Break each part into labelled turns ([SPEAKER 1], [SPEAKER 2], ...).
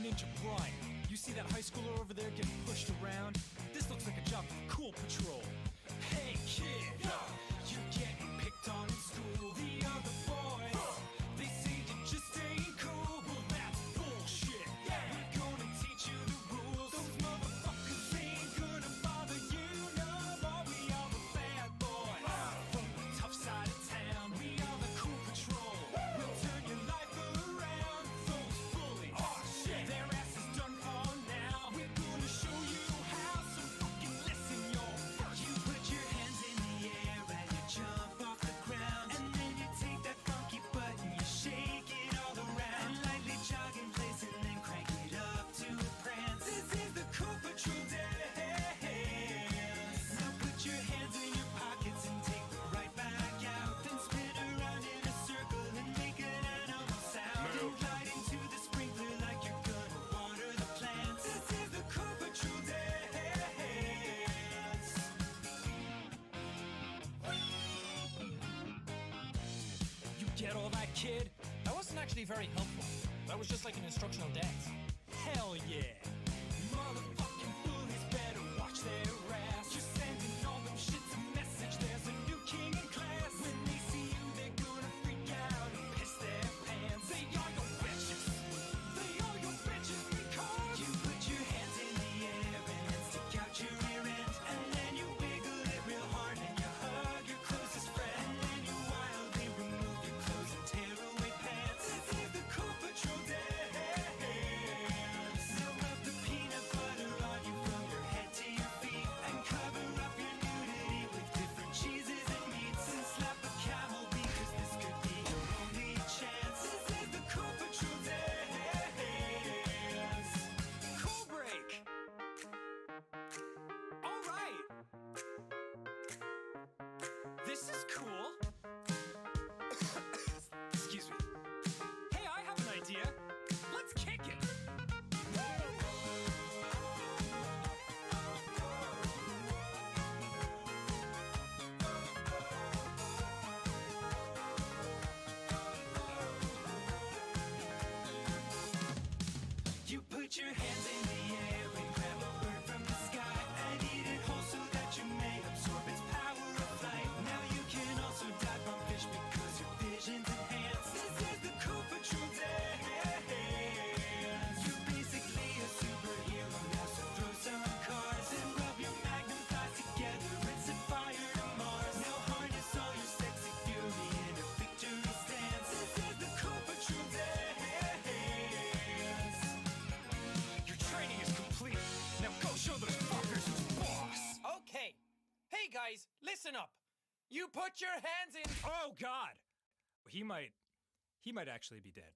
[SPEAKER 1] Ninja Brian. You see that high schooler over there getting pushed around? This looks like a job for Cool Patrol. Hey kid, you're getting picked on in school. The other boys, they say you're just ain't cool. Well, that's bullshit. We're gonna teach you the rules. Those motherfuckers ain't gonna bother you no more. We are the bad boys from the tough side of town. We are the Cool Patrol. We'll turn your life around. Those bullies, their ass is done for now. We're gonna show you how. So fucking listen, yo. You put your hands in the air and you jump off the ground, and then you take that funky button, you shake it all around, and lightly jog in place and then crank it up to a prance. This is the Cool Patrol dance. Now put your hands in your pockets and take them right back out. Then spin around in a circle and make an animal sound. Then glide into the sprinkler like you're gonna water the plants. This is the Cool Patrol dance. You get all that, kid?
[SPEAKER 2] That wasn't actually very helpful. That was just like an instructional dance.
[SPEAKER 1] Hell yeah! Motherfucking bullies better watch their ass. You're sending all them shits a message. There's a new king in class. When they see you, they're gonna freak out and piss their pants. They are your bitches. They are your bitches because you put your hands in the air and then stick out your rear end, and then you wiggle it real hard and you hug your closest friend, and then you wildly remove your clothes and tear away pants. This is the Cool Patrol dance. Now rub the peanut butter on you from your head to your feet, and cover up your nudity with different cheeses and meats, and slap a camel because this could be your only chance. This is the Cool Patrol dance. Cool break. All right. This is cool. Excuse me. Hey, I have an idea. Let's kick it. You put your hands in the air and grab a bird from the sky and eat it whole so that you may absorb its power of flight. Now you can also dive on fish because your vision's enhanced. This is the Cool Patrol dance. You're basically a superhero now, so throw some cars and rub your magnum thighs together and set fire to Mars. Now harness all your sexy fury in a victory stance. This is the Cool Patrol dance. Your training is complete. Now go show those fuckers who's boss.
[SPEAKER 2] Okay. Hey guys, listen up. You put your hands in.
[SPEAKER 1] Oh God, he might actually be dead.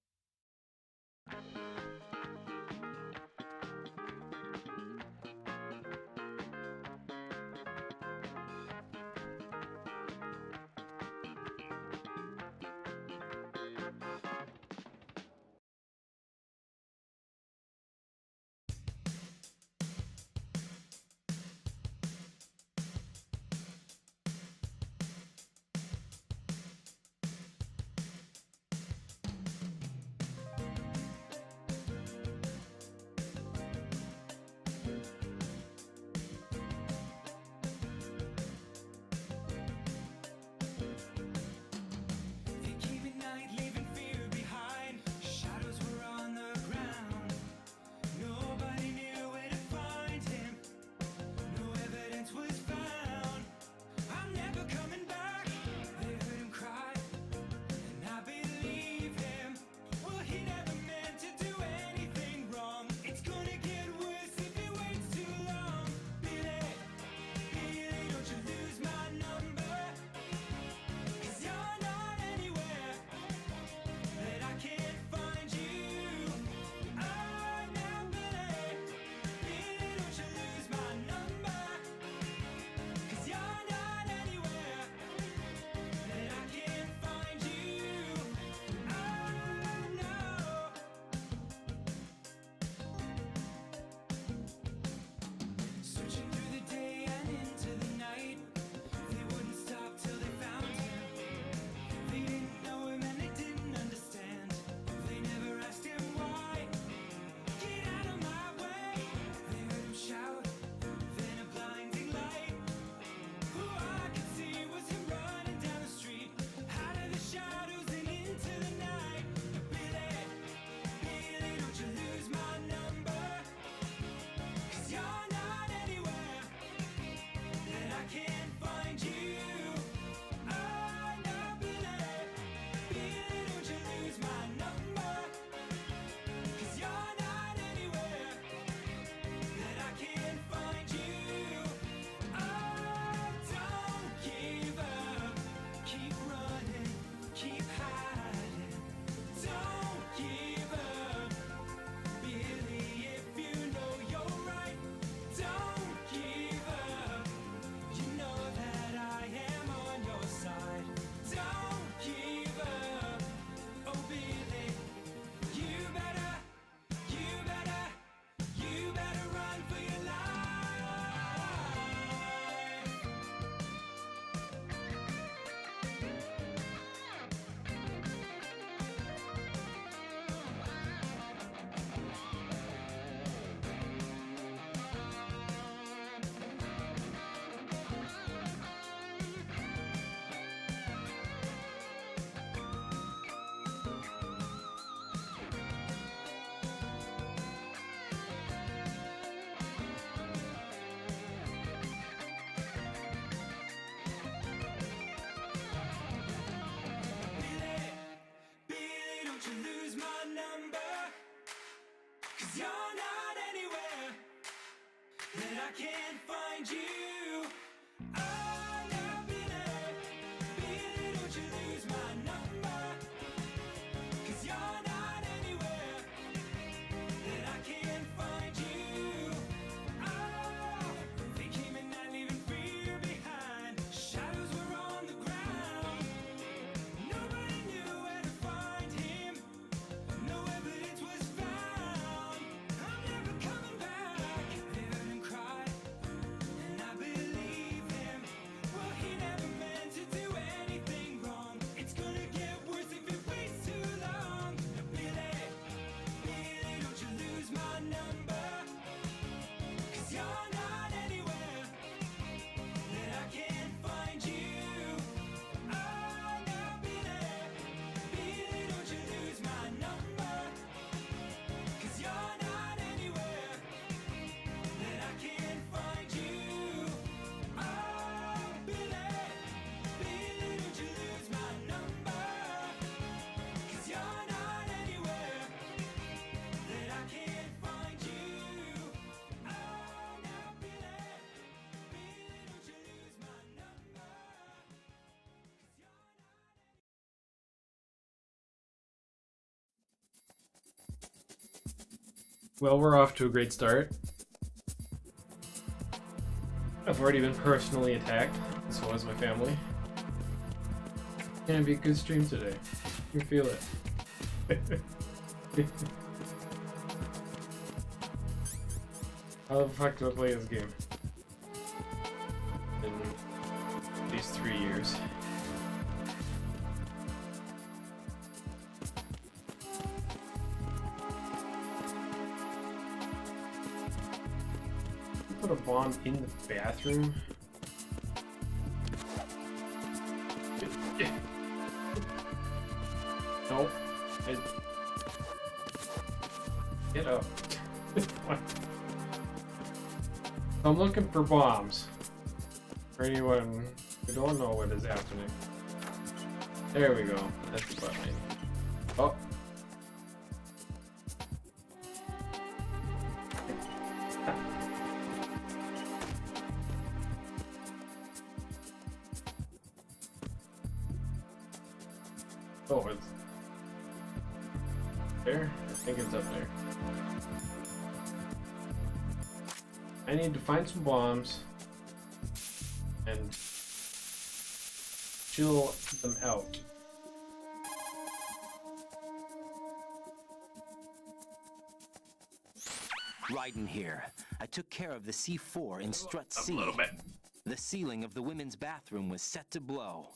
[SPEAKER 1] 'cause you're not anywhere that I can't find you. Oh, now Billy, don't you lose my number, 'cause you're not anywhere that I can't find you. Oh, they came at night leaving fear behind. Shadows were on the ground. Nobody knew where to find him. No evidence was found. I'm never coming back. They heard him cry, and I believe him. Well, he never meant to do anything wrong. It's gonna get worse if it waits too long. Now, Billy, don't you lose my number, 'cause you're not anywhere that I can't find you. Oh, now, Billy, don't you lose my number, 'cause you're not anywhere that I can't find you. Oh, Billy, don't you lose my number, 'cause you're not anywhere that I can't find you. Oh, now, Billy, don't you lose my number, 'cause you're not.
[SPEAKER 3] Well, we're off to a great start. I've already been personally attacked, and so has my family. Gonna be a good stream today. You feel it. How the fuck do I play this game? In at least 3 years. Put a bomb in the bathroom. Nope. Get up. I'm looking for bombs. For anyone who don't know what is happening. There we go. That's the button. Oh. Oh, it's there? I think it's up there. I need to find some bombs and chill them out.
[SPEAKER 4] Ryden here. I took care of the C4 in Strut C.
[SPEAKER 3] A little bit.
[SPEAKER 4] The ceiling of the women's bathroom was set to blow.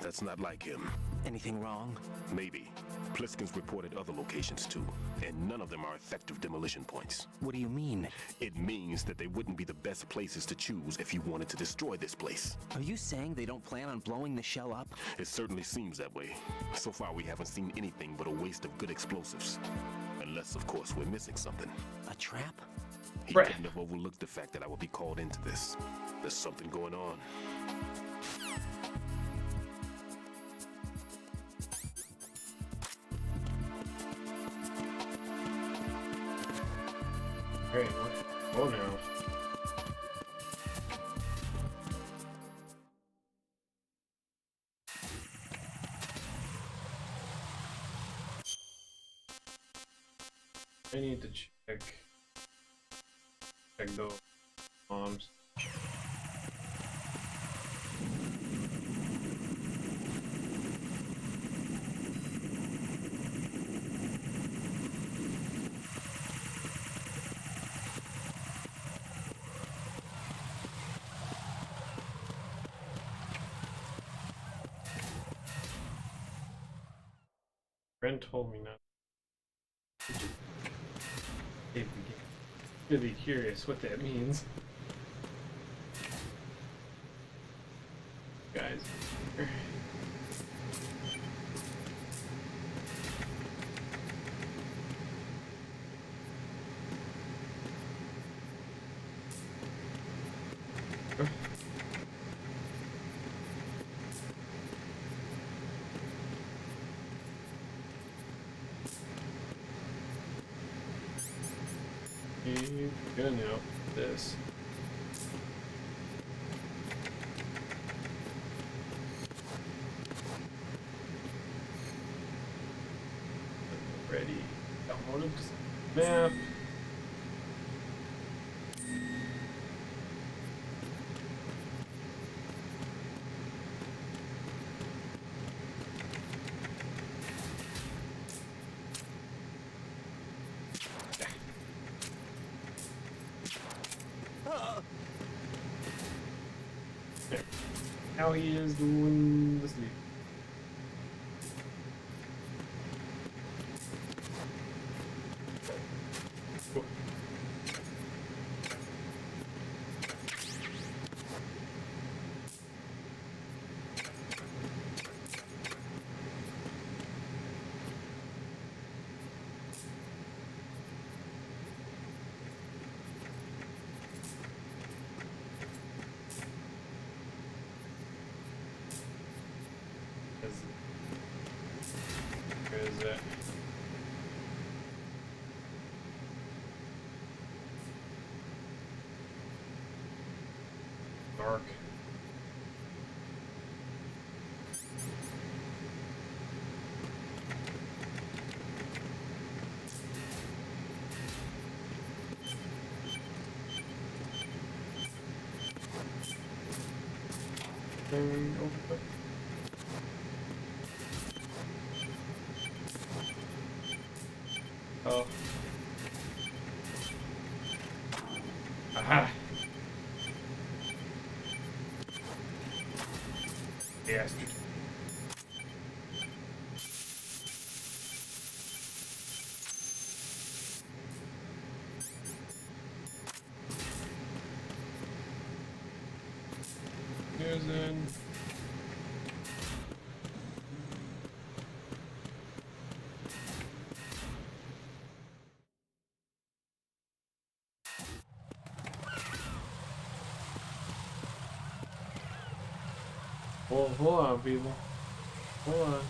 [SPEAKER 5] That's not like him.
[SPEAKER 4] Anything wrong?
[SPEAKER 5] Maybe. Pliskin's reported other locations too, and none of them are effective demolition points.
[SPEAKER 4] What do you mean?
[SPEAKER 5] It means that they wouldn't be the best places to choose if you wanted to destroy this place.
[SPEAKER 4] Are you saying they don't plan on blowing the shell up?
[SPEAKER 5] It certainly seems that way. So far we haven't seen anything but a waste of good explosives. Unless, of course, we're missing something.
[SPEAKER 4] A trap?
[SPEAKER 5] He
[SPEAKER 3] Right.
[SPEAKER 5] couldn't have overlooked the fact that I would be called into this. There's something going on.
[SPEAKER 3] Alright, oh no. I need to check those bombs. Ren told me not. I'd be really curious what that means. Guys. Gonna know this. Ready. Downloaded map. There. How he is doing the sleep. Cool. Where is it? Dark. Over. Oh. Aha! Yes. Here's in. Hold on, people. Hold on.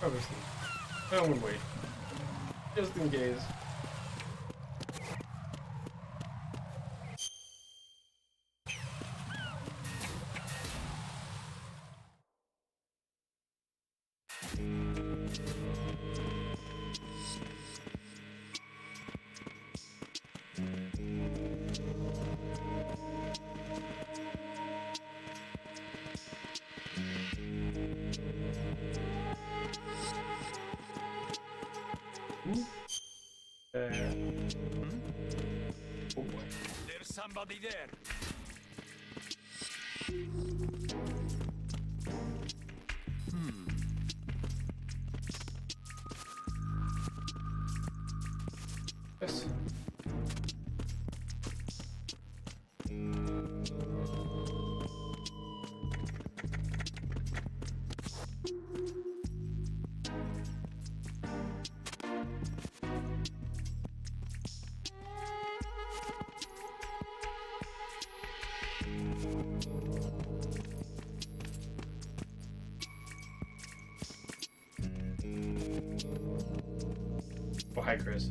[SPEAKER 3] Obviously. I would wait. Just in case. Oh boy.
[SPEAKER 2] There's somebody there.
[SPEAKER 3] Yes. Oh, hi, Chris.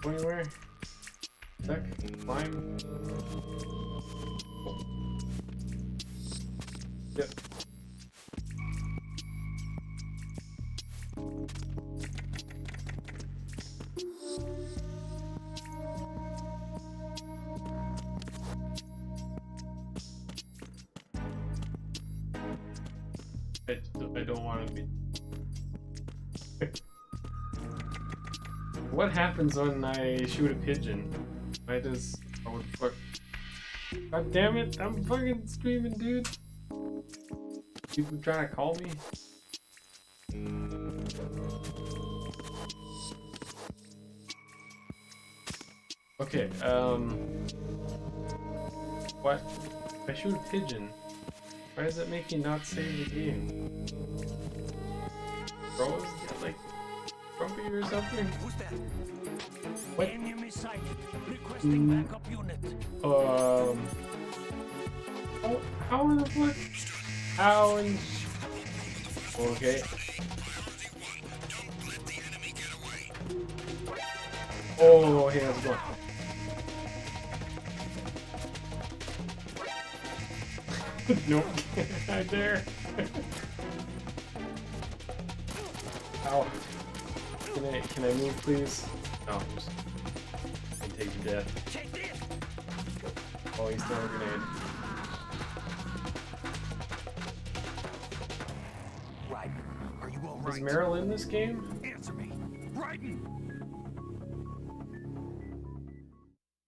[SPEAKER 3] Anywhere? Duck? Climb? Oh. Yep. I don't want to be. What happens when I shoot a pigeon? I just... Oh, fuck. God damn it! I'm fucking screaming, dude! People trying to call me? Okay, what? If I shoot a pigeon, why does it make me not save the game? Bro, is it like grumpy or something?
[SPEAKER 4] Who's that?
[SPEAKER 3] What?
[SPEAKER 4] Enemy sighted. Requesting backup unit.
[SPEAKER 3] Oh, how in the fuck? How in... Okay. Oh, hey, how's it going? Nope, not there. Ow. Can I move, please? No, just I take the death.
[SPEAKER 4] Take this.
[SPEAKER 3] Oh, he's throwing a grenade.
[SPEAKER 4] Right. Are you all
[SPEAKER 3] Is
[SPEAKER 4] right?
[SPEAKER 3] Meryl in this game?
[SPEAKER 4] Answer me. Raiden.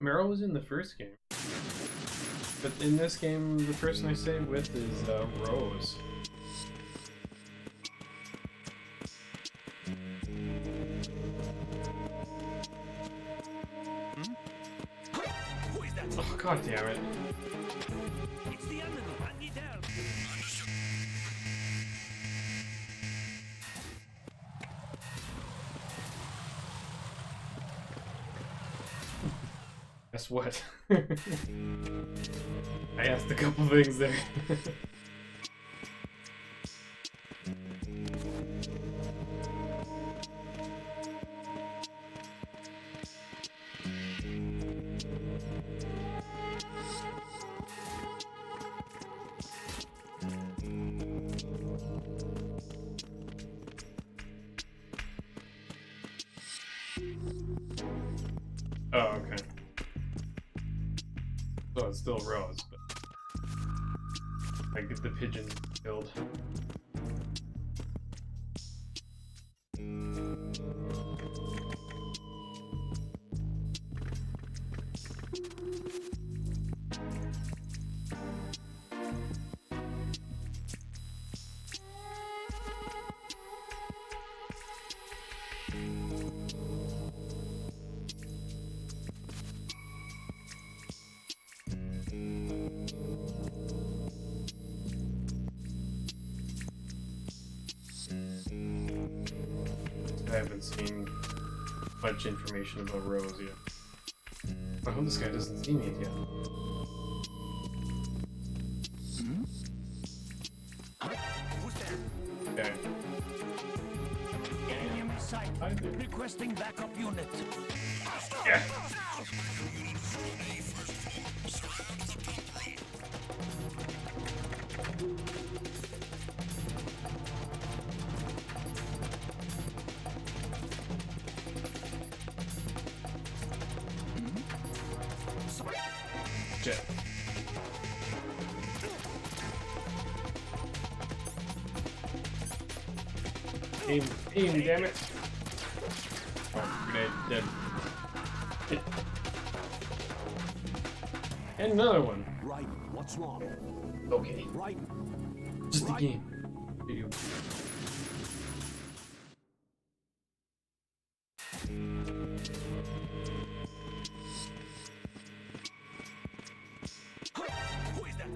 [SPEAKER 3] Meryl was in the first game. But in this game, the person I save with is Rose.
[SPEAKER 4] Who is that?
[SPEAKER 3] Oh, god damn it.
[SPEAKER 4] It's the enemy. I need help.
[SPEAKER 3] Guess what? I asked a couple things there. Oh, okay. So it's still Rose, but I get the pigeon killed. I haven't seen much information about Rose yet. I hope this guy doesn't see me again.
[SPEAKER 4] Who's there?
[SPEAKER 3] Okay.
[SPEAKER 4] Enemy sighted.
[SPEAKER 3] Hi there.
[SPEAKER 4] Requesting backup unit.
[SPEAKER 3] Yeah. Shit. Aim, damn it. Oh, grenade, dead. And another one.
[SPEAKER 6] Right, what's wrong?
[SPEAKER 3] Okay.
[SPEAKER 6] Right,
[SPEAKER 3] Just a game. Video.
[SPEAKER 4] Who is that?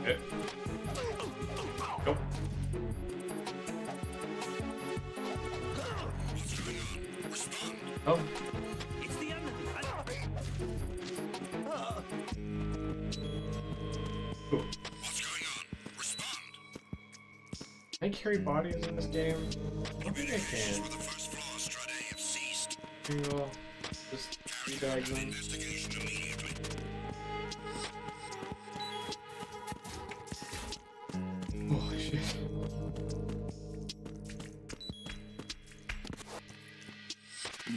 [SPEAKER 3] Okay. Nope. Oh.
[SPEAKER 4] It's the enemy.
[SPEAKER 3] Ooh. Can I carry bodies in this game? I think I can. Here you go. Just teabag them. Holy shit.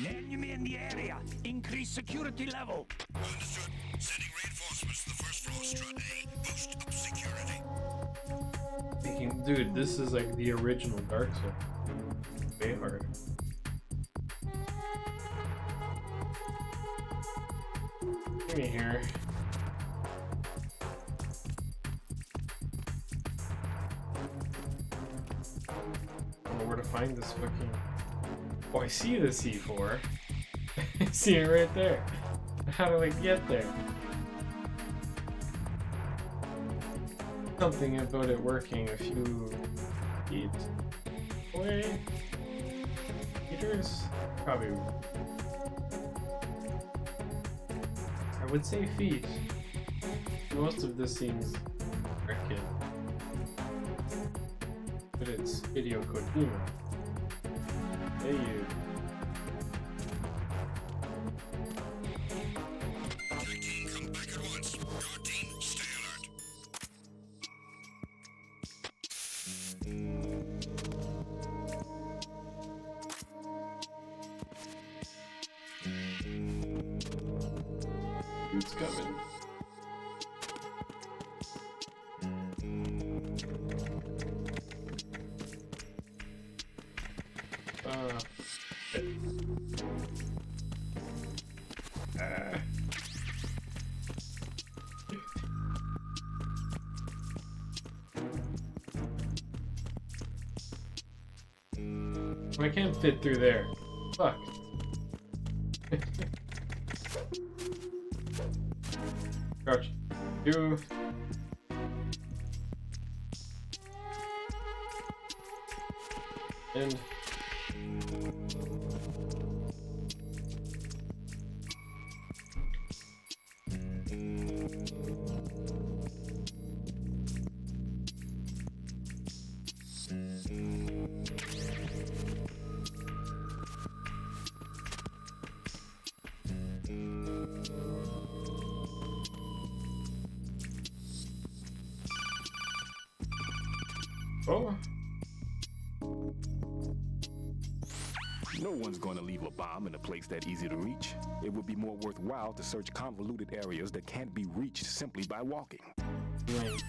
[SPEAKER 4] Enemy in the area. Increase security level.
[SPEAKER 5] Understood. Sending reinforcements to the first floor, Strut A. Boost up security.
[SPEAKER 3] Dude, this is like the original Dark Souls. Way hard. me here. I don't know where to find this fucking... Oh, I see the C4. I see it right there. How do I get there? Something about it working a few feet away. Meters? Probably. I would say feet. Most of this seems wicked. But it's video Kojima. Hey you.
[SPEAKER 6] Come back at once. Your team, stay alert.
[SPEAKER 3] Dude's coming. Shit. I can't fit through there. Fuck. Crouch. You. And. Oh.
[SPEAKER 5] No one's going to leave a bomb in a place that easy to reach. It would be more worthwhile to search convoluted areas that can't be reached simply by walking.
[SPEAKER 3] Right.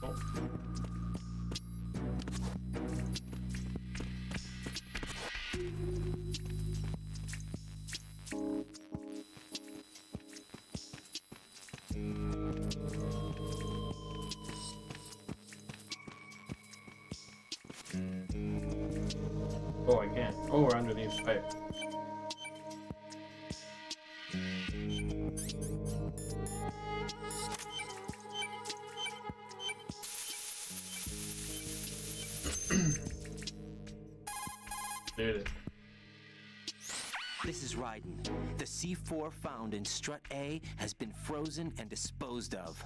[SPEAKER 3] Oh. Oh, I can't. Oh, we're underneath the pipe. Did it.
[SPEAKER 4] This is Raiden. The C4 found in strut A has been frozen and disposed of.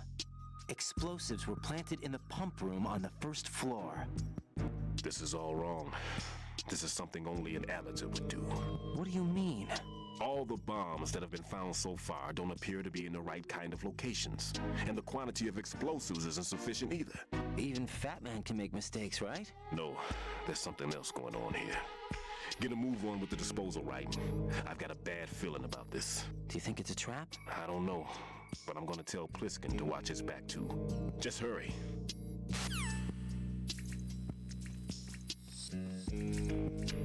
[SPEAKER 4] Explosives were planted in the pump room on the first floor.
[SPEAKER 5] This is all wrong. This is something only an amateur would do.
[SPEAKER 4] What do you mean?
[SPEAKER 5] All the bombs that have been found so far don't appear to be in the right kind of locations. And the quantity of explosives isn't sufficient either.
[SPEAKER 4] Even Fat Man can make mistakes, right?
[SPEAKER 5] No, there's something else going on here. Get a move on with the disposal, right? I've got a bad feeling about this.
[SPEAKER 4] Do you think it's a trap?
[SPEAKER 5] I don't know, but I'm gonna tell Pliskin to watch his back too. Just hurry.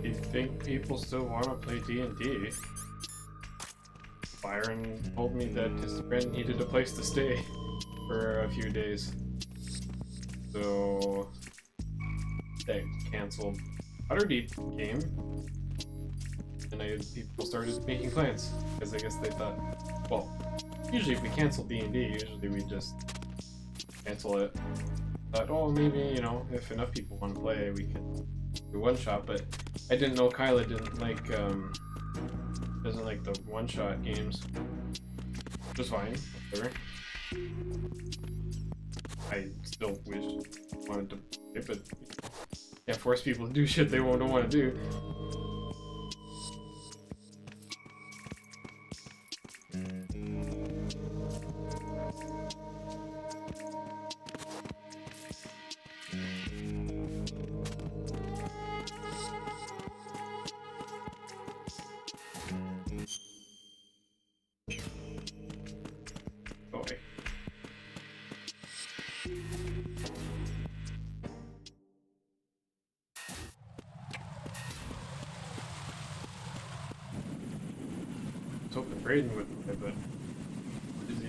[SPEAKER 3] You think people still want to play D&D? Byron told me that his friend needed a place to stay for a few days. So they canceled Utterdeep game. And people started making plans. Because I guess they thought, well, usually if we cancel D&D, usually we just cancel it. Thought, oh, maybe, you know, if enough people want to play, we can do one shot. But I didn't know Kyla didn't like, doesn't like the one-shot games. Which is fine, whatever. I still wanted to play, but can't force people to do shit they don't want to do. Boy. Raiden with it, but is he?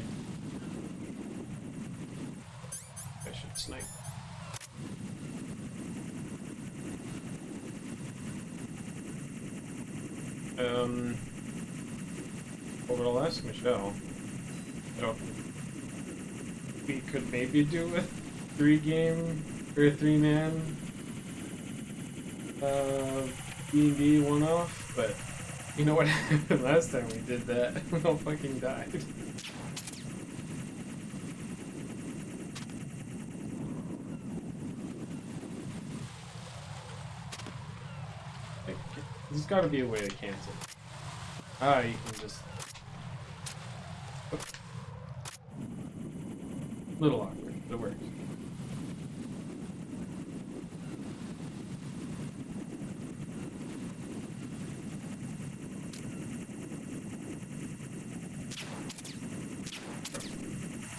[SPEAKER 3] I should snipe. Well, we'll ask Michelle. I don't. We could maybe do a 3-game or a 3-man D&D one-off, but you know what happened last time we did that? We all fucking died. There's gotta be a way to cancel. Ah, you can just... Little awkward, but it works.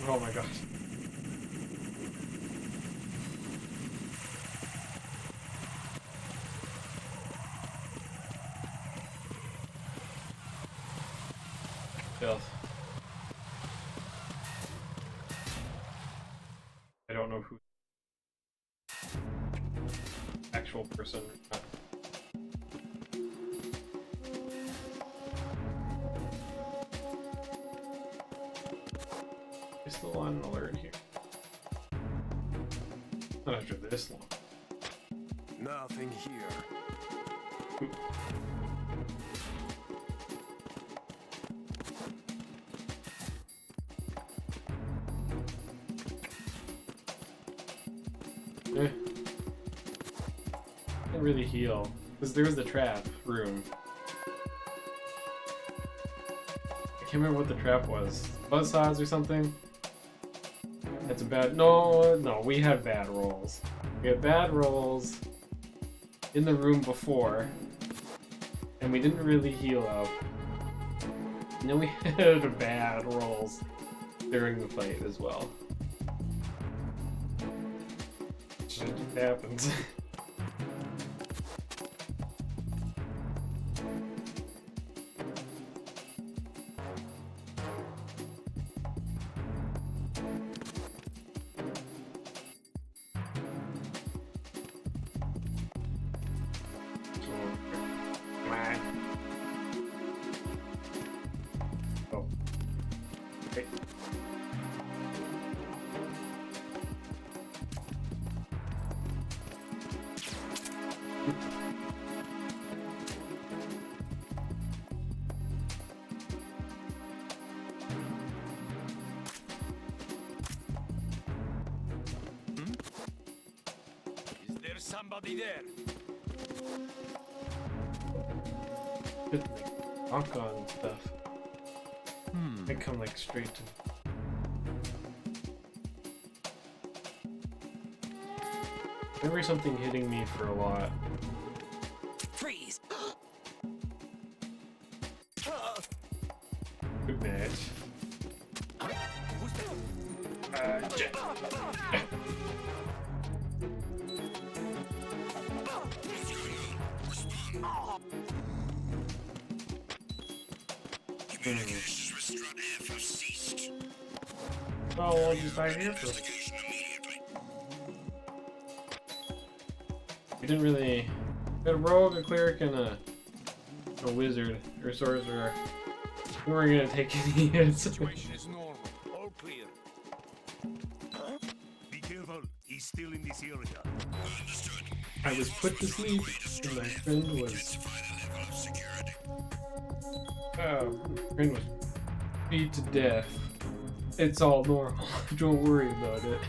[SPEAKER 3] Oh my gosh. Filth. I don't know who actual person. Is still on alert here. Not after this long.
[SPEAKER 5] Nothing here.
[SPEAKER 3] Oop. Can't really heal because there was the trap room. I can't remember what the trap was. Buzzsaws or something. That's a bad. No, we had bad rolls. We had bad rolls in the room before, and we didn't really heal up. And then we had bad rolls during the fight as well. Shit happens. Oh. Okay.
[SPEAKER 5] Is there somebody there?
[SPEAKER 3] Good knock on stuff. They come like straight to. Remember something hitting me for a lot.
[SPEAKER 4] Freeze!
[SPEAKER 3] Good match.
[SPEAKER 6] Communications with Strut F have ceased.
[SPEAKER 3] Oh, I'll just die here for.
[SPEAKER 6] Investigation immediately.
[SPEAKER 3] We didn't really. We had a rogue, a cleric, and a wizard or sorcerer. We weren't gonna take any hits.
[SPEAKER 5] Situation is normal. All clear. Be careful. He's still in this area.
[SPEAKER 6] Understood.
[SPEAKER 3] I was put to sleep, and my friend was.
[SPEAKER 6] Intensify the level of security.
[SPEAKER 3] My friend was beat to death. It's all normal. Don't worry about it.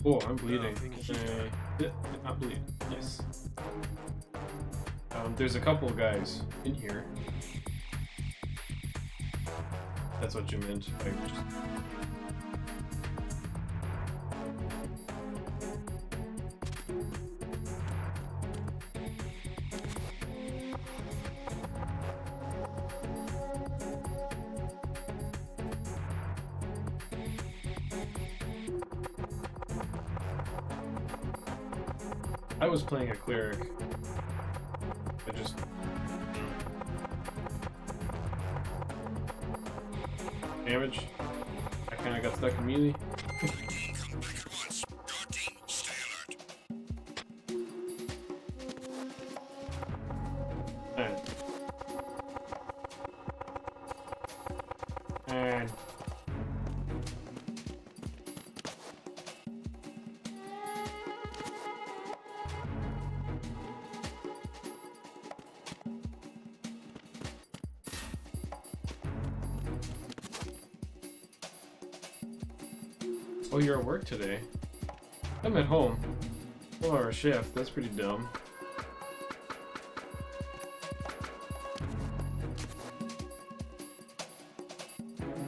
[SPEAKER 3] Oh, I'm bleeding. Did not bleed. Yes. There's a couple of guys in here. That's what you meant. I just... I was playing a cleric. I just... Damage. I kinda got stuck immediately.
[SPEAKER 6] Team, come back at once. Guard team, stay alert.
[SPEAKER 3] And... Oh, you're at work today? I'm at home. 4-hour shift, that's pretty dumb.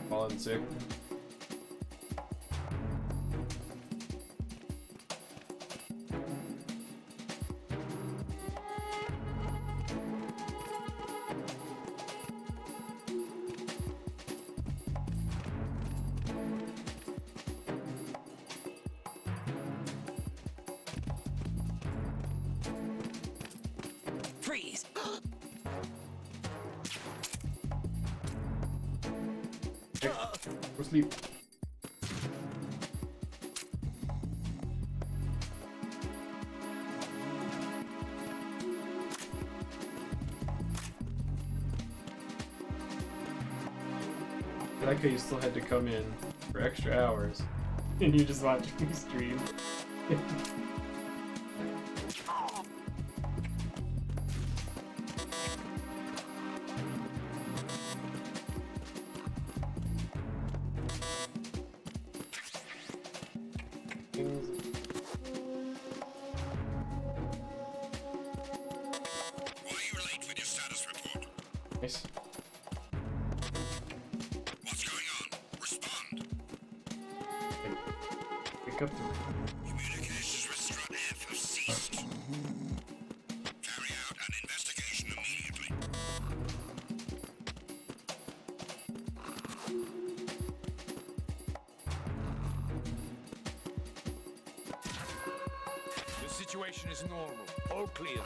[SPEAKER 3] Fallen sick.
[SPEAKER 4] Freeze!
[SPEAKER 3] Hey, go sleep. I like how you still had to come in for extra hours and you just watching me stream.
[SPEAKER 6] Why are you late with your status report?
[SPEAKER 3] Nice.
[SPEAKER 6] What's going on? Respond.
[SPEAKER 3] Pick up the...
[SPEAKER 6] Communications with Strut F have ceased. Carry out an investigation immediately.
[SPEAKER 7] The situation is normal. All clear.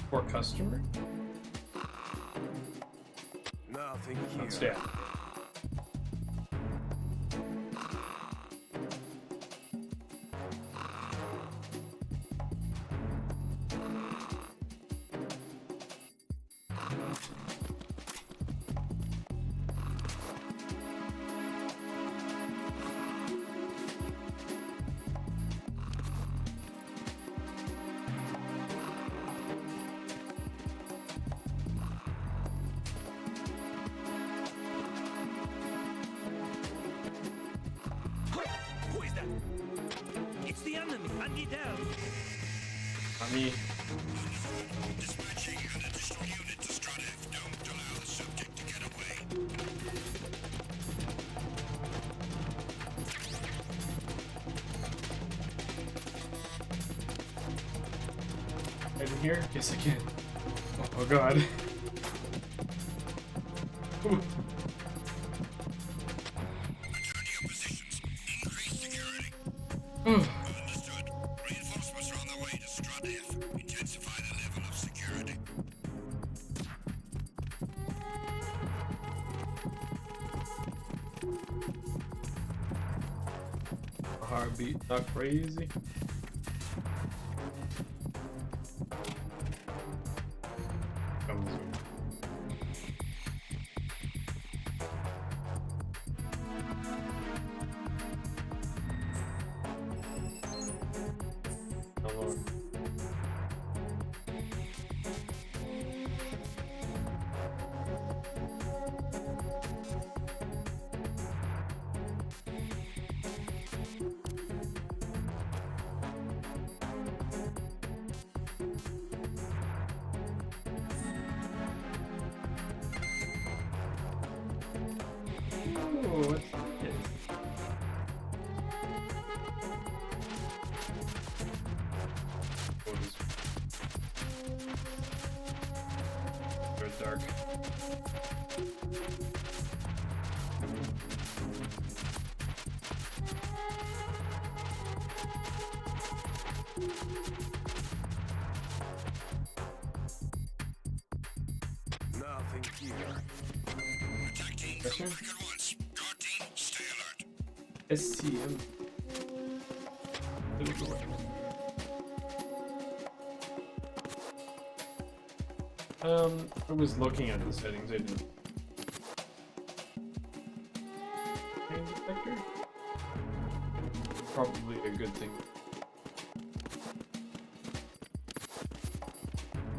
[SPEAKER 3] For customer?
[SPEAKER 7] Nothing
[SPEAKER 3] On
[SPEAKER 7] here.
[SPEAKER 3] staff.
[SPEAKER 4] Who is that? It's the enemy. I need help.
[SPEAKER 3] On me.
[SPEAKER 6] Dispatching an additional unit to Strut F. Don't allow the subject to get away.
[SPEAKER 3] Right in here? Yes, I can. Oh god. Ooh.
[SPEAKER 6] Return to your positions. Increase security.
[SPEAKER 3] Ooh.
[SPEAKER 6] Understood. Reinforcements are on their way to Strut F. Intensify the level of security.
[SPEAKER 3] Heartbeat, not crazy. Come this way. Hello. Ooh, what's this? bit dark.
[SPEAKER 7] Nothing here.
[SPEAKER 6] Attack team,
[SPEAKER 3] Yes,
[SPEAKER 6] come
[SPEAKER 3] sir.
[SPEAKER 6] back at once. Guard team, stay alert.
[SPEAKER 3] SCM. I was looking at the settings. I didn't. Pain detector? Probably a good thing.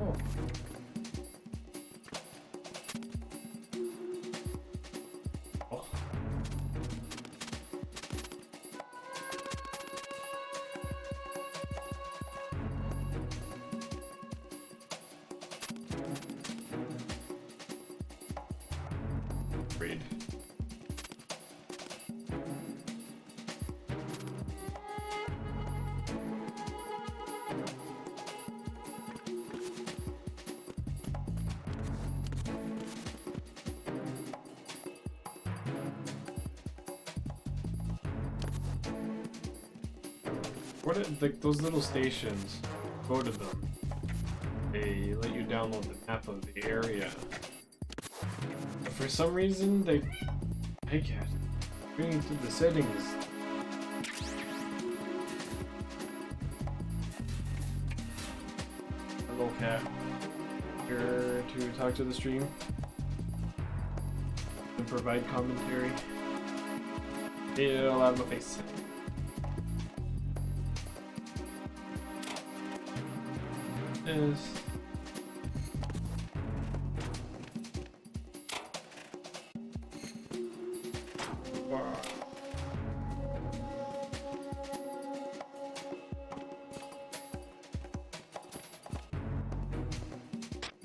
[SPEAKER 3] Oh. Oh. Great. What are, like those little stations? Go to them. They let you download the map of the area. But for some reason, they can't bring it to the settings. Hello, cat. Here to talk to the stream and provide commentary. Ew, out of my face. Is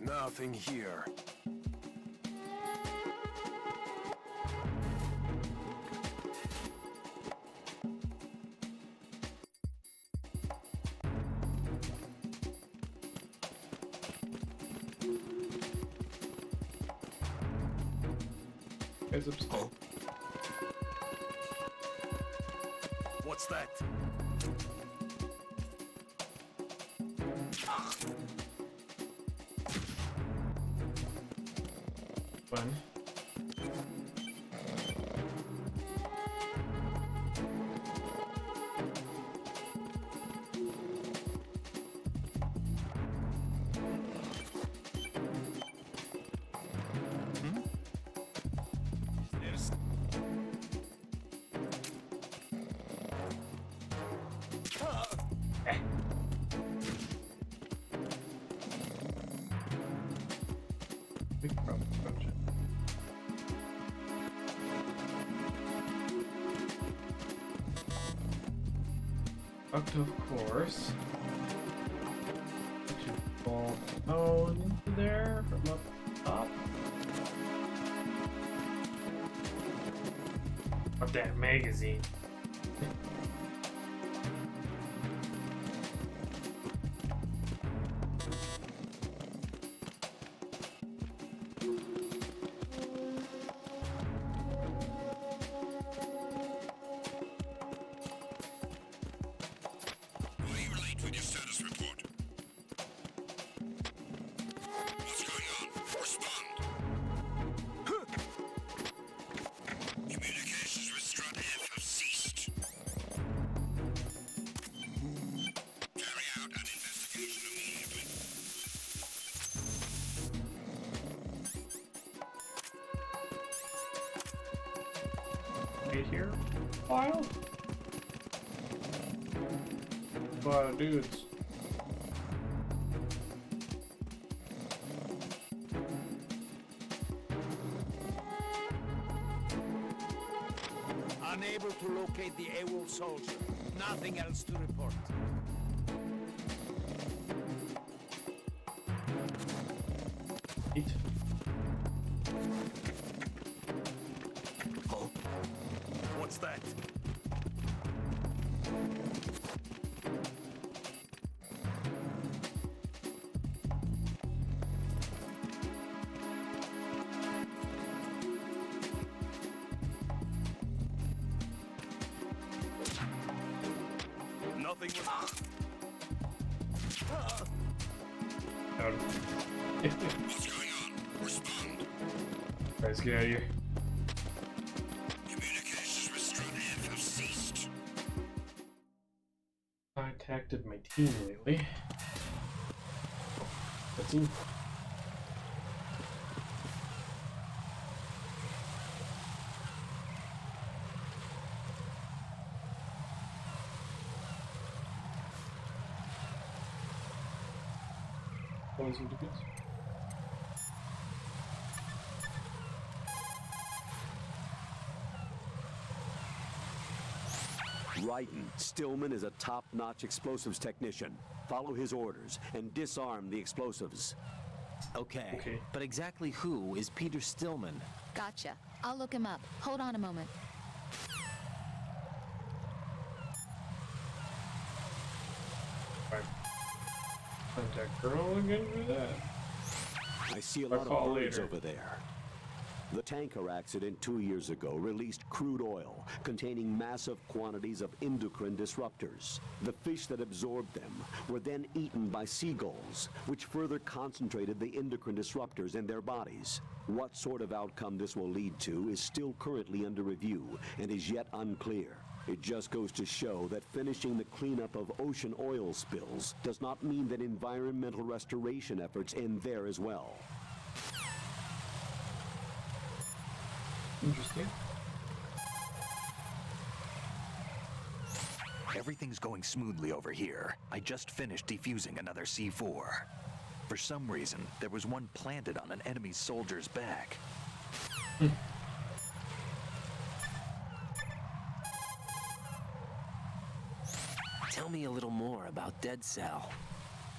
[SPEAKER 7] Nothing here.
[SPEAKER 3] guys upstairs?
[SPEAKER 7] What's that?
[SPEAKER 3] Fun. Big problem, gotcha. But of course, it should fall down into there from up top. Of that magazine.
[SPEAKER 6] Why are you late with your status report? What's going on? Respond. Communications with Strut F have ceased. Carry out an investigation immediately.
[SPEAKER 3] Right here, file. But dudes.
[SPEAKER 7] Unable to locate the AWOL soldier. Nothing else to report.
[SPEAKER 3] Eat.
[SPEAKER 7] What's that? Nothing was...
[SPEAKER 3] Out.
[SPEAKER 6] What's going on? Respond.
[SPEAKER 3] Guys, get out of here.
[SPEAKER 6] Communications with Strut F have ceased.
[SPEAKER 3] Contacted my team lately. That's him.
[SPEAKER 8] Ryden, Stillman is a top-notch explosives technician. Follow his orders and disarm the explosives.
[SPEAKER 4] Okay. But exactly who is Peter Stillman?
[SPEAKER 9] Gotcha. I'll look him up. Hold on a moment.
[SPEAKER 3] Right. Contact Colonel again for that.
[SPEAKER 8] I see a
[SPEAKER 3] I'll
[SPEAKER 8] lot
[SPEAKER 3] call
[SPEAKER 8] of birds
[SPEAKER 3] later.
[SPEAKER 8] over there. The tanker accident 2 years ago released crude oil containing massive quantities of endocrine disruptors. The fish that absorbed them were then eaten by seagulls, which further concentrated the endocrine disruptors in their bodies. What sort of outcome this will lead to is still currently under review and is yet unclear. It just goes to show that finishing the cleanup of ocean oil spills does not mean that environmental restoration efforts end there as well.
[SPEAKER 3] Interesting.
[SPEAKER 10] Everything's going smoothly over here. I just finished defusing another C4. For some reason, there was one planted on an enemy soldier's back.
[SPEAKER 4] Tell me a little more about Dead Cell.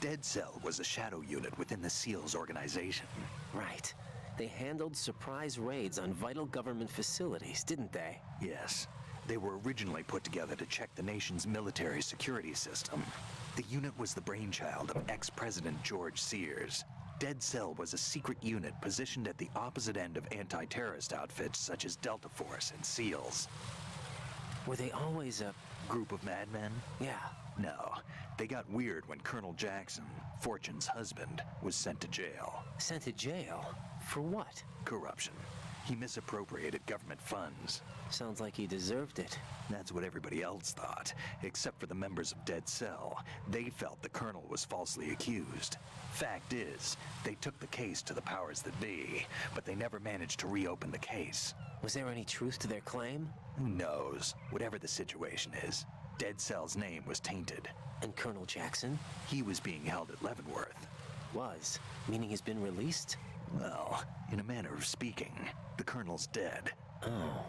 [SPEAKER 10] Dead Cell was a shadow unit within the SEALs organization.
[SPEAKER 4] Right. They handled surprise raids on vital government facilities, didn't they?
[SPEAKER 10] Yes. They were originally put together to check the nation's military security system. The unit was the brainchild of ex-President George Sears. Dead Cell was a secret unit positioned at the opposite end of anti-terrorist outfits such as Delta Force and SEALs.
[SPEAKER 4] Were they always a...
[SPEAKER 10] Group of madmen?
[SPEAKER 4] Yeah.
[SPEAKER 10] No. They got weird when Colonel Jackson, Fortune's husband, was sent to jail.
[SPEAKER 4] Sent to jail? For what?
[SPEAKER 10] Corruption. He misappropriated government funds.
[SPEAKER 4] Sounds like he deserved it.
[SPEAKER 10] That's what everybody else thought, except for the members of Dead Cell. They felt the colonel was falsely accused. Fact is, they took the case to the powers that be, but they never managed to reopen the case.
[SPEAKER 4] Was there any truth to their claim?
[SPEAKER 10] Who knows? Whatever the situation is, Dead Cell's name was tainted.
[SPEAKER 4] And Colonel Jackson?
[SPEAKER 10] He was being held at Leavenworth.
[SPEAKER 4] Was? Meaning he's been released?
[SPEAKER 10] Well, in a manner of speaking, the colonel's dead.
[SPEAKER 4] Oh.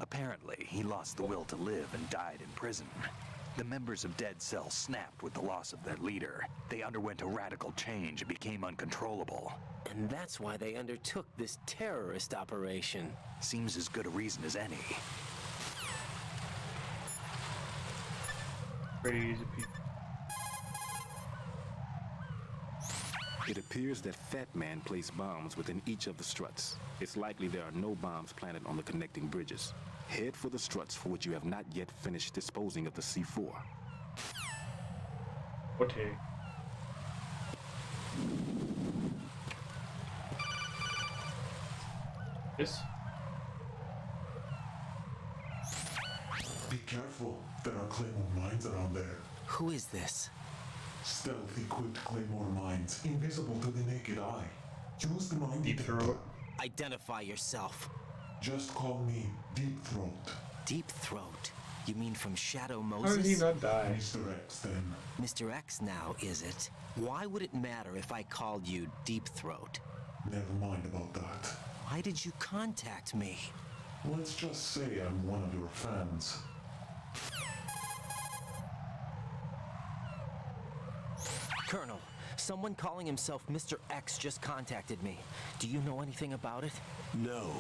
[SPEAKER 10] Apparently, he lost the will to live and died in prison. The members of Dead Cell snapped with the loss of their leader. They underwent a radical change and became uncontrollable.
[SPEAKER 4] And that's why they undertook this terrorist operation.
[SPEAKER 10] Seems as good a reason as any.
[SPEAKER 3] Crazy people.
[SPEAKER 5] It appears that Fat Man placed bombs within each of the struts. It's likely there are no bombs planted on the connecting bridges. Head for the struts for which you have not yet finished disposing of the C4.
[SPEAKER 3] Okay. Yes.
[SPEAKER 11] Be careful. There are Claymore mines around there.
[SPEAKER 4] Who is this?
[SPEAKER 11] Stealth equipped Claymore mines, invisible to the naked eye. Use the mine
[SPEAKER 3] Deep
[SPEAKER 11] detector.
[SPEAKER 3] Throat.
[SPEAKER 4] Identify yourself.
[SPEAKER 11] Just call me Deep Throat.
[SPEAKER 4] Deep Throat? You mean from Shadow
[SPEAKER 3] How did he
[SPEAKER 4] Moses?
[SPEAKER 3] not die?
[SPEAKER 11] Mr. X, then.
[SPEAKER 4] Mr. X now, is it? Why would it matter if I called you Deep Throat?
[SPEAKER 11] Never mind about that.
[SPEAKER 4] Why did you contact me?
[SPEAKER 11] Let's just say I'm one of your fans.
[SPEAKER 4] Colonel, someone calling himself Mr. X just contacted me. Do you know anything about it?
[SPEAKER 8] No,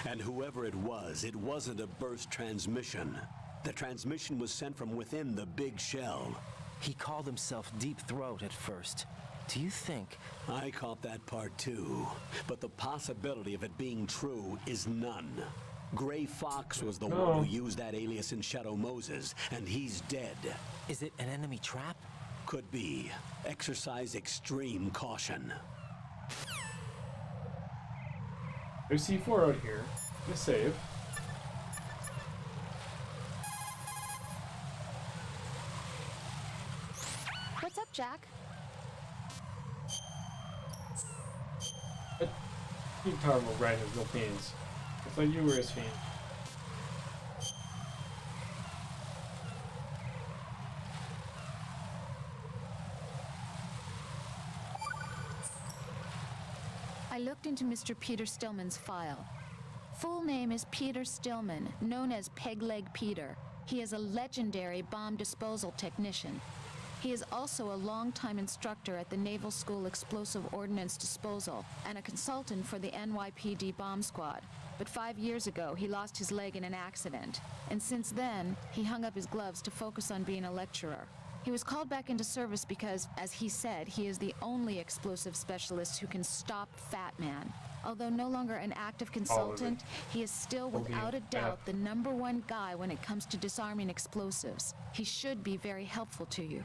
[SPEAKER 8] and whoever it wasn't a burst transmission. The transmission was sent from within the big shell.
[SPEAKER 4] He called himself Deep Throat at first. Do you think...
[SPEAKER 8] I caught that part too, but the possibility of it being true is none. Gray Fox was the one who used that alias in Shadow Moses, and he's dead.
[SPEAKER 4] Is it an enemy trap?
[SPEAKER 8] Could be. Exercise extreme caution.
[SPEAKER 3] There's C4 out here. I'm gonna save.
[SPEAKER 9] What's up, Jack?
[SPEAKER 3] What? You talking about Ryan has no fiends. I thought you were his fiend.
[SPEAKER 9] I looked into Mr. Peter Stillman's file. Full name is Peter Stillman, known as Pegleg Peter. He is a legendary bomb disposal technician. He is also a longtime instructor at the Naval School Explosive Ordnance Disposal and a consultant for the NYPD bomb squad. But 5 years ago, he lost his leg in an accident. And since then, he hung up his gloves to focus on being a lecturer. He was called back into service because, as he said, he is the only explosive specialist who can stop Fat Man. Although no longer an active consultant, he is still without a doubt the #1 guy when it comes to disarming explosives. He should be very helpful to you.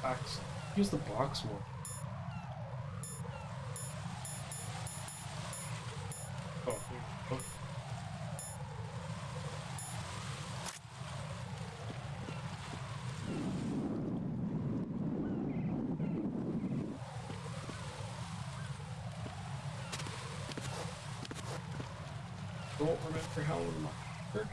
[SPEAKER 3] Box. Use the box more. Oh, oh. Don't remember how it work.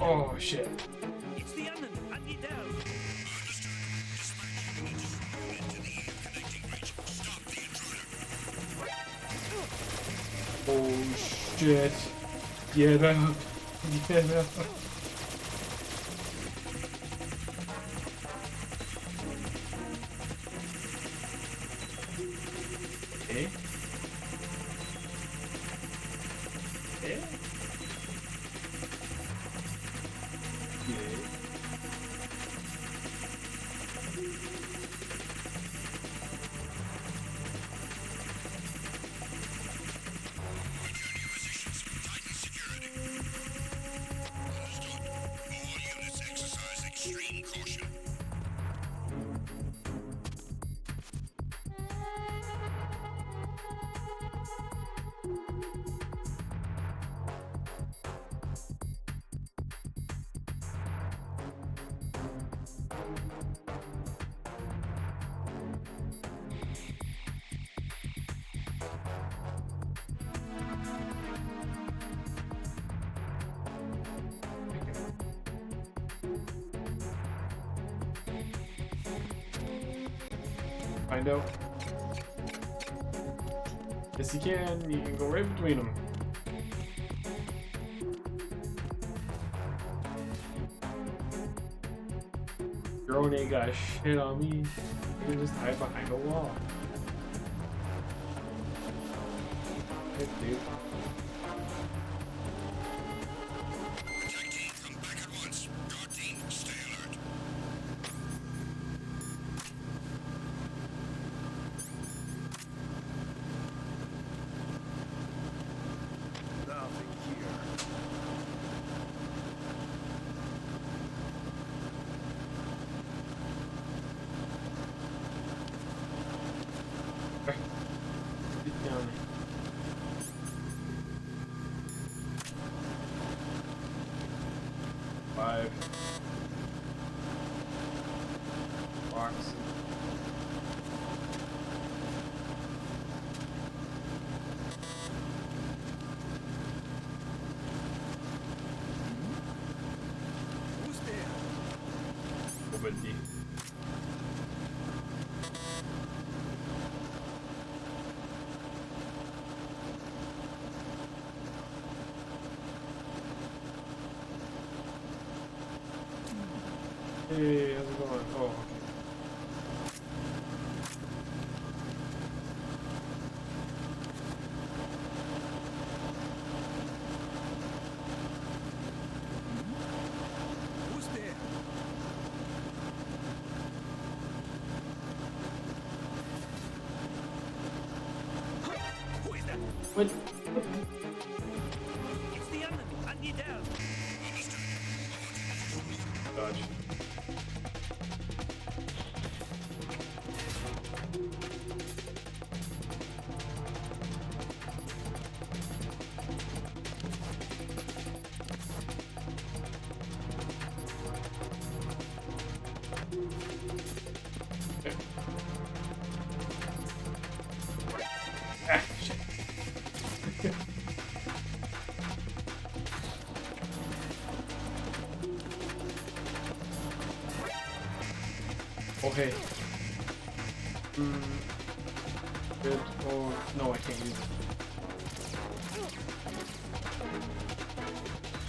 [SPEAKER 3] Oh shit.
[SPEAKER 7] It's the enemy. Hunt it down.
[SPEAKER 3] Oh shit. Get out. Get out. Okay. Okay.
[SPEAKER 6] Extreme caution.
[SPEAKER 3] Find out. Yes, you can. You can go right between them. Your own ain't got shit on me. You can just hide behind a wall. Hey, dude.
[SPEAKER 6] Attack team, come back at once. Guard team, stay alert.
[SPEAKER 7] Nothing here.
[SPEAKER 3] Get down there. Five. Box.
[SPEAKER 7] Who's there?
[SPEAKER 3] Nobody. Hey, how's it going? Oh, okay. Dodge. Ah, shit. Okay. Good. Oh, no, I can't use it.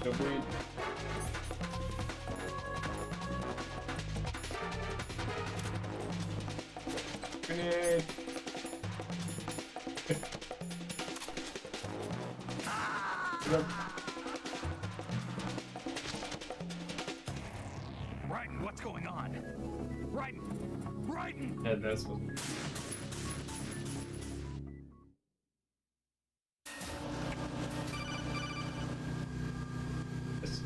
[SPEAKER 3] Go bleed. Grenade. Get up.
[SPEAKER 7] Raiden, what's going on? Raiden! Raiden!
[SPEAKER 3] Yeah, that's what. Yes.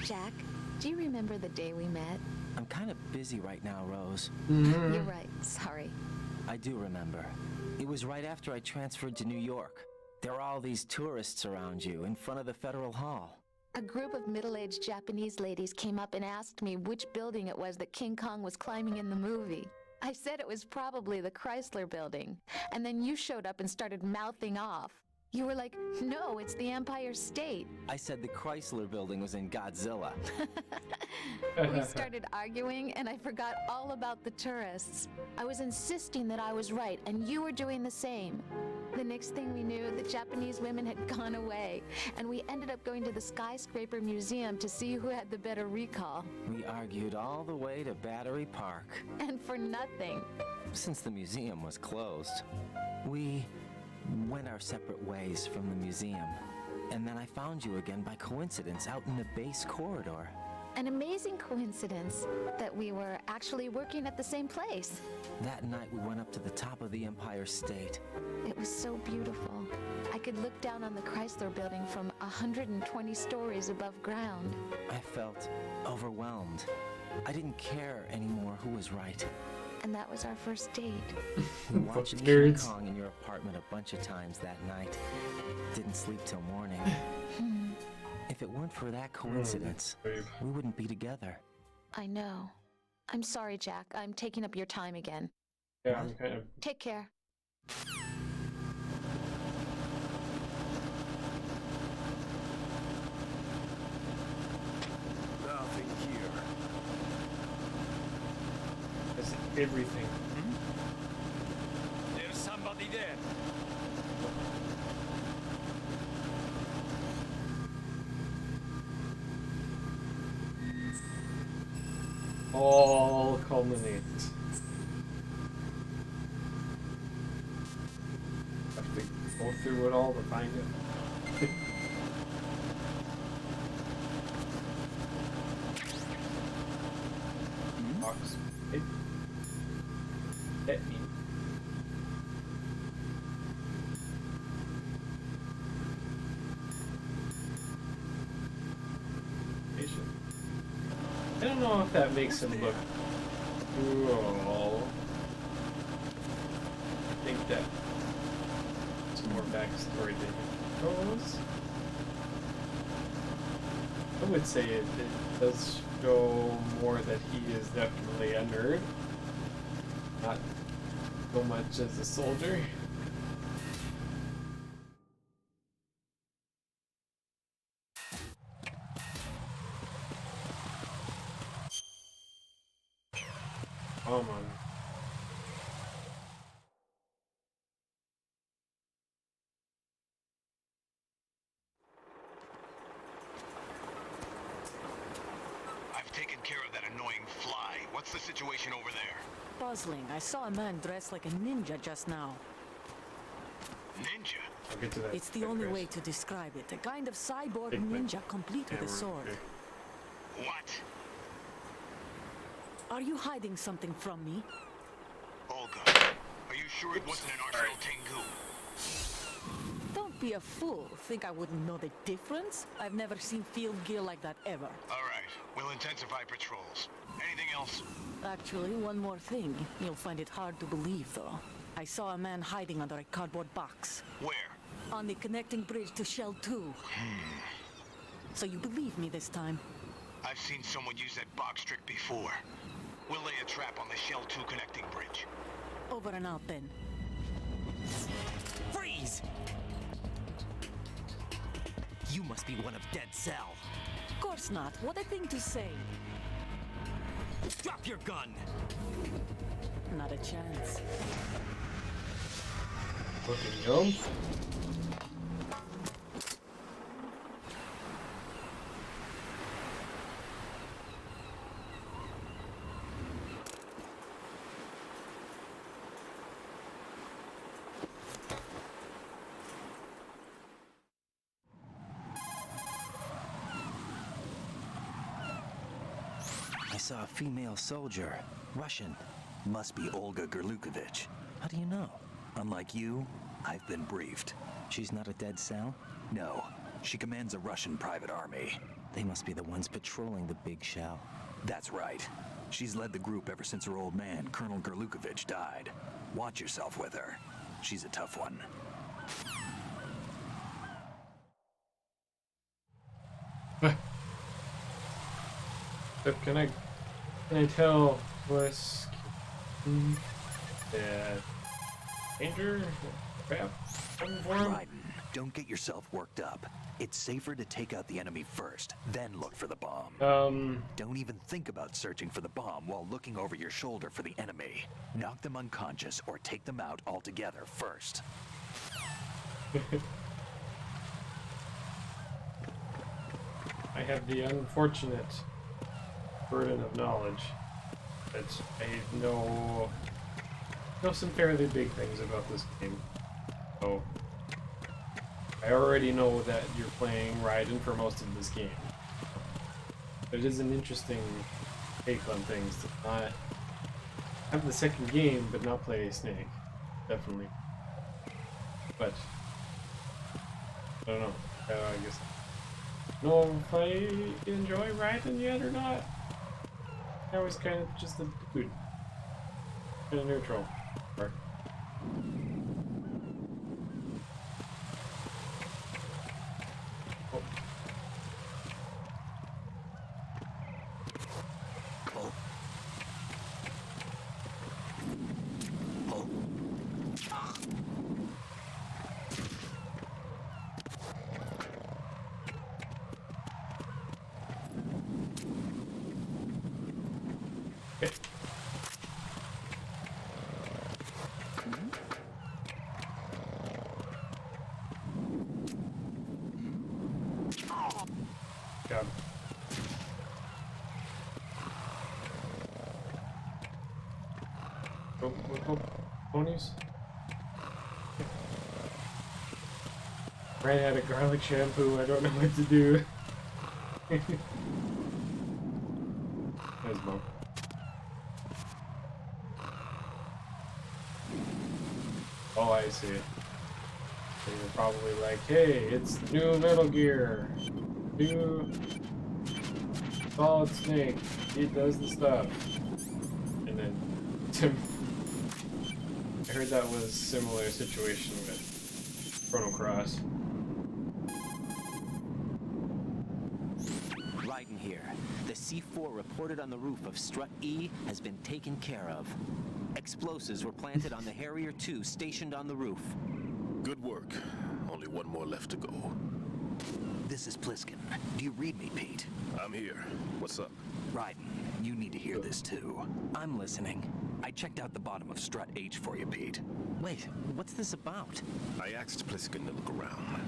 [SPEAKER 9] Jack, do you remember the day we met?
[SPEAKER 4] I'm kind of busy right now, Rose.
[SPEAKER 9] You're right. Sorry.
[SPEAKER 4] I do remember. It was right after I transferred to New York. There were all these tourists around you in front of the Federal Hall.
[SPEAKER 9] A group of middle-aged Japanese ladies came up and asked me which building it was that King Kong was climbing in the movie. I said it was probably the Chrysler Building. And then you showed up and started mouthing off. You were like, no, it's the Empire State.
[SPEAKER 4] I said the Chrysler Building was in Godzilla.
[SPEAKER 9] We started arguing, and I forgot all about the tourists. I was insisting that I was right, and you were doing the same. The next thing we knew, the Japanese women had gone away, and we ended up going to the Skyscraper Museum to see who had the better recall.
[SPEAKER 4] We argued all the way to Battery Park.
[SPEAKER 9] And for nothing.
[SPEAKER 4] Since the museum was closed, we went our separate ways from the museum. And then I found you again by coincidence out in the base corridor.
[SPEAKER 9] An amazing coincidence that we were actually working at the same place.
[SPEAKER 4] That night we went up to the top of the Empire State.
[SPEAKER 9] It was so beautiful. I could look down on the Chrysler Building from 120 stories above ground.
[SPEAKER 4] I felt overwhelmed. I didn't care anymore who was right.
[SPEAKER 9] And that was our first date.
[SPEAKER 4] We watched King
[SPEAKER 3] Nerds.
[SPEAKER 4] Kong in your apartment a bunch of times that night. Didn't sleep till morning. If it weren't for that coincidence, we wouldn't be together.
[SPEAKER 9] I know. I'm sorry, Jack. I'm taking up your time again.
[SPEAKER 3] Yeah, I'm kind of.
[SPEAKER 9] Take care.
[SPEAKER 7] Nothing here.
[SPEAKER 3] That's everything.
[SPEAKER 7] There's somebody there.
[SPEAKER 3] All culminates. Have to go through it all to find it. Box. Hit me. I don't know if that makes him look cool. I think that some more backstory to him goes. I would say it does show more that he is definitely a nerd, not so much as a soldier. Oh man.
[SPEAKER 6] I've taken care of that annoying fly. What's the situation over there?
[SPEAKER 12] Puzzling. I saw a man dressed like a ninja just now.
[SPEAKER 6] Ninja?
[SPEAKER 3] I'll get to that.
[SPEAKER 12] It's the
[SPEAKER 3] that
[SPEAKER 12] only
[SPEAKER 3] first.
[SPEAKER 12] way to describe it. A kind of cyborg
[SPEAKER 3] Big man.
[SPEAKER 12] ninja complete with a
[SPEAKER 3] Hammer,
[SPEAKER 12] sword.
[SPEAKER 3] okay.
[SPEAKER 6] What?
[SPEAKER 12] Are you hiding something from me?
[SPEAKER 6] Olga, are you sure it wasn't an Arsenal Tengu?
[SPEAKER 12] Don't be a fool. Think I wouldn't know the difference? I've never seen field gear like that ever.
[SPEAKER 6] All right, we'll intensify patrols. Anything else?
[SPEAKER 12] Actually, one more thing. You'll find it hard to believe, though. I saw a man hiding under a cardboard box.
[SPEAKER 6] Where?
[SPEAKER 12] On the connecting bridge to Shell 2. So you believe me this time?
[SPEAKER 6] I've seen someone use that box trick before. We'll lay a trap on the Shell 2 connecting bridge.
[SPEAKER 12] Over and out, then.
[SPEAKER 4] Freeze! You must be one of Dead Cell.
[SPEAKER 12] Of course not. What a thing to say.
[SPEAKER 4] Drop your gun!
[SPEAKER 12] Not a chance.
[SPEAKER 3] Looking young.
[SPEAKER 4] I saw a female soldier. Russian.
[SPEAKER 10] Must be Olga Gerlukovich.
[SPEAKER 4] How do you know?
[SPEAKER 10] Unlike you, I've been briefed.
[SPEAKER 4] She's not a Dead Cell?
[SPEAKER 10] No, she commands a Russian private army.
[SPEAKER 4] They must be the ones patrolling the big shell.
[SPEAKER 10] That's right. She's led the group ever since her old man, Colonel Gerlukovich, died. Watch yourself with her. She's a tough one.
[SPEAKER 3] So can I tell what's that danger crap coming for him?
[SPEAKER 10] Raiden, don't get yourself worked up. It's safer to take out the enemy first, then look for the bomb. Don't even think about searching for the bomb while looking over your shoulder for the enemy. Knock them unconscious or take them out altogether first.
[SPEAKER 3] I have the unfortunate burden of knowledge that I know some fairly big things about this game. So I already know that you're playing Raiden for most of this game. But it is an interesting take on things to not have the second game but not play Snake. Definitely. But I don't know. I guess I don't know if I enjoy Raiden yet or not. I was kind of just a dude. Kind of neutral. Or, oh.
[SPEAKER 10] Oh. Oh.
[SPEAKER 3] Okay. Got him. Go, ponies. Ran out of garlic shampoo. I don't know what to do. There's Mo. Oh, I see. So you're probably like, hey, it's new Metal Gear. New Solid Snake. He does the stuff. And then Tim. I heard that was a similar situation with Chrono Cross.
[SPEAKER 4] Raiden here. The C4 reported on the roof of Strut E has been taken care of. Explosives were planted on the Harrier 2 stationed on the roof.
[SPEAKER 13] Good work. Only one more left to go.
[SPEAKER 10] This is Pliskin. Do you read me, Pete?
[SPEAKER 13] I'm here. What's up?
[SPEAKER 10] Raiden, you need to hear this too.
[SPEAKER 4] I'm listening.
[SPEAKER 10] I checked out the bottom of Strut H for you, Pete.
[SPEAKER 4] Wait, what's this about?
[SPEAKER 13] I asked Pliskin to look around.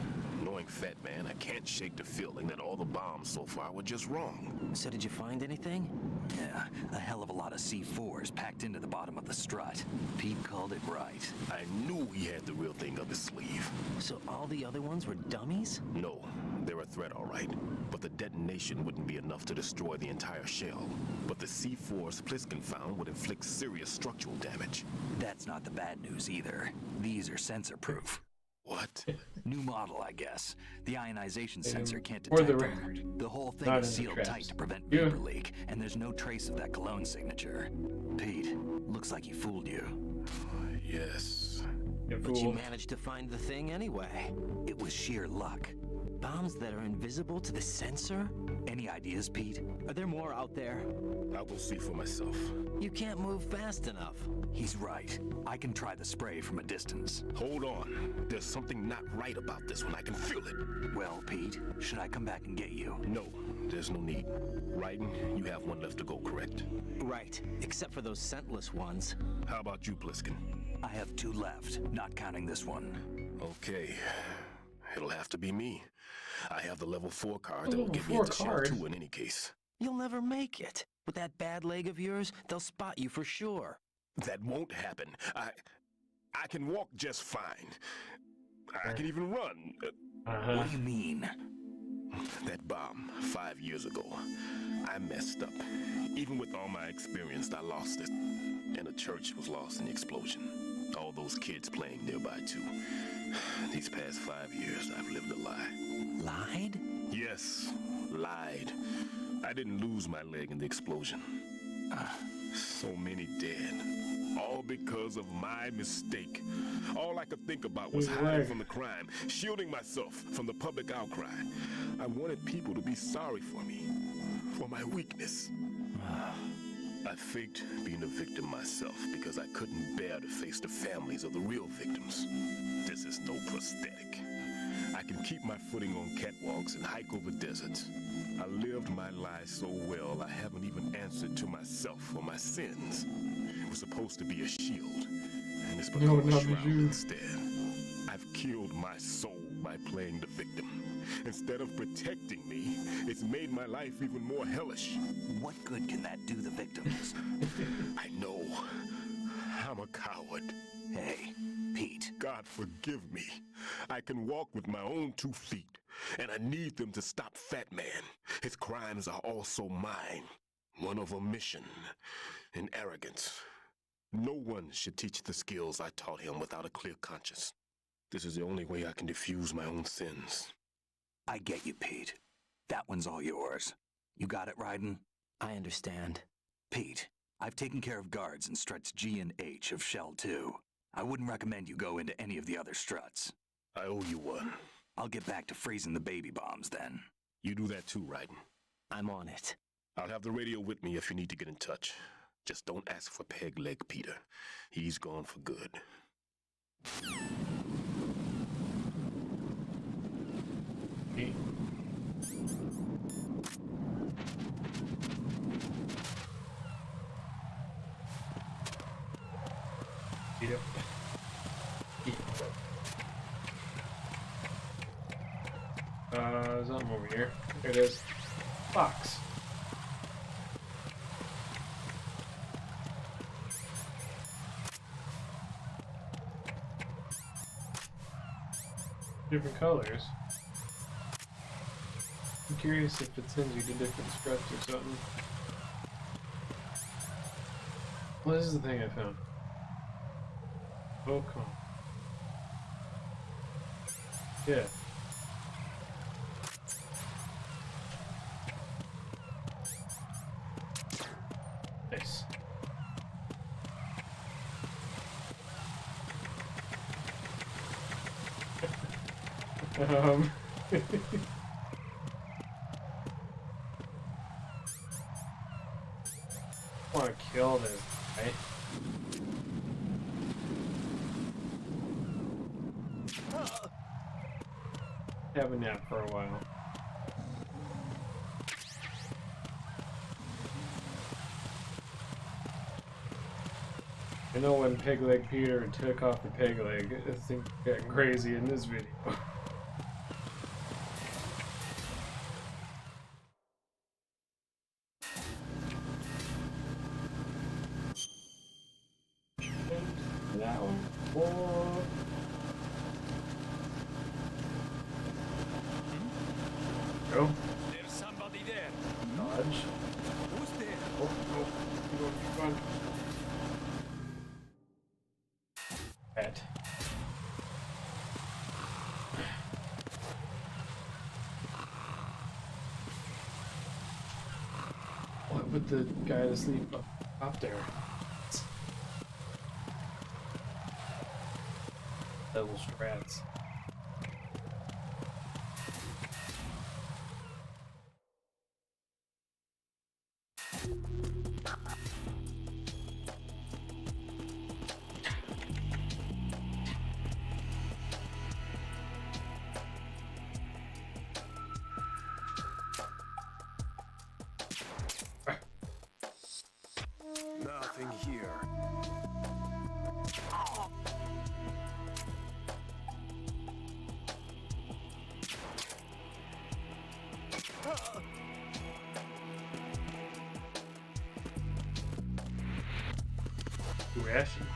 [SPEAKER 13] Knowing Fat Man, I can't shake the feeling that all the bombs so far were just wrong.
[SPEAKER 4] So did you find anything?
[SPEAKER 10] Yeah, a hell of a lot of C4s packed into the bottom of the strut. Pete called it right.
[SPEAKER 13] I knew he had the real thing up his sleeve.
[SPEAKER 4] So all the other ones were dummies?
[SPEAKER 13] No, they're a threat, all right. But the detonation wouldn't be enough to destroy the entire shell. But the C4s Pliskin found would inflict serious structural damage.
[SPEAKER 10] That's not the bad news either. These are sensor-proof.
[SPEAKER 13] What?
[SPEAKER 10] New model, I guess. The ionization sensor can't
[SPEAKER 3] Or the
[SPEAKER 10] detect
[SPEAKER 3] record.
[SPEAKER 10] them. The whole thing
[SPEAKER 3] Not
[SPEAKER 10] is
[SPEAKER 3] in the
[SPEAKER 10] sealed tight
[SPEAKER 3] traps.
[SPEAKER 10] to prevent
[SPEAKER 3] Yeah.
[SPEAKER 10] vapor leak, and there's no trace of that cologne signature. Pete, looks like he fooled you.
[SPEAKER 13] Yes.
[SPEAKER 4] But you managed to find the thing anyway.
[SPEAKER 10] It was sheer luck.
[SPEAKER 4] Bombs that are invisible to the sensor?
[SPEAKER 10] Any ideas, Pete?
[SPEAKER 4] Are there more out there?
[SPEAKER 13] I'll go see for myself.
[SPEAKER 4] You can't move fast enough.
[SPEAKER 10] He's right. I can try the spray from a distance.
[SPEAKER 13] Hold on. There's something not right about this one. I can feel it.
[SPEAKER 10] Well, Pete, should I come back and get you?
[SPEAKER 13] No, there's no need. Raiden, you have one left to go, correct?
[SPEAKER 4] Right, except for those scentless ones.
[SPEAKER 13] How about you, Pliskin?
[SPEAKER 10] I have 2 left, not counting this one.
[SPEAKER 13] Okay. It'll have to be me. I have the level 4 card that will
[SPEAKER 3] Ooh,
[SPEAKER 13] get me
[SPEAKER 3] 4
[SPEAKER 13] into Shell
[SPEAKER 3] card.
[SPEAKER 13] 2 in any case.
[SPEAKER 4] You'll never make it. With that bad leg of yours, they'll spot you for sure.
[SPEAKER 13] That won't happen. I can walk just fine. I can even run.
[SPEAKER 10] What do you mean?
[SPEAKER 13] That bomb 5 years ago, I messed up. Even with all my experience, I lost it. And the church was lost in the explosion. All those kids playing nearby too. These past 5 years, I've lived a lie.
[SPEAKER 4] Lied?
[SPEAKER 13] Yes, lied. I didn't lose my leg in the explosion. So many dead. All because of my mistake. All I could think about was hiding from the crime, shielding myself from the public outcry. I wanted people to be sorry for me, for my weakness. I faked being a victim myself because I couldn't bear to face the families of the real victims. This is no prosthetic. I can keep my footing on catwalks and hike over deserts. I lived my life so well, I haven't even answered to myself for my sins. It was supposed to be a shield, and it's become a shroud instead. I've killed my soul by playing the victim. Instead of protecting me, it's made my life even more hellish.
[SPEAKER 10] What good can that do the victims?
[SPEAKER 13] I know. I'm a coward.
[SPEAKER 10] Hey, Pete.
[SPEAKER 13] God forgive me. I can walk with my own 2 feet, and I need them to stop Fat Man. His crimes are also mine. One of omission and arrogance. No one should teach the skills I taught him without a clear conscience. This is the only way I can diffuse my own sins.
[SPEAKER 10] I get you, Pete. That one's all yours. You got it, Raiden?
[SPEAKER 4] I understand.
[SPEAKER 10] Pete, I've taken care of guards in struts G and H of Shell 2. I wouldn't recommend you go into any of the other struts.
[SPEAKER 13] I owe you one.
[SPEAKER 10] I'll get back to freezing the baby bombs then.
[SPEAKER 13] You do that too, Raiden.
[SPEAKER 4] I'm on it.
[SPEAKER 13] I'll have the radio with me if you need to get in touch. Just don't ask for Peg Leg Peter. He's gone for good.
[SPEAKER 3] Okay. Eat it. Something over here. There it is. Box. Different colors. I'm curious if it sends you to different struts or something. Well, this is the thing I found. Oh, come on. Yeah. Nice. I want to kill this guy. Have a nap for a while. I know when Peg Leg Peter took off the peg leg, things got crazy in this video. That one. Oh. Go.
[SPEAKER 7] There's somebody there.
[SPEAKER 3] Dodge.
[SPEAKER 7] Who's there?
[SPEAKER 3] Oh, no. Keep on. Pet. put the guy to sleep up there. Double strats.
[SPEAKER 13] Nothing here.
[SPEAKER 3] Ration.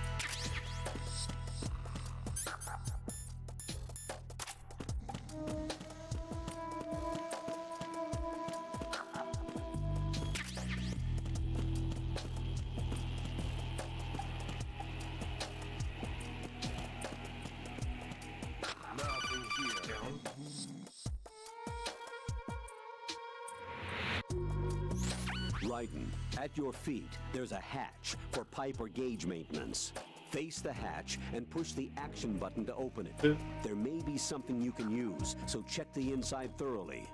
[SPEAKER 13] Nothing here.
[SPEAKER 8] Raiden, at your feet, there's a hatch for pipe or gauge maintenance. Face the hatch and push the action button to open it. There may be something you can use, so check the inside thoroughly.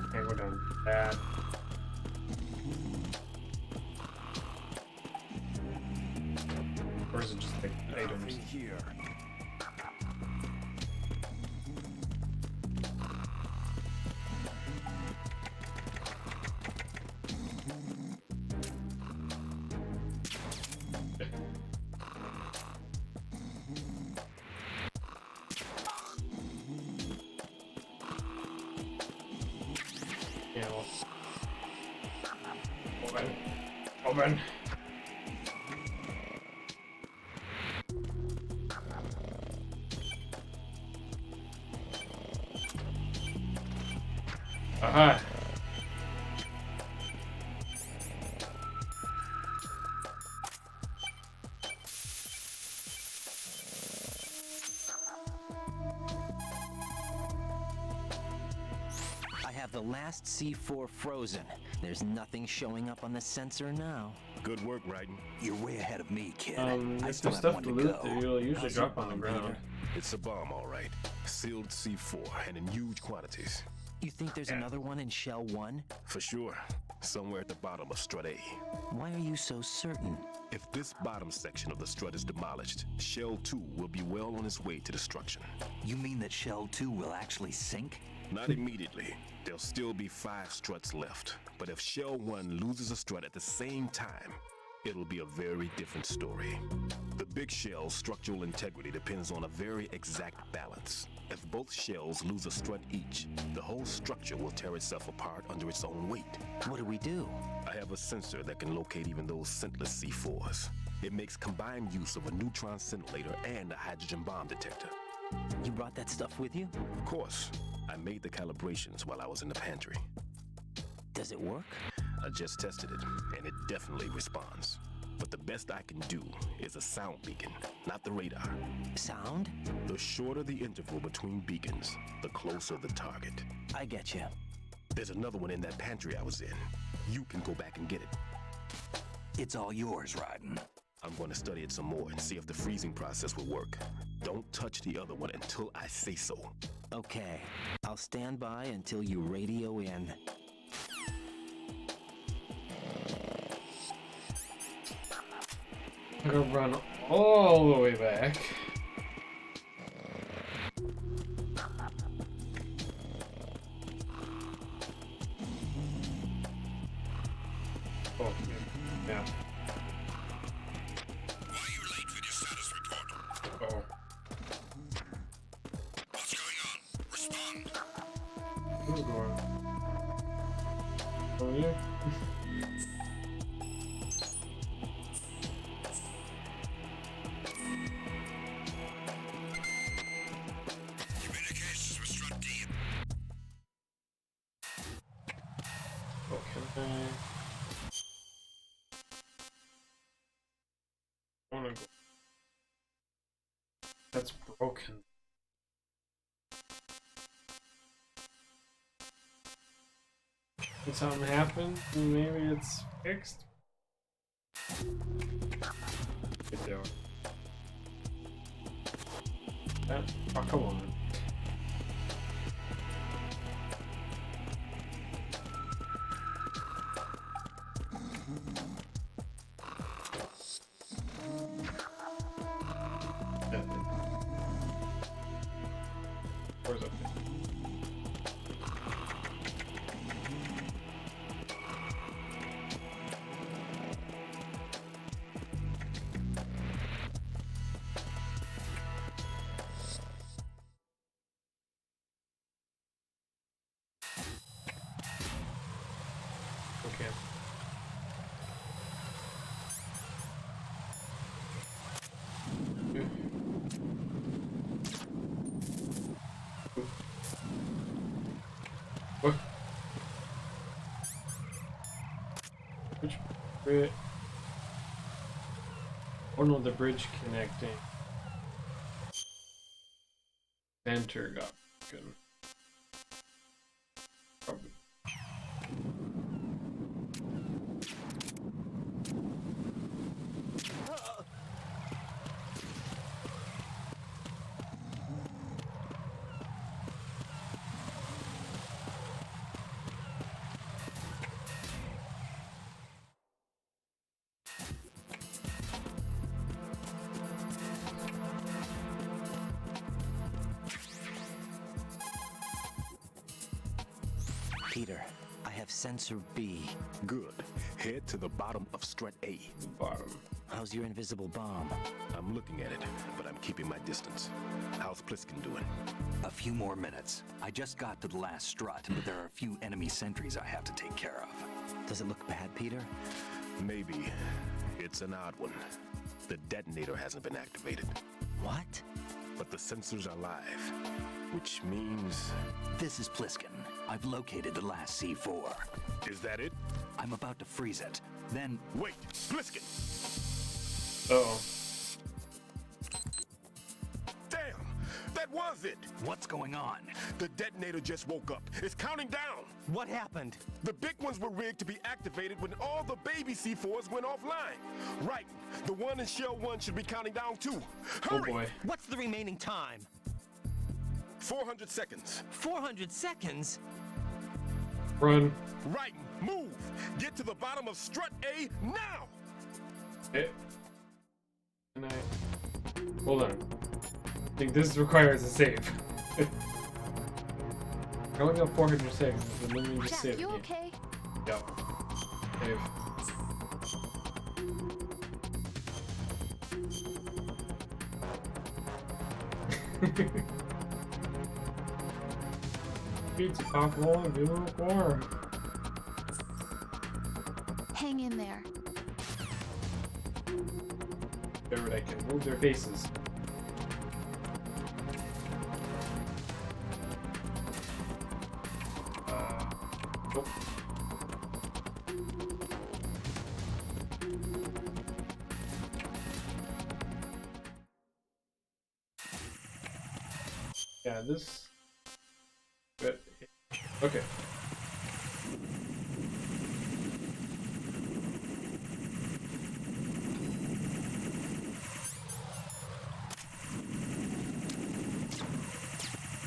[SPEAKER 3] Okay, we're done. That. Or is it just like items?
[SPEAKER 13] Nothing here.
[SPEAKER 3] Yeah, well. Open. Open. Aha.
[SPEAKER 4] I have the last C4 frozen. There's nothing showing up on the sensor now.
[SPEAKER 13] Good work, Raiden.
[SPEAKER 10] You're way ahead of me, kid. I
[SPEAKER 3] If
[SPEAKER 10] still
[SPEAKER 3] there's
[SPEAKER 10] have
[SPEAKER 3] stuff
[SPEAKER 10] one
[SPEAKER 3] to
[SPEAKER 10] to
[SPEAKER 3] loot,
[SPEAKER 10] go.
[SPEAKER 3] you'll usually
[SPEAKER 10] How's your
[SPEAKER 3] drop on the
[SPEAKER 10] bomb,
[SPEAKER 3] ground.
[SPEAKER 13] It's a bomb, all right. Sealed C4 and in huge quantities.
[SPEAKER 4] You think there's another one in Shell 1?
[SPEAKER 13] For sure. Somewhere at the bottom of Strut A.
[SPEAKER 4] Why are you so certain?
[SPEAKER 13] If this bottom section of the strut is demolished, Shell 2 will be well on its way to destruction.
[SPEAKER 10] You mean that Shell 2 will actually sink?
[SPEAKER 13] Not immediately. There'll still be 5 struts left. But if Shell 1 loses a strut at the same time, it'll be a very different story. The big shell's structural integrity depends on a very exact balance. If both shells lose a strut each, the whole structure will tear itself apart under its own weight.
[SPEAKER 4] What do we do?
[SPEAKER 13] I have a sensor that can locate even those scentless C4s. It makes combined use of a neutron scintillator and a hydrogen bomb detector.
[SPEAKER 4] You brought that stuff with you?
[SPEAKER 13] Of course. I made the calibrations while I was in the pantry.
[SPEAKER 4] Does it work?
[SPEAKER 13] I just tested it, and it definitely responds. But the best I can do is a sound beacon, not the radar.
[SPEAKER 4] Sound?
[SPEAKER 13] The shorter the interval between beacons, the closer the target.
[SPEAKER 4] I get you.
[SPEAKER 13] There's another one in that pantry I was in. You can go back and get it.
[SPEAKER 10] It's all yours, Raiden.
[SPEAKER 13] I'm going to study it some more and see if the freezing process will work. Don't touch the other one until I say so.
[SPEAKER 4] Okay. I'll stand by until you radio in.
[SPEAKER 3] I'm gonna run all the way back. Oh, yeah.
[SPEAKER 6] Why are you late with your status report?
[SPEAKER 3] Oh.
[SPEAKER 6] What's going on? Respond.
[SPEAKER 3] Who's going? Oh, yeah.
[SPEAKER 6] Communications with Strut D.
[SPEAKER 3] Oh, can I? That's broken. Did something happen? Maybe it's fixed? Get down. Oh, come on. Where's up there? Okay. What? Which bridge? Oh no, the bridge connecting. Center got good. Probably.
[SPEAKER 4] Peter, I have sensor B.
[SPEAKER 5] Good. Head to the bottom of strut A.
[SPEAKER 3] Bottom.
[SPEAKER 4] How's your invisible bomb?
[SPEAKER 5] I'm looking at it, but I'm keeping my distance. How's Pliskin doing?
[SPEAKER 10] A few more minutes. I just got to the last strut, but there are a few enemy sentries I have to take care of.
[SPEAKER 4] Does it look bad, Peter?
[SPEAKER 5] Maybe. It's an odd one. The detonator hasn't been activated.
[SPEAKER 4] What?
[SPEAKER 5] But the sensors are live, which means...
[SPEAKER 10] This is Pliskin. I've located the last C4.
[SPEAKER 5] Is that it?
[SPEAKER 10] I'm about to freeze it. Then...
[SPEAKER 5] Wait! Pliskin!
[SPEAKER 3] Uh-oh.
[SPEAKER 5] Damn! That was it!
[SPEAKER 10] What's going on?
[SPEAKER 5] The detonator just woke up. It's counting down!
[SPEAKER 4] What happened?
[SPEAKER 5] The big ones were rigged to be activated when all the baby C4s went offline. Right. The one in Shell 1 should be counting down too. Hurry!
[SPEAKER 3] Oh boy.
[SPEAKER 4] What's the remaining time?
[SPEAKER 5] 400 seconds.
[SPEAKER 4] 400 seconds?
[SPEAKER 3] Run.
[SPEAKER 5] Right. Move. Get to the bottom of strut A now!
[SPEAKER 3] Okay. Can I... Hold on. I think this requires a save. I only got 400 seconds, but let me just
[SPEAKER 9] Jack,
[SPEAKER 3] save
[SPEAKER 9] you
[SPEAKER 3] again.
[SPEAKER 9] okay?
[SPEAKER 3] Yep. Save. Pizza pop roll and do it warm.
[SPEAKER 9] Hang in there.
[SPEAKER 3] There, I can move their faces. Nope. Yeah, this. Good. Okay.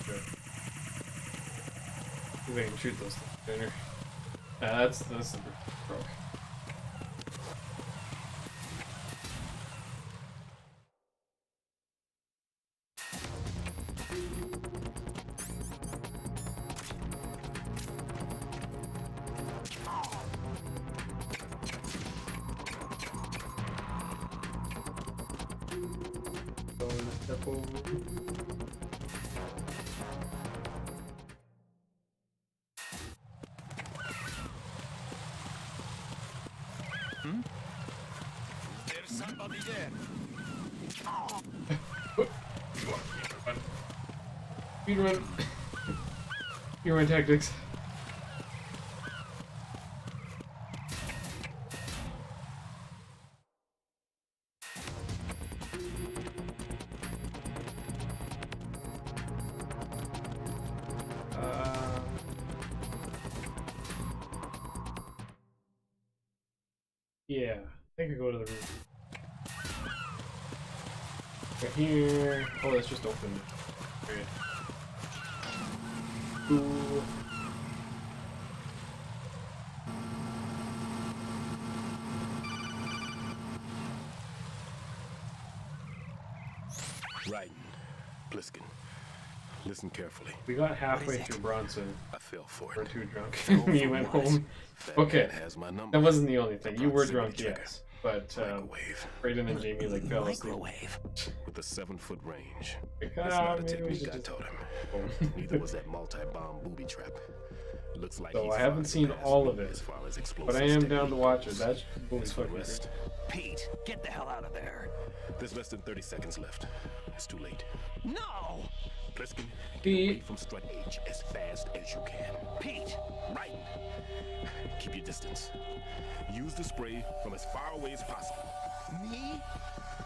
[SPEAKER 3] Good. We can shoot those things better. That's the broke. Step over.
[SPEAKER 7] There's somebody there.
[SPEAKER 3] Speedrun. Speedrun tactics. Yeah, I think I go to the roof. Right here. Oh, that's just open. Great. Ooh.
[SPEAKER 13] Right. Pliskin, listen carefully.
[SPEAKER 3] We got halfway through Bronson.
[SPEAKER 13] I fell for it.
[SPEAKER 3] We're too drunk. You went home. Okay.
[SPEAKER 13] Has my number.
[SPEAKER 3] That wasn't the only thing. You were
[SPEAKER 13] Proximity
[SPEAKER 3] drunk,
[SPEAKER 13] trigger.
[SPEAKER 3] yes. But Brayden and Jamie like fell asleep.
[SPEAKER 13] With a 7-foot range.
[SPEAKER 3] Like,
[SPEAKER 13] That's not a
[SPEAKER 3] maybe we
[SPEAKER 13] technique
[SPEAKER 3] should
[SPEAKER 13] I
[SPEAKER 3] just...
[SPEAKER 13] told him. Neither was that multi-bomb booby trap. Looks like
[SPEAKER 3] So
[SPEAKER 13] he's
[SPEAKER 3] I haven't
[SPEAKER 13] far
[SPEAKER 3] seen
[SPEAKER 13] past
[SPEAKER 3] all
[SPEAKER 13] me
[SPEAKER 3] of it,
[SPEAKER 13] as far as
[SPEAKER 3] but I
[SPEAKER 13] explosives
[SPEAKER 3] am down to
[SPEAKER 13] technique
[SPEAKER 3] watch it.
[SPEAKER 13] goes.
[SPEAKER 3] That's really
[SPEAKER 13] As for the
[SPEAKER 3] fucking
[SPEAKER 13] rest,
[SPEAKER 10] Pete, get the hell out of there.
[SPEAKER 13] there's less than 30 seconds left. It's too late.
[SPEAKER 10] No!
[SPEAKER 13] Pliskin, get
[SPEAKER 3] Pete.
[SPEAKER 13] away from Strut H as fast as you can.
[SPEAKER 10] Pete!
[SPEAKER 13] Right. Keep your distance. Use the spray from as far away as possible.
[SPEAKER 10] Me?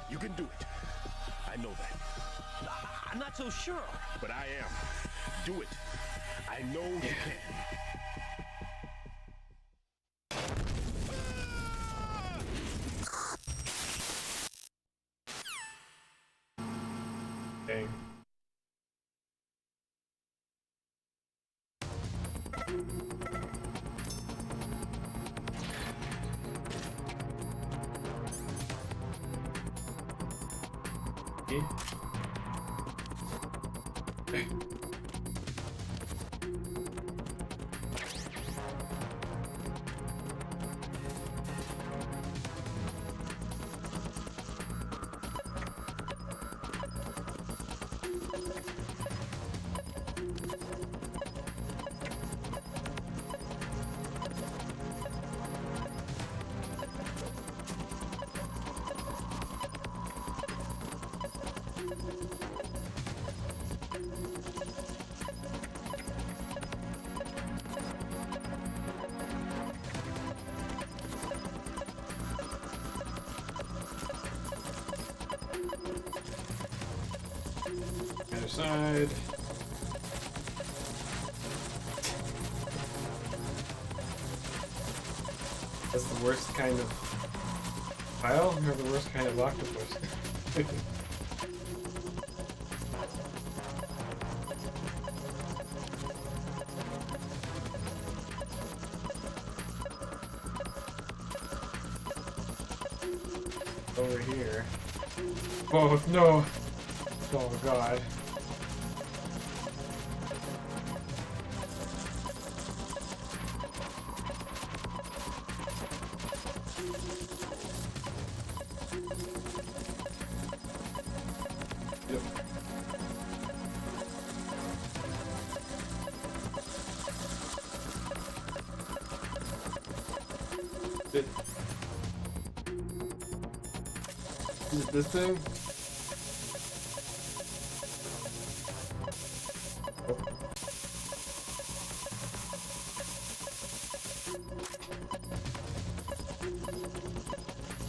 [SPEAKER 13] You can do it. I know that.
[SPEAKER 10] I'm not so sure.
[SPEAKER 13] But I am. Do it. I know you can.
[SPEAKER 3] Dang. Other side. That's the worst kind of pile, or the worst kind of octopus? Over here. Oh no! Oh god. Yep. Is it this thing?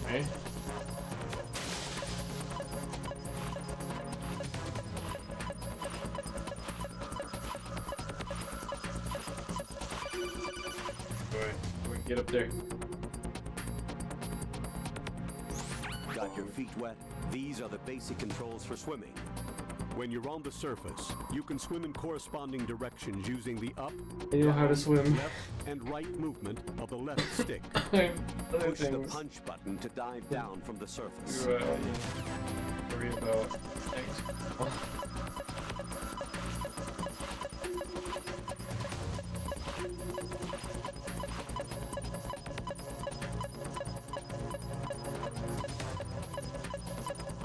[SPEAKER 3] Okay. Alright, we can get up there.
[SPEAKER 8] Got your feet wet? These are the basic controls for swimming.
[SPEAKER 14] When you're on the surface, you can swim in corresponding directions using the up,
[SPEAKER 3] I know how to swim.
[SPEAKER 14] left, and right movement of the left stick.
[SPEAKER 3] Other
[SPEAKER 8] Push the
[SPEAKER 3] things.
[SPEAKER 8] punch button to dive down from the surface.
[SPEAKER 3] Worry about things.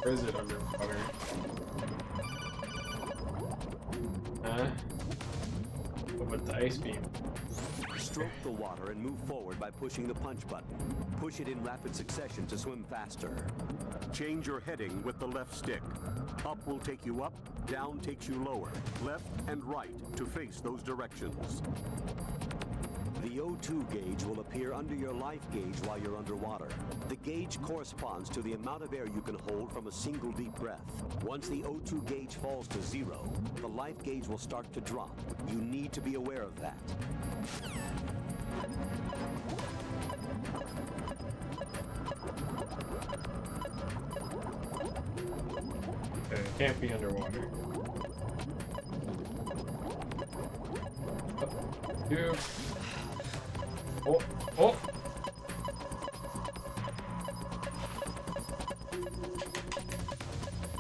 [SPEAKER 3] Where is it underwater? Huh? What about the ice beam?
[SPEAKER 8] Stroke the water and move forward by pushing the punch button. Push it in rapid succession to swim faster.
[SPEAKER 14] Change your heading with the left stick. Up will take you up, down takes you lower, left and right to face those directions.
[SPEAKER 8] The O2 gauge will appear under your life gauge while you're underwater. The gauge corresponds to the amount of air you can hold from a single deep breath. Once the O2 gauge falls to 0, the life gauge will start to drop. You need to be aware of that.
[SPEAKER 3] Okay, it can't be underwater. Oh, dude. Oh, oh!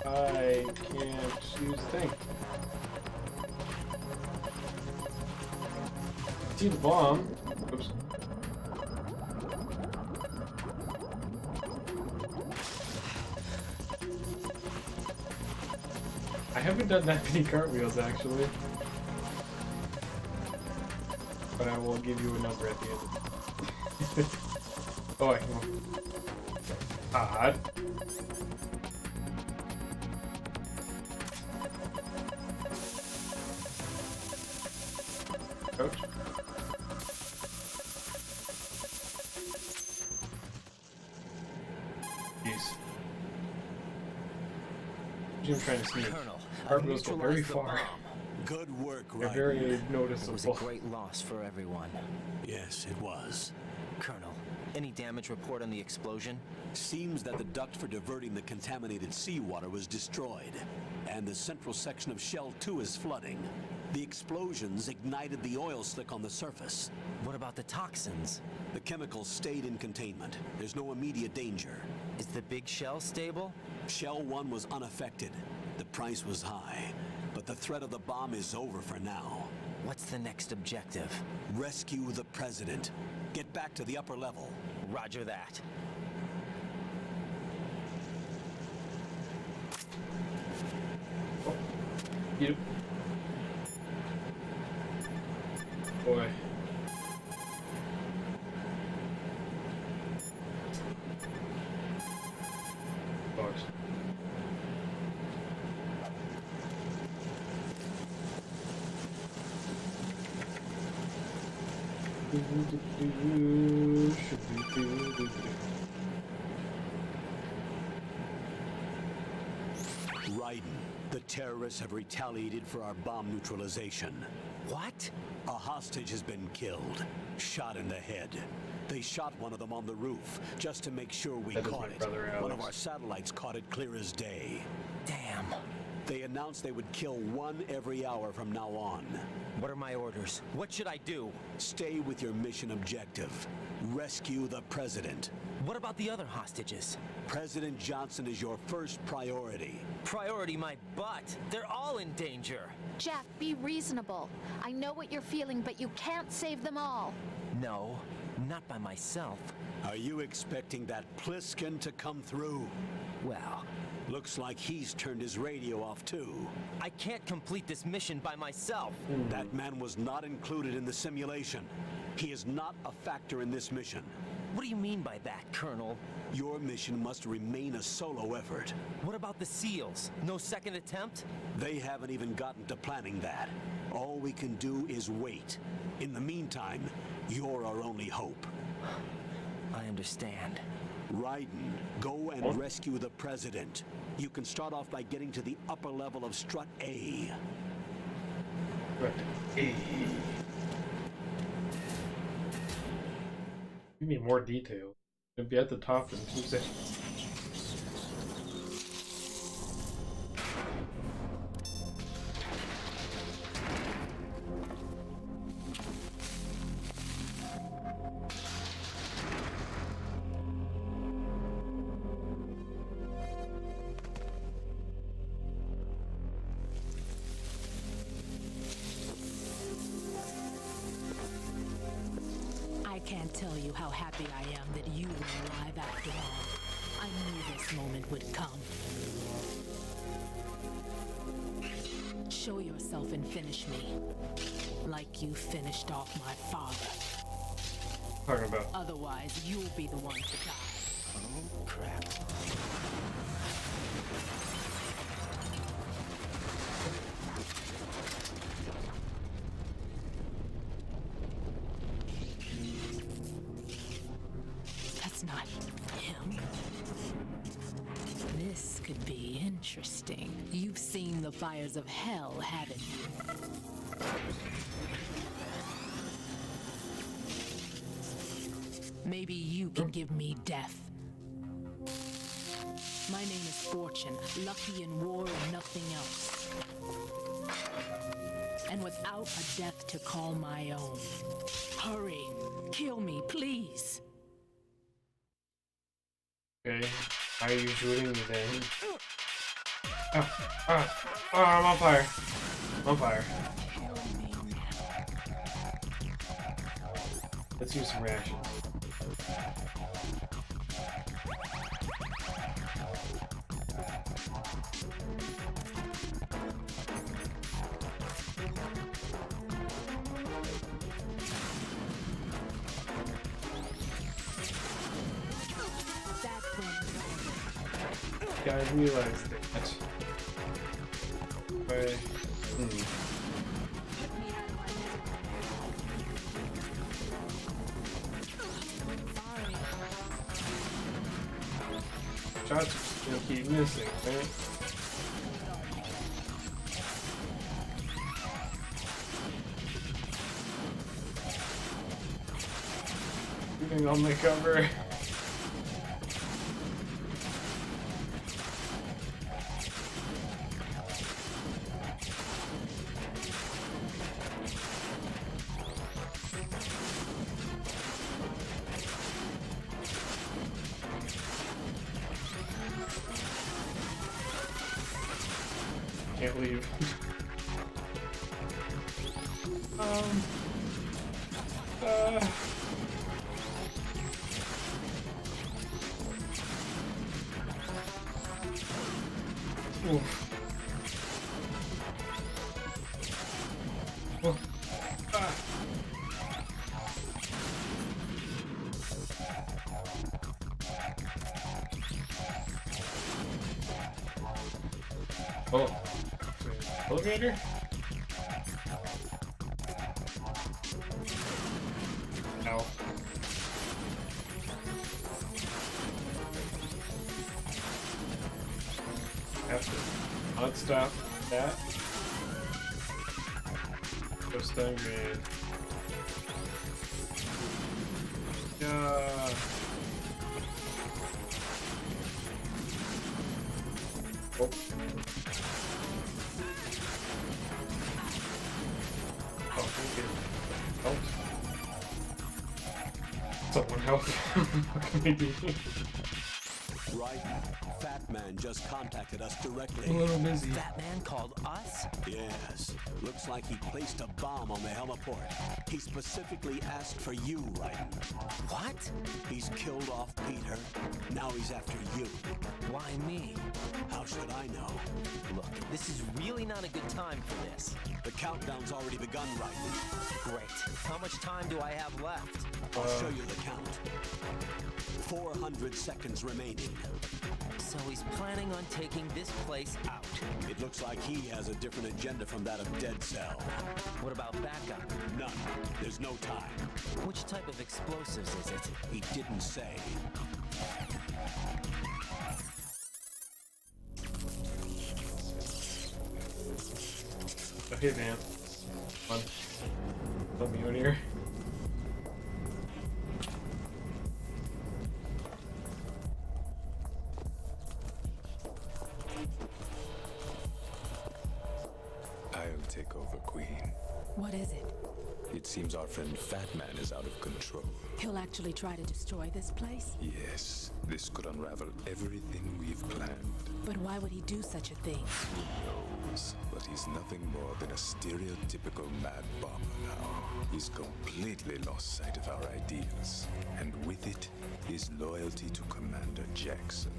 [SPEAKER 3] I can't use thing. See the bomb. Oops. I haven't done that many cartwheels actually. But I will give you a number at the end. Oh, I can. Odd. Ouch. Jeez. I'm trying to see it.
[SPEAKER 4] Colonel,
[SPEAKER 3] Cartwheels go very far.
[SPEAKER 15] Good work,
[SPEAKER 3] They're
[SPEAKER 15] Ryder.
[SPEAKER 3] very noticeable.
[SPEAKER 4] It was a great loss for everyone.
[SPEAKER 15] Yes, it was.
[SPEAKER 4] Colonel, any damage report on the explosion?
[SPEAKER 15] Seems that the duct for diverting the contaminated seawater was destroyed, and the central section of Shell 2 is flooding. The explosions ignited the oil slick on the surface.
[SPEAKER 4] What about the toxins?
[SPEAKER 15] The chemicals stayed in containment. There's no immediate danger.
[SPEAKER 4] Is the big shell stable?
[SPEAKER 15] Shell 1 was unaffected. The price was high, but the threat of the bomb is over for now.
[SPEAKER 4] What's the next objective?
[SPEAKER 15] Rescue the president. Get back to the upper level.
[SPEAKER 4] Roger that.
[SPEAKER 3] Yep. Boy. Bugs.
[SPEAKER 15] Ryden, the terrorists have retaliated for our bomb neutralization.
[SPEAKER 4] What?
[SPEAKER 15] A hostage has been killed, shot in the head. They shot one of them on the roof, just to make sure we caught it. One of our satellites caught it clear as day.
[SPEAKER 4] Damn.
[SPEAKER 15] They announced they would kill one every hour from now on.
[SPEAKER 4] What are my orders? What should I do?
[SPEAKER 15] Stay with your mission objective. Rescue the president.
[SPEAKER 4] What about the other hostages?
[SPEAKER 15] President Johnson is your first priority.
[SPEAKER 4] Priority my butt. They're all in danger.
[SPEAKER 9] Jeff, be reasonable. I know what you're feeling, but you can't save them all.
[SPEAKER 4] No, not by myself.
[SPEAKER 15] Are you expecting that Pliskin to come through?
[SPEAKER 4] Well,
[SPEAKER 15] looks like he's turned his radio off too.
[SPEAKER 4] I can't complete this mission by myself.
[SPEAKER 15] That man was not included in the simulation. He is not a factor in this mission.
[SPEAKER 4] What do you mean by that, Colonel?
[SPEAKER 15] Your mission must remain a solo effort.
[SPEAKER 4] What about the SEALs? No second attempt?
[SPEAKER 15] They haven't even gotten to planning that. All we can do is wait. In the meantime, you're our only hope.
[SPEAKER 4] I understand.
[SPEAKER 15] Ryden, go and rescue the president. You can start off by getting to the upper level of Strut A.
[SPEAKER 3] Strut A. Give me more detail. It'd be at the top in 2 seconds.
[SPEAKER 12] I can't tell you how happy I am that you were alive after all. I knew this moment would come. Show yourself and finish me. Like you finished off my father.
[SPEAKER 3] Talking about.
[SPEAKER 12] Otherwise, you'll be the one to die.
[SPEAKER 4] Oh, crap.
[SPEAKER 12] That's not him. This could be interesting. You've seen the fires of hell, haven't you? Maybe you can give me death. My name is Fortune, lucky in war and nothing else. And without a death to call my own. Hurry, kill me, please.
[SPEAKER 3] Okay, why are you shooting me then? I'm on fire. I'm on fire. Let's use some rations. Yeah, I realized that. But, shots are just gonna keep missing, right? Shooting on my cover. Can't leave. Oof. Oh. Oh. Elevator? Ow. Have to not stop that. Go stun grenade. Oh. Oh, thank you. Help. Someone help. What can we do?
[SPEAKER 15] Right. Fat Man just contacted us directly.
[SPEAKER 3] I'm a little busy.
[SPEAKER 4] That man called us?
[SPEAKER 15] Yes. Looks like he placed a bomb on the heliport. He specifically asked for you, Raiden.
[SPEAKER 4] What?
[SPEAKER 15] He's killed off Peter. Now he's after you.
[SPEAKER 4] Why me?
[SPEAKER 15] How should I know?
[SPEAKER 4] Look, this is really not a good time for this.
[SPEAKER 15] The countdown's already begun, Raiden.
[SPEAKER 4] Great. How much time do I have left?
[SPEAKER 15] I'll show you the count. 400 seconds remaining.
[SPEAKER 4] So he's planning on taking this place out.
[SPEAKER 15] It looks like he has a different agenda from that of Dead Cell.
[SPEAKER 4] What about backup?
[SPEAKER 15] None. There's no time.
[SPEAKER 4] Which type of explosives is it?
[SPEAKER 15] He didn't say.
[SPEAKER 3] Okay, man. Come on. Let me out here.
[SPEAKER 16] I'll take over, Queen.
[SPEAKER 12] What is it?
[SPEAKER 16] It seems our friend Fat Man is out of control.
[SPEAKER 12] He'll actually try to destroy this place?
[SPEAKER 16] Yes, this could unravel everything we've planned.
[SPEAKER 12] But why would he do such a thing?
[SPEAKER 16] Who knows? But he's nothing more than a stereotypical mad bomber now. He's completely lost sight of our ideals. And with it, his loyalty to Commander Jackson.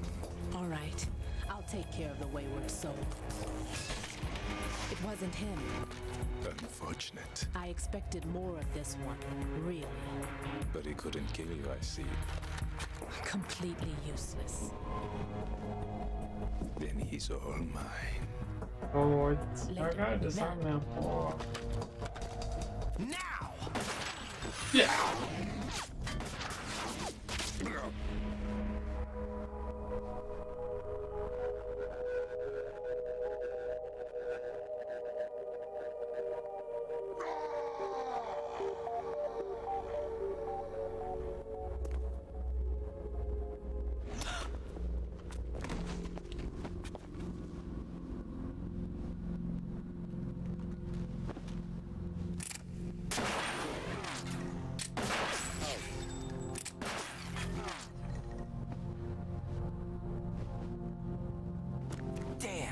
[SPEAKER 12] All right. I'll take care of the wayward soul. It wasn't him.
[SPEAKER 16] Unfortunate.
[SPEAKER 12] I expected more of this one, really.
[SPEAKER 16] But he couldn't kill you, I see.
[SPEAKER 12] Completely useless.
[SPEAKER 16] Then he's all mine.
[SPEAKER 3] Oh, it's... I gotta disarm them. Oh.
[SPEAKER 4] Now!
[SPEAKER 3] Yeah!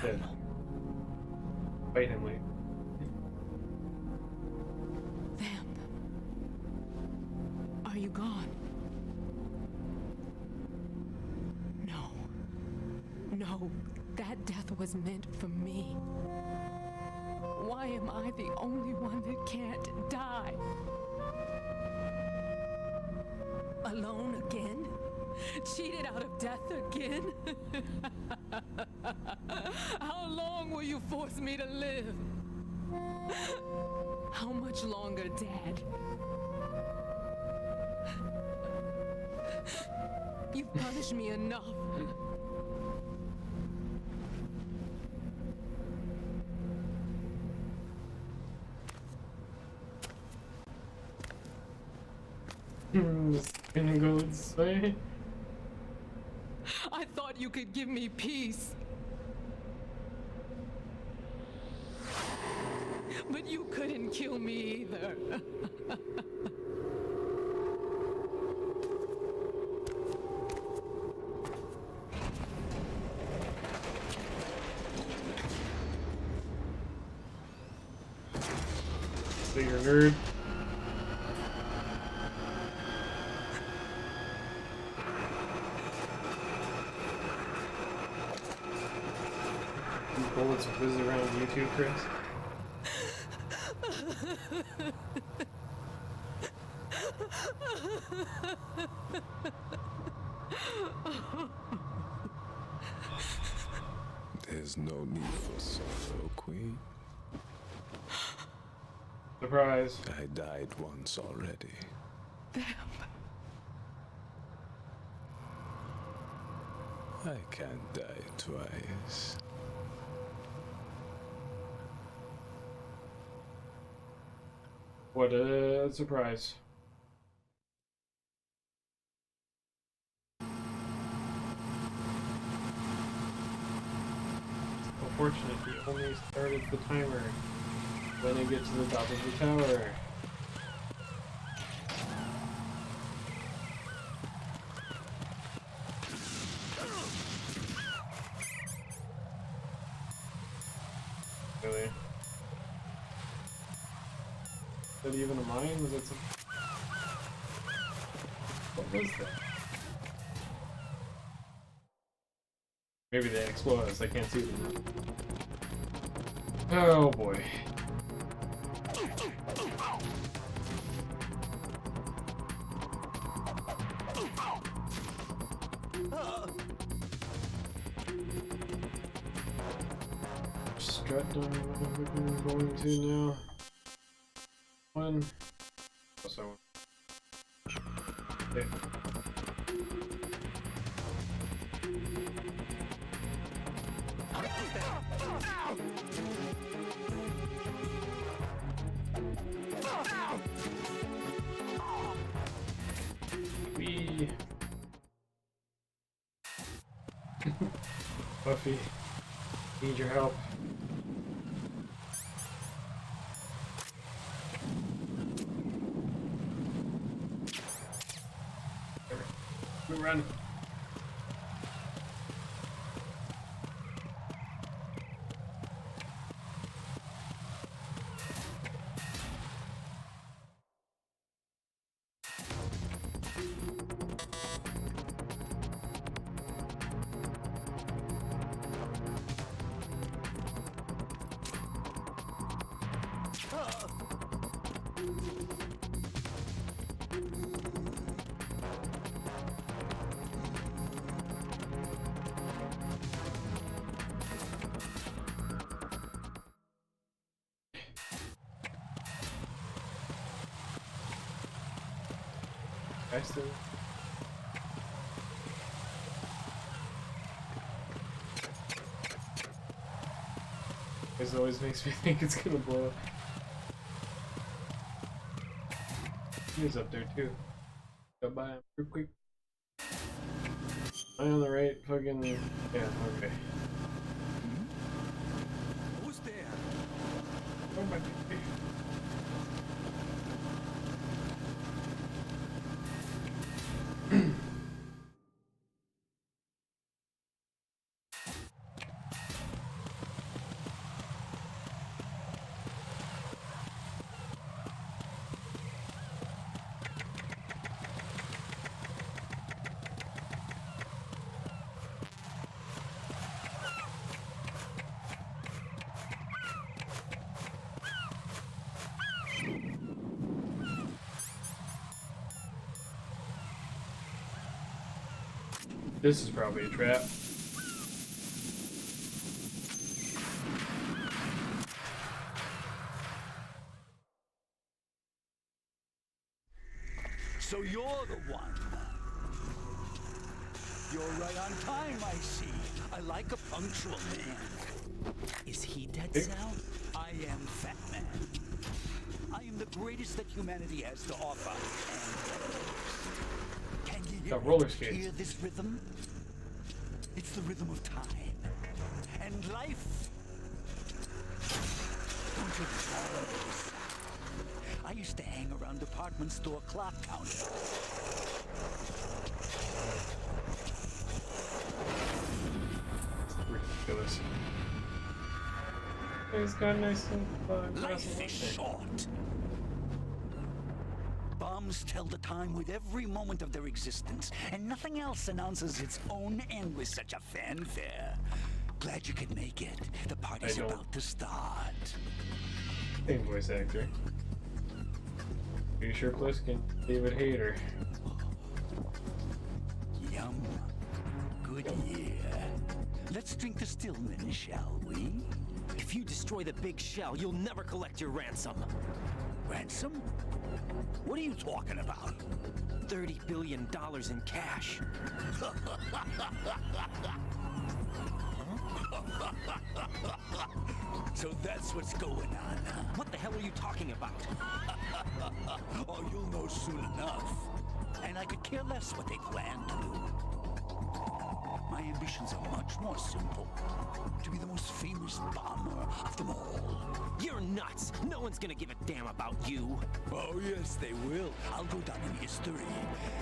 [SPEAKER 3] dead. Fight him, like.
[SPEAKER 12] Vamp. Are you gone? No. No, that death was meant for me. Why am I the only one that can't die? Alone again? Cheated out of death again? How long will you force me to live? How much longer, Dad? You've punished me enough.
[SPEAKER 3] It's gonna go this way.
[SPEAKER 12] I thought you could give me peace. But you couldn't kill me either.
[SPEAKER 3] So you're a nerd. These bullets whiz around you too, Chris.
[SPEAKER 16] There's no need for sorrow, Queen.
[SPEAKER 3] Surprise.
[SPEAKER 16] I died once already. I can't die twice.
[SPEAKER 3] What a surprise. Unfortunate, he only started the timer when I get to the top of the tower. Really? Is that even a mine? Was it some... What was that? Maybe they explode us, I can't see them now. Oh boy. Strut down whatever we're going to now. One. Also. Okay. Wee. Buffy, need your help. We run. Still. This always makes me think it's gonna blow up. He's up there too. Go by him real quick. Am I on the right fucking... Yeah, okay.
[SPEAKER 7] Who's there?
[SPEAKER 3] Oh my God. This is probably a trap.
[SPEAKER 17] So you're the one. You're right on time, I see. I like a punctual man.
[SPEAKER 4] Is he Dead Cell?
[SPEAKER 17] I am Fat Man. I am the greatest that humanity has to offer. And can you
[SPEAKER 3] Got roller skates.
[SPEAKER 17] hear this rhythm? It's the rhythm of time and life. Don't you recall this? I used to hang around department store clock counters.
[SPEAKER 3] Ridiculous. He's got a nice
[SPEAKER 17] Life is short. Bombs tell the time with every moment of their existence, and nothing else announces its own end with such a fanfare. Glad you could make it. The party's about to start.
[SPEAKER 3] Same voice actor. Pretty sure Pliskin, David Hayter.
[SPEAKER 17] Yum. Good year. Let's drink to Stillman, shall we?
[SPEAKER 4] If you destroy the big shell, you'll never collect your ransom.
[SPEAKER 17] Ransom? What are you talking about?
[SPEAKER 4] $30 billion in cash.
[SPEAKER 17] So that's what's going on, huh?
[SPEAKER 4] What the hell are you talking about?
[SPEAKER 17] Oh, you'll know soon enough. And I could care less what they plan to do. My ambitions are much more simple. To be the most famous bomber of them all.
[SPEAKER 4] You're nuts! No one's gonna give a damn about you.
[SPEAKER 17] Oh, yes, they will. I'll go down in history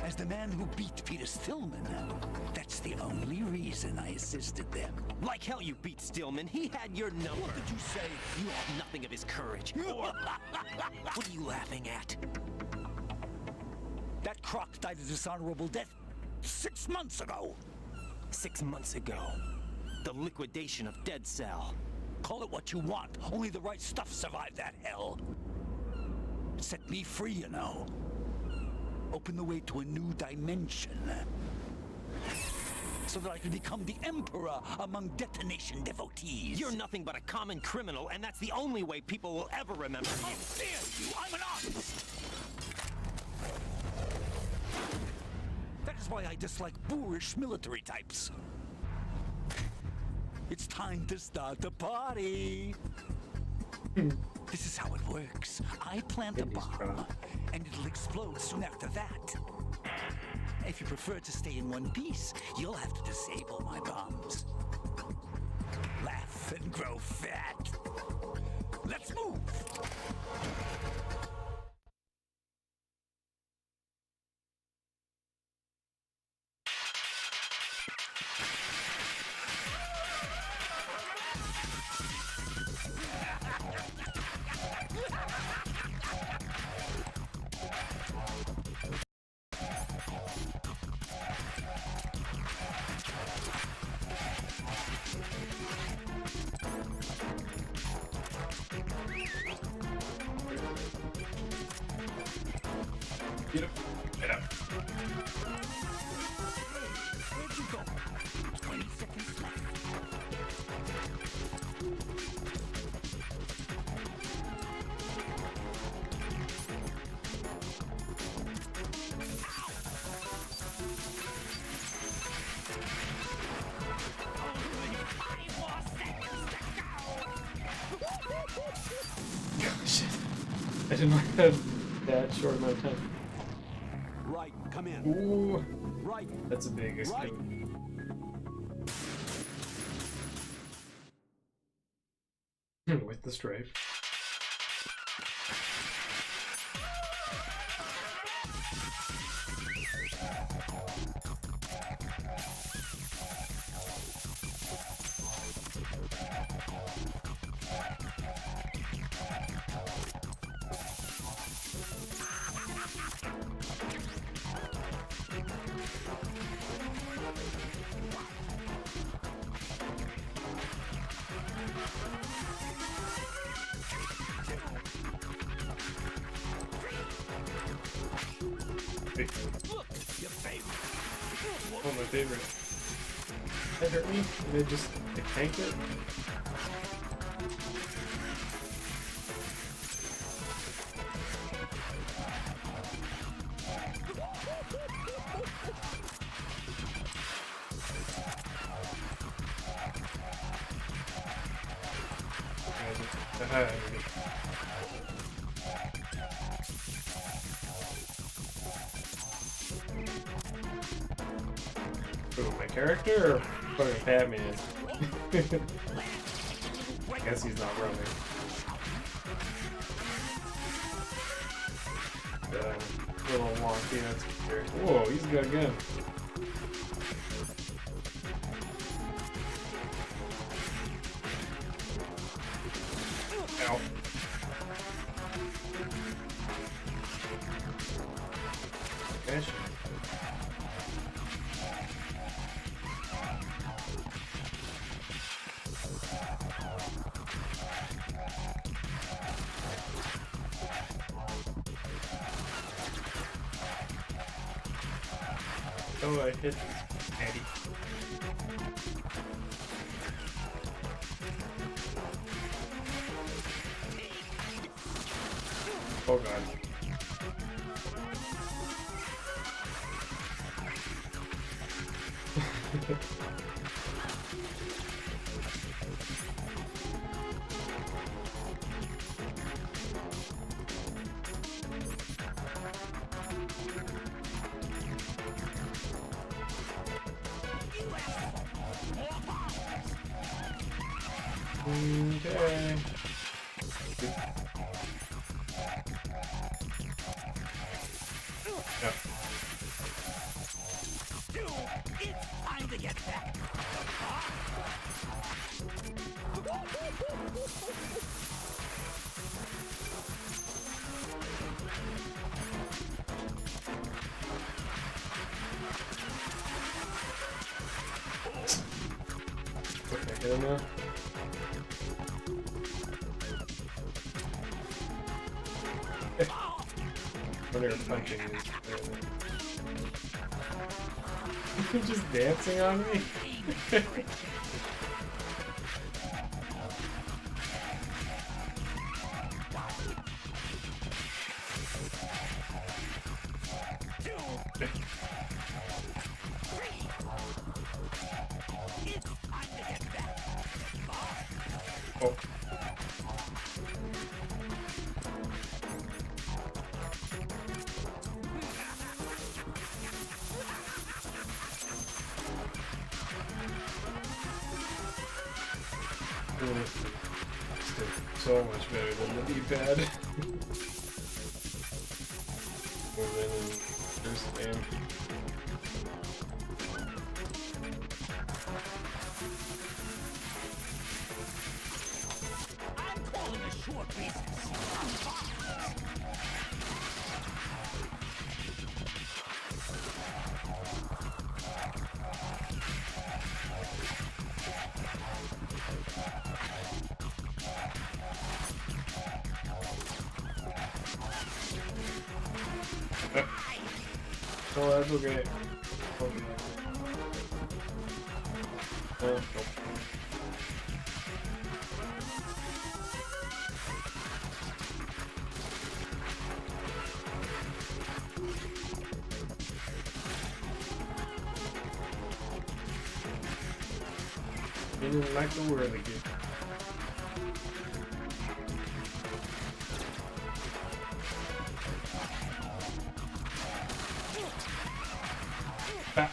[SPEAKER 17] as the man who beat Peter Stillman. That's the only reason I assisted them.
[SPEAKER 4] Like hell you beat Stillman. He had your number.
[SPEAKER 17] What did you say?
[SPEAKER 4] You have nothing of his courage. Or... What are you laughing at?
[SPEAKER 17] That croc died a dishonorable death 6 months ago.
[SPEAKER 4] 6 months ago. The liquidation of Dead Cell.
[SPEAKER 17] Call it what you want. Only the right stuff survived that hell. Set me free, you know. Open the way to a new dimension. So that I can become the emperor among detonation devotees.
[SPEAKER 4] You're nothing but a common criminal, and that's the only way people will ever remember you.
[SPEAKER 17] How dare you! I'm an artist! That is why I dislike boorish military types. It's time to start the party. This is how it works. I plant a bomb, and it'll explode soon after that. If you prefer to stay in one piece, you'll have to disable my bombs. Laugh and grow fat. Let's move!
[SPEAKER 3] Get up. Get up.
[SPEAKER 17] Where'd you go? 20 seconds left.
[SPEAKER 3] Shit. I didn't have that short amount of time.
[SPEAKER 14] Right, come in.
[SPEAKER 3] Ooh.
[SPEAKER 14] Right.
[SPEAKER 3] That's a big escape. With the stripe.
[SPEAKER 17] Look, your favorite.
[SPEAKER 3] Oh, my favorite. That hurt me? Did it just tank it? Who, my character or fucking Batman? I guess he's not running. A little wonky, that's scary. Whoa, he's got a gun. Ow. Fish. Oh, I hit Eddie. Oh god. Okay. Yeah.
[SPEAKER 17] It's time to get back.
[SPEAKER 3] Okay, hit him now. When they were punching me. You're just dancing on me? Oh. So much better than the D-pad. Move in and do spam.
[SPEAKER 17] I'm calling a short recess.
[SPEAKER 3] Oh, that's okay. Okay. Nope. You didn't like the word again. Back.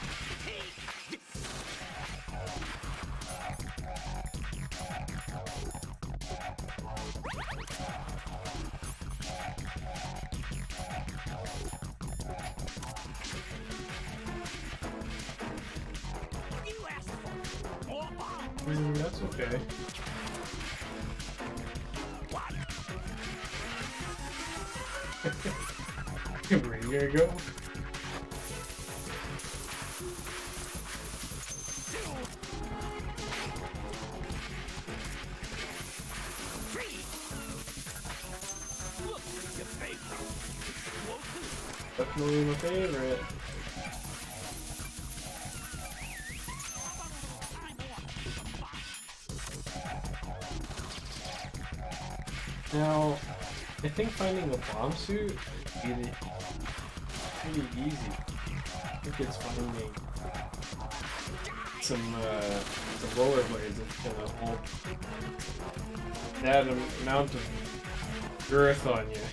[SPEAKER 3] That's okay. Where are you gonna go? Definitely my favorite. Now, I think finding a bomb suit is pretty easy. I think it's finding some rollerblades that's gonna hold that amount of girth on you.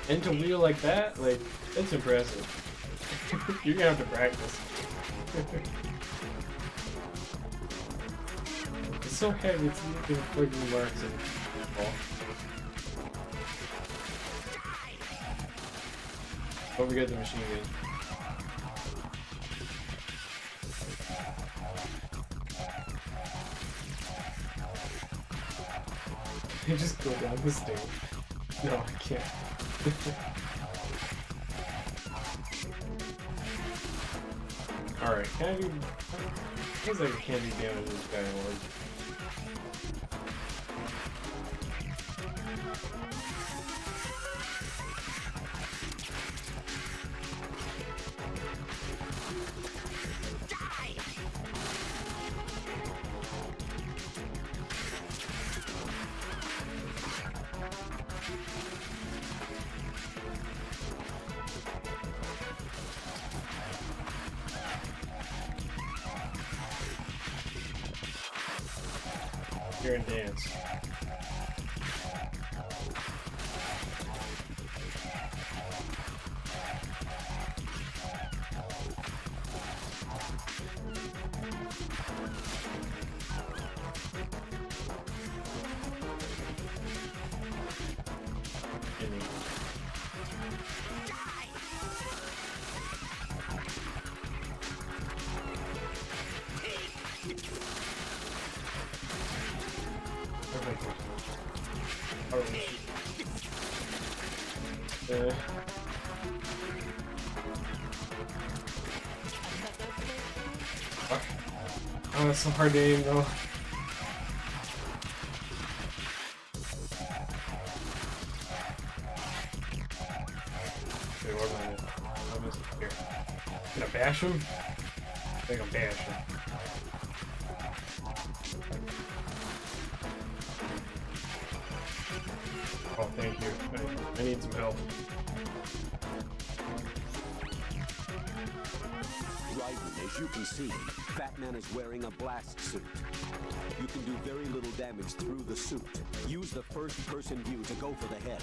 [SPEAKER 3] And to wheel like that, like, that's impressive. You're gonna have to practice. It's so heavy, it's leaving friggin' marks in the ball. Don't forget the machine gun. I just go down the stairs. No, I can't. Alright, can I do... Feels like I can't do damage to this guy anymore. Here and dance. Oh, it's so hard to aim though. Okay, what am I doing? I'm just here. Can I bash him? I think I'm bash him. Oh, thank you. I need some help.
[SPEAKER 14] As you can see, Batman is wearing a blast suit. You can do very little damage through the suit. Use the first-person view to go for the head.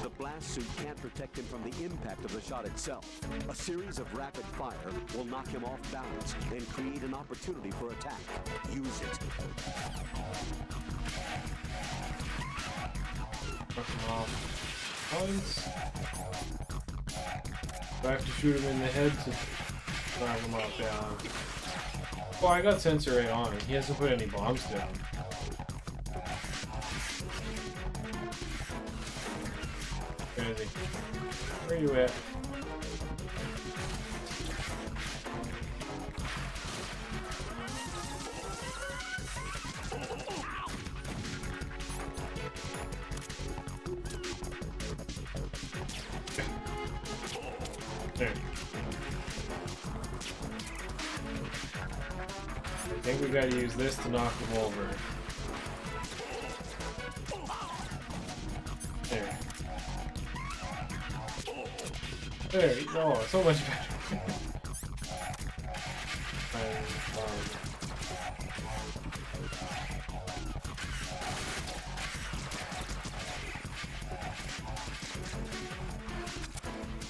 [SPEAKER 14] The blast suit can't protect him from the impact of the shot itself. A series of rapid fire will knock him off balance and create an opportunity for attack. Use it.
[SPEAKER 3] Knock him off. Once. Do I have to shoot him in the head to knock him off down? Oh, I got sensor right on. He hasn't put any bombs down. Where is he? Where are you at? There. I think we gotta use this to knock him over. There. There, no, so much better.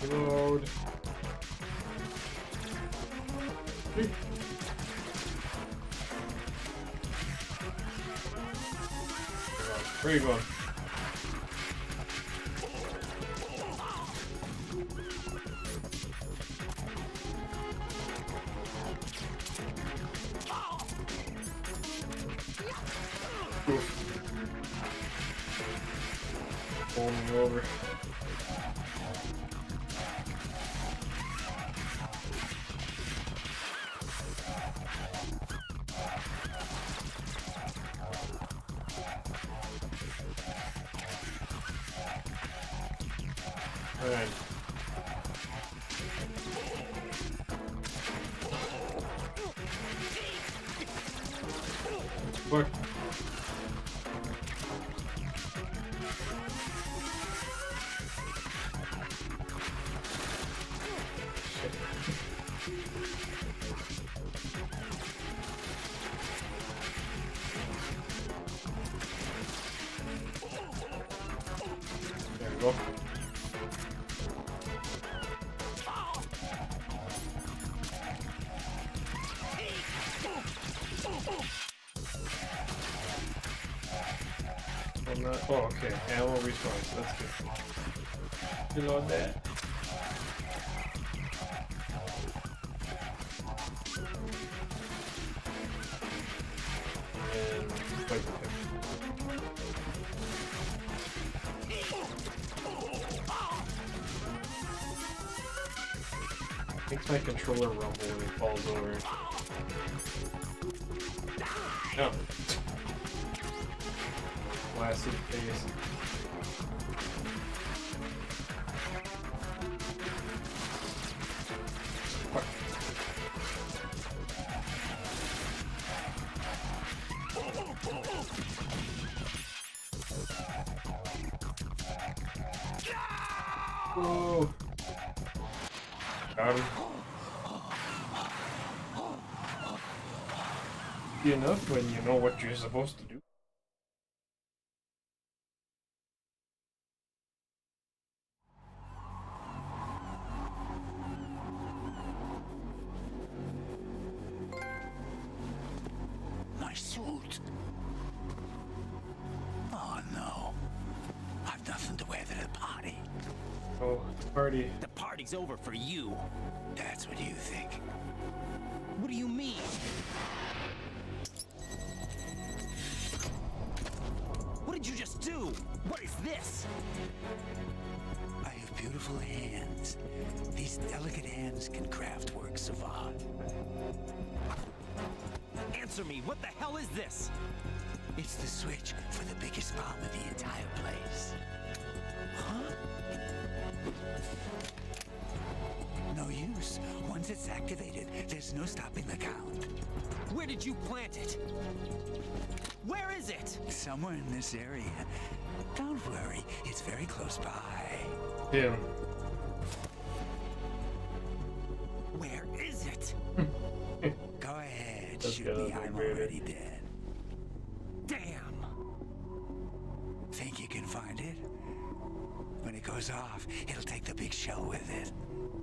[SPEAKER 3] Reload. Where are you going? Oof. Pull me over. Alright. What? There we go. Oh, okay. Ammo respawns. That's good. Reload that. And fight the thing. Makes my controller rumble when it falls over. No. Blasted face. What? Whoa. Got him. Enough when you know what you're supposed to do.
[SPEAKER 17] My suit. Oh no. I've nothing to wear to the party.
[SPEAKER 3] Oh, the party.
[SPEAKER 4] The party's over for you.
[SPEAKER 17] That's what you think.
[SPEAKER 4] What do you mean? What did you just do? What is this?
[SPEAKER 17] I have beautiful hands. These delicate hands can craft works of art.
[SPEAKER 4] Answer me, what the hell is this?
[SPEAKER 17] It's the switch for the biggest bomb in the entire place.
[SPEAKER 4] Huh?
[SPEAKER 17] No use. Once it's activated, there's no stopping the count.
[SPEAKER 4] Where did you plant it? Where is it?
[SPEAKER 17] Somewhere in this area. Don't worry, it's very close by.
[SPEAKER 3] Yeah.
[SPEAKER 4] Where is it?
[SPEAKER 17] Go ahead,
[SPEAKER 3] Let's
[SPEAKER 17] shoot
[SPEAKER 3] go,
[SPEAKER 17] me. I'm
[SPEAKER 3] Brandon.
[SPEAKER 17] already dead.
[SPEAKER 4] Damn!
[SPEAKER 17] Think you can find it? When it goes off, it'll take the big show with it.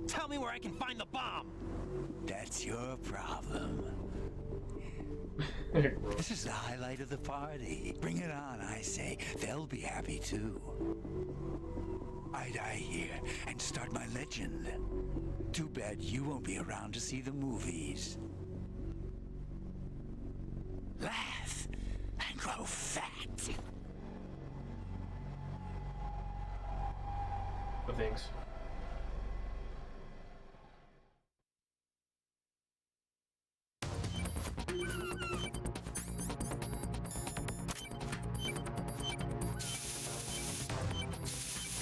[SPEAKER 4] Tell me where I can find the bomb!
[SPEAKER 17] That's your problem. This is the highlight of the party. Bring it on, I say. They'll be happy too. I die here and start my legend. Too bad you won't be around to see the movies. Laugh and grow fat.
[SPEAKER 3] Oh, thanks.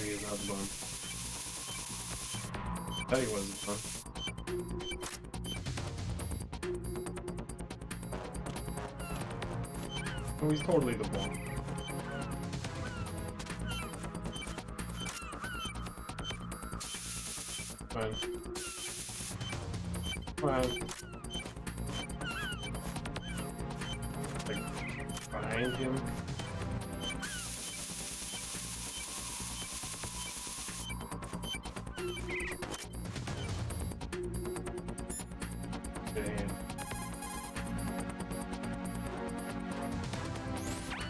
[SPEAKER 3] He is not the bomb. I thought he was the bomb. Oh, he's totally the bomb. Fine. Fine. Like, behind him. Damn.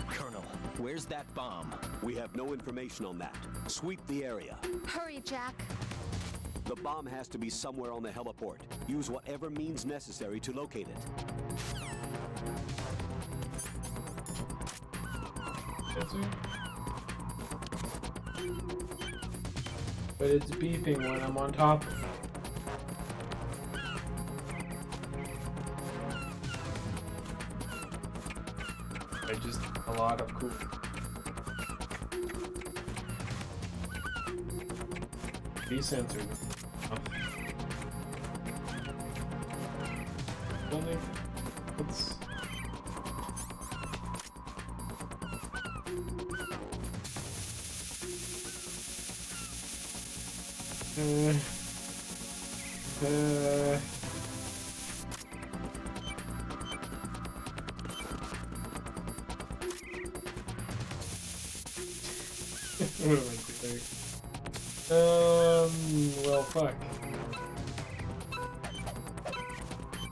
[SPEAKER 4] Colonel, where's that bomb?
[SPEAKER 14] We have no information on that. Sweep the area.
[SPEAKER 9] Hurry, Jack.
[SPEAKER 14] The bomb has to be somewhere on the heliport. Use whatever means necessary to locate it.
[SPEAKER 3] That's it. But it's beeping when I'm on top of it. I just a lot of cool. Decentered. Building. Let's. What am I doing? Well, fuck.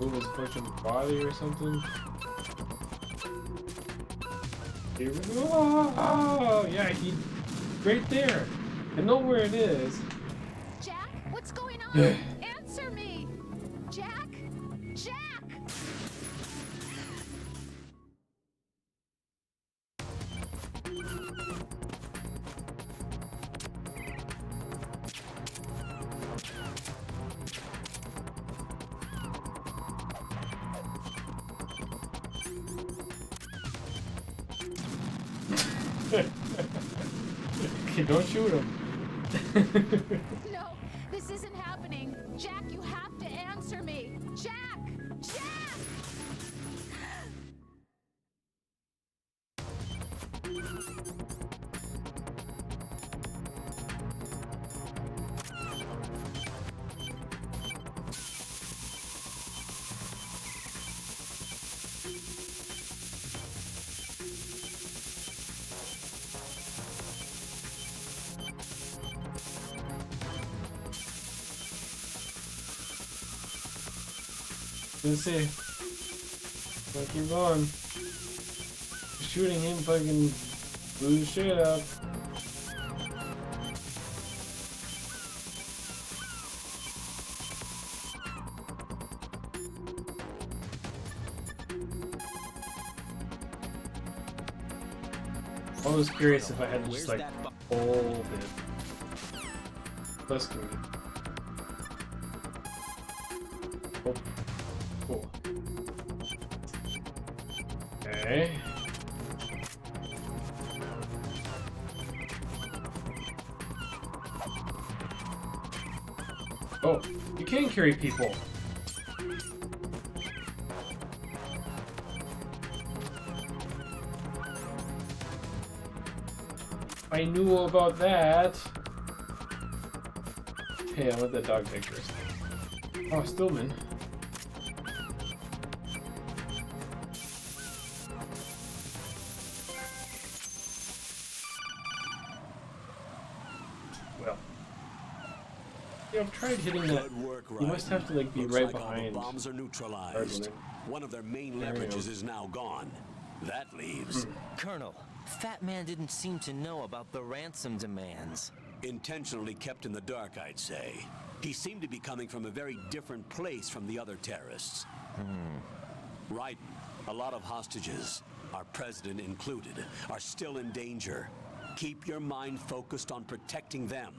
[SPEAKER 3] Move his punch in the body or something? Here we go. Oh, yeah, he... Right there. I know where it is.
[SPEAKER 9] Jack, what's going on? Answer me! Jack? Jack!
[SPEAKER 3] Okay, don't shoot him.
[SPEAKER 9] No, this isn't happening. Jack, you have to answer me. Jack! Jack!
[SPEAKER 3] Let's see. I'll keep going. Shooting him fucking blew the shit up. I was curious if I had to just like hold it. That's good. Oh. Cool. Okay. Oh, you can carry people. I knew about that. Hey, I want that dog pictures. Oh, Stillman. Well, yeah, I've tried hitting that. You must have to like be right behind.
[SPEAKER 15] All the bombs are neutralized. One of their main leverages is now gone. That leaves.
[SPEAKER 4] Colonel, Fat Man didn't seem to know about the ransom demands.
[SPEAKER 15] Intentionally kept in the dark, I'd say. He seemed to be coming from a very different place from the other terrorists. Right. A lot of hostages, our president included, are still in danger. Keep your mind focused on protecting them.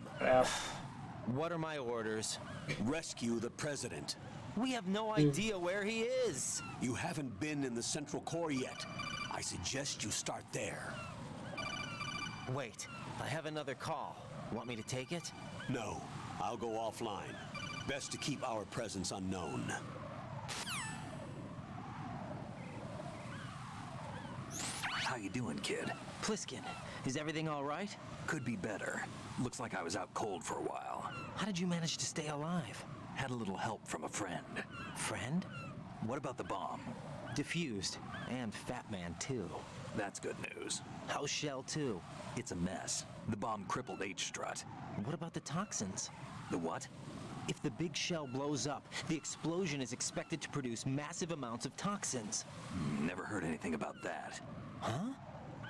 [SPEAKER 4] What are my orders?
[SPEAKER 15] Rescue the president.
[SPEAKER 4] We have no idea where he is.
[SPEAKER 15] You haven't been in the Central Core yet. I suggest you start there.
[SPEAKER 4] Wait, I have another call. Want me to take it?
[SPEAKER 15] No, I'll go offline. Best to keep our presence unknown.
[SPEAKER 10] How you doing, kid?
[SPEAKER 4] Pliskin, is everything all right?
[SPEAKER 10] Could be better. Looks like I was out cold for a while.
[SPEAKER 4] How did you manage to stay alive?
[SPEAKER 10] Had a little help from a friend.
[SPEAKER 4] Friend?
[SPEAKER 10] What about the bomb?
[SPEAKER 4] Diffused. And Fat Man, too.
[SPEAKER 10] That's good news.
[SPEAKER 4] How's Shell 2?
[SPEAKER 10] It's a mess. The bomb crippled H-Strut.
[SPEAKER 4] What about the toxins?
[SPEAKER 10] The what?
[SPEAKER 4] If the big shell blows up, the explosion is expected to produce massive amounts of toxins.
[SPEAKER 10] Never heard anything about that.
[SPEAKER 4] Huh?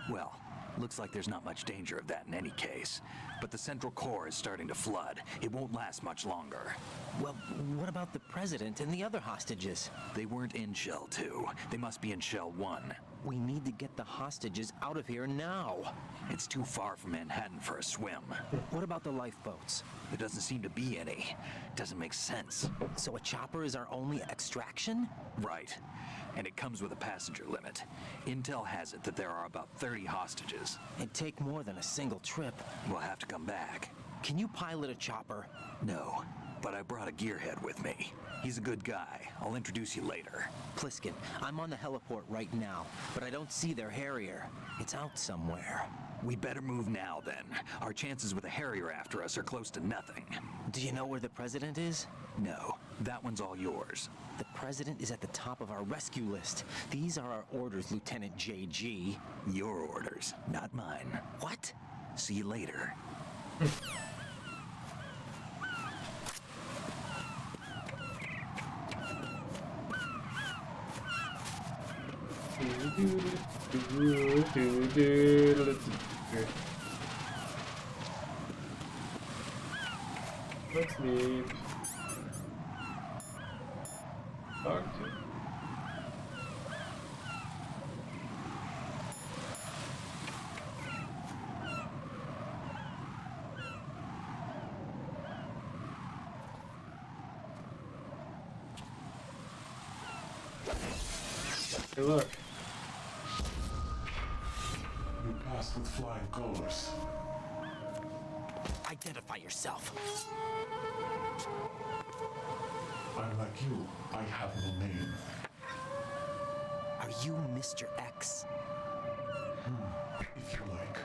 [SPEAKER 10] Well, looks like there's not much danger of that in any case. But the Central Core is starting to flood. It won't last much longer.
[SPEAKER 4] Well, what about the president and the other hostages?
[SPEAKER 10] They weren't in Shell 2. They must be in Shell 1.
[SPEAKER 4] We need to get the hostages out of here now.
[SPEAKER 10] It's too far from Manhattan for a swim.
[SPEAKER 4] What about the lifeboats?
[SPEAKER 10] There doesn't seem to be any. Doesn't make sense.
[SPEAKER 4] So a chopper is our only extraction?
[SPEAKER 10] Right. And it comes with a passenger limit. Intel has it that there are about 30 hostages.
[SPEAKER 4] It'd take more than a single trip.
[SPEAKER 10] We'll have to come back.
[SPEAKER 4] Can you pilot a chopper?
[SPEAKER 10] No. but I brought a gearhead with me. He's a good guy. I'll introduce you later.
[SPEAKER 4] Pliskin, I'm on the heliport right now, but I don't see their Harrier. It's out somewhere.
[SPEAKER 10] We better move now, then. Our chances with a Harrier after us are close to nothing.
[SPEAKER 4] Do you know where the president is?
[SPEAKER 10] No, that one's all yours.
[SPEAKER 4] The president is at the top of our rescue list. These are our orders, Lieutenant JG.
[SPEAKER 10] Your orders, not mine.
[SPEAKER 4] What?
[SPEAKER 10] See you later.
[SPEAKER 3] Let's leave. Talk to. Hey, look.
[SPEAKER 11] You passed with flying colors.
[SPEAKER 4] Identify yourself.
[SPEAKER 11] I'm like you. I have no name.
[SPEAKER 4] Are you Mr. X?
[SPEAKER 11] If you like.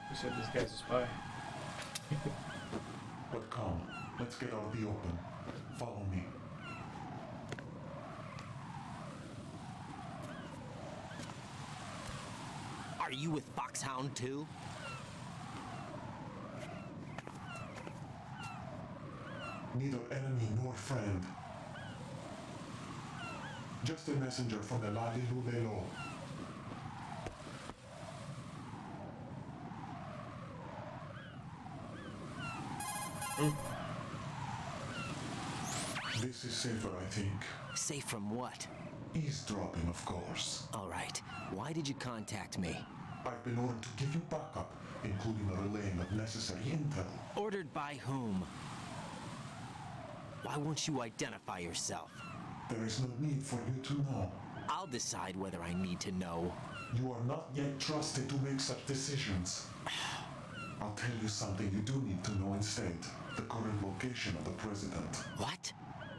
[SPEAKER 3] Who said this guy's a spy?
[SPEAKER 11] But come, let's get out of the open. Follow me.
[SPEAKER 4] Are you with Foxhound too?
[SPEAKER 11] Neither enemy nor friend. Just a messenger from the Lalilulelo. This is safer, I think.
[SPEAKER 4] Safe from what?
[SPEAKER 11] Eavesdropping, of course.
[SPEAKER 4] All right. Why did you contact me?
[SPEAKER 11] I've been ordered to give you backup, including the relaying of necessary intel.
[SPEAKER 4] Ordered by whom? Why won't you identify yourself?
[SPEAKER 11] There is no need for you to know.
[SPEAKER 4] I'll decide whether I need to know.
[SPEAKER 11] You are not yet trusted to make such decisions. I'll tell you something you do need to know instead. The current location of the president.
[SPEAKER 4] What?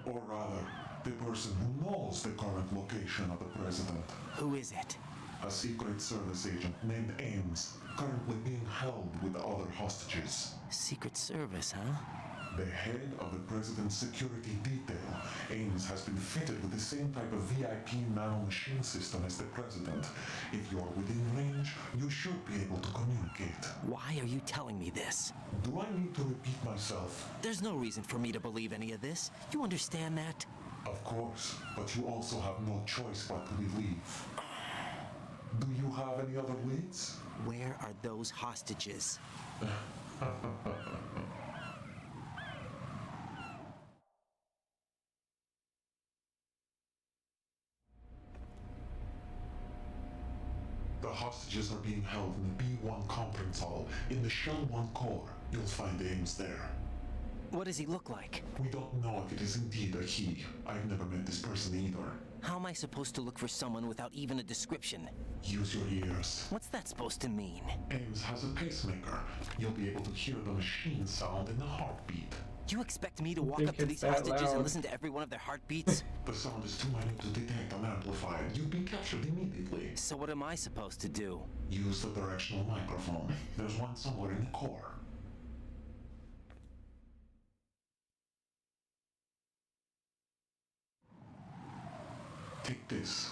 [SPEAKER 11] Or rather, the person who knows the current location of the president.
[SPEAKER 4] Who is it?
[SPEAKER 11] A Secret Service agent named Ames, currently being held with the other hostages.
[SPEAKER 4] Secret Service, huh?
[SPEAKER 11] The head of the president's security detail, Ames has been fitted with the same type of VIP nanomachine system as the president. If you're within range, you should be able to communicate.
[SPEAKER 4] Why are you telling me this?
[SPEAKER 11] Do I need to repeat myself?
[SPEAKER 4] There's no reason for me to believe any of this. You understand that?
[SPEAKER 11] Of course, but you also have no choice but to believe. Do you have any other leads?
[SPEAKER 4] Where are those hostages?
[SPEAKER 11] The hostages are being held in the B1 conference hall in the Shell 1 core. You'll find Ames there.
[SPEAKER 4] What does he look like?
[SPEAKER 11] We don't know if it is indeed a he. I've never met this person either.
[SPEAKER 4] How am I supposed to look for someone without even a description?
[SPEAKER 11] Use your ears.
[SPEAKER 4] What's that supposed to mean?
[SPEAKER 11] Ames has a pacemaker. You'll be able to hear the machine sound in the heartbeat.
[SPEAKER 4] You expect me to walk up to these hostages and listen to every one of their heartbeats?
[SPEAKER 11] The sound is too minute to detect and amplify it. You'd be captured immediately.
[SPEAKER 4] So what am I supposed to do?
[SPEAKER 11] Use the directional microphone. There's one somewhere in the core. Take this.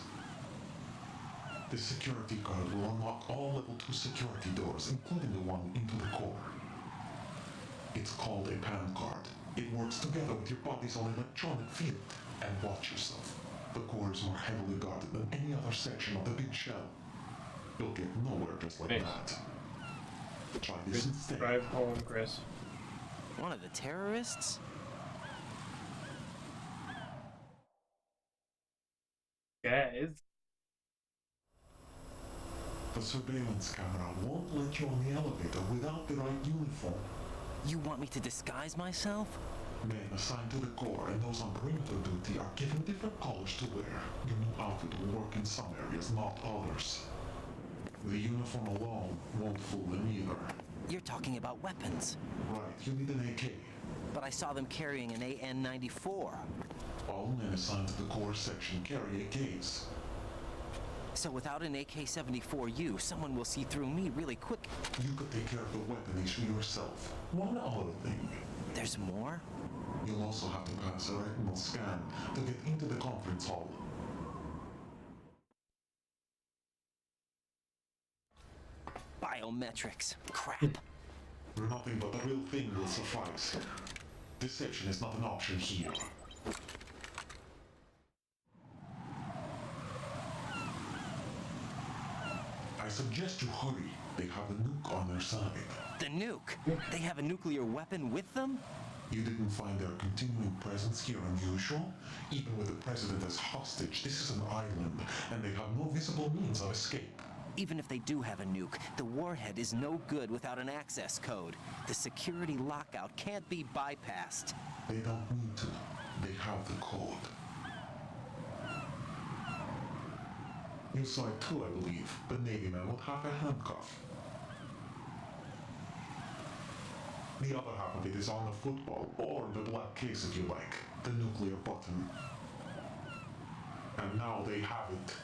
[SPEAKER 11] The security card will unlock all level 2 security doors, including the one into the core. It's called a PAN card. It works together with your body's own electronic field. And watch yourself. The core is more heavily guarded than any other section of the big shell. You'll get nowhere just like that. Try this instead.
[SPEAKER 3] Drive home, Chris.
[SPEAKER 4] One of the terrorists?
[SPEAKER 3] Guys.
[SPEAKER 11] The surveillance camera won't let you on the elevator without the right uniform.
[SPEAKER 4] You want me to disguise myself?
[SPEAKER 11] Men assigned to the core and those on perimeter duty are given different colors to wear. Your new outfit will work in some areas, not others. The uniform alone won't fool them either.
[SPEAKER 4] You're talking about weapons.
[SPEAKER 11] Right, you need an AK.
[SPEAKER 4] But I saw them carrying an AN-94.
[SPEAKER 11] All men assigned to the core section carry AKs.
[SPEAKER 4] So without an AK-74U, someone will see through me really quick.
[SPEAKER 11] You could take care of the weapon issue yourself. One other thing.
[SPEAKER 4] There's more?
[SPEAKER 11] You'll also have to pass a retinal scan to get into the conference hall.
[SPEAKER 4] Biometrics. Crap.
[SPEAKER 11] Nothing but the real thing will suffice. Deception is not an option here. I suggest you hurry. They have a nuke on their side.
[SPEAKER 4] The nuke? They have a nuclear weapon with them?
[SPEAKER 11] You didn't find their continuing presence here unusual? Even with the president as hostage, this is an island, and they have no visible means of escape.
[SPEAKER 4] Even if they do have a nuke, the warhead is no good without an access code. The security lockout can't be bypassed.
[SPEAKER 11] They don't need to. They have the code. You saw it too, I believe. The Navy man would have a handcuff. The other half of it is on the football, or the black case if you like. The nuclear button. And now they have it.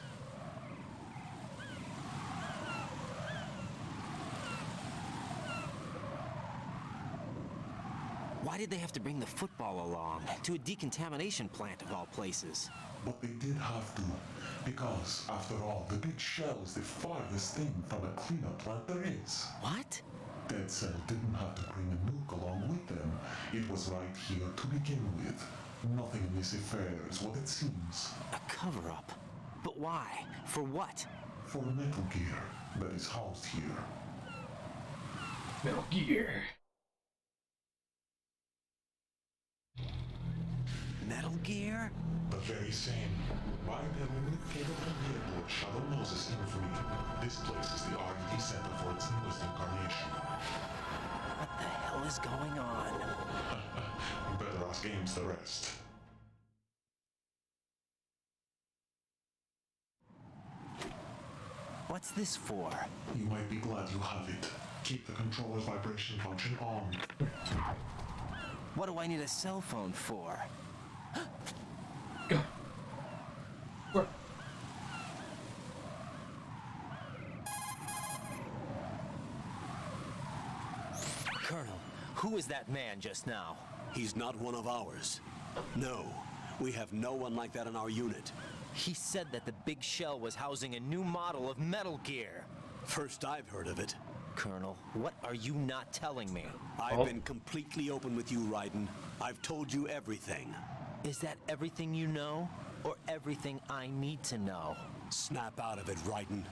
[SPEAKER 4] Why did they have to bring the football along? To a decontamination plant of all places.
[SPEAKER 11] But they did have to, because, after all, the big shell is the farthest thing from a cleanup plant there is.
[SPEAKER 4] What?
[SPEAKER 11] Dead Cell didn't have to bring a nuke along with them. It was right here to begin with. Nothing in this affair is what it seems.
[SPEAKER 4] A cover-up? But why? For what?
[SPEAKER 11] For Metal Gear that is housed here.
[SPEAKER 3] Metal Gear.
[SPEAKER 4] Metal Gear?
[SPEAKER 11] The very same. By the unique capable airport Shadow Moses infamy. This place is the R&D center for its newest incarnation.
[SPEAKER 4] What the hell is going on?
[SPEAKER 11] Better ask Ames the rest.
[SPEAKER 4] What's this for?
[SPEAKER 11] You might be glad you have it. Keep the controller's vibration function on.
[SPEAKER 4] What do I need a cell phone for?
[SPEAKER 3] Go. Where?
[SPEAKER 4] Colonel, who is that man just now?
[SPEAKER 15] He's not one of ours. No, we have no one like that in our unit.
[SPEAKER 4] He said that the big shell was housing a new model of Metal Gear.
[SPEAKER 15] First I've heard of it.
[SPEAKER 4] Colonel, what are you not telling me?
[SPEAKER 15] I've been completely open with you, Raiden. I've told you everything.
[SPEAKER 4] Is that everything you know? Or everything I need to know?
[SPEAKER 15] Snap out of it, Raiden.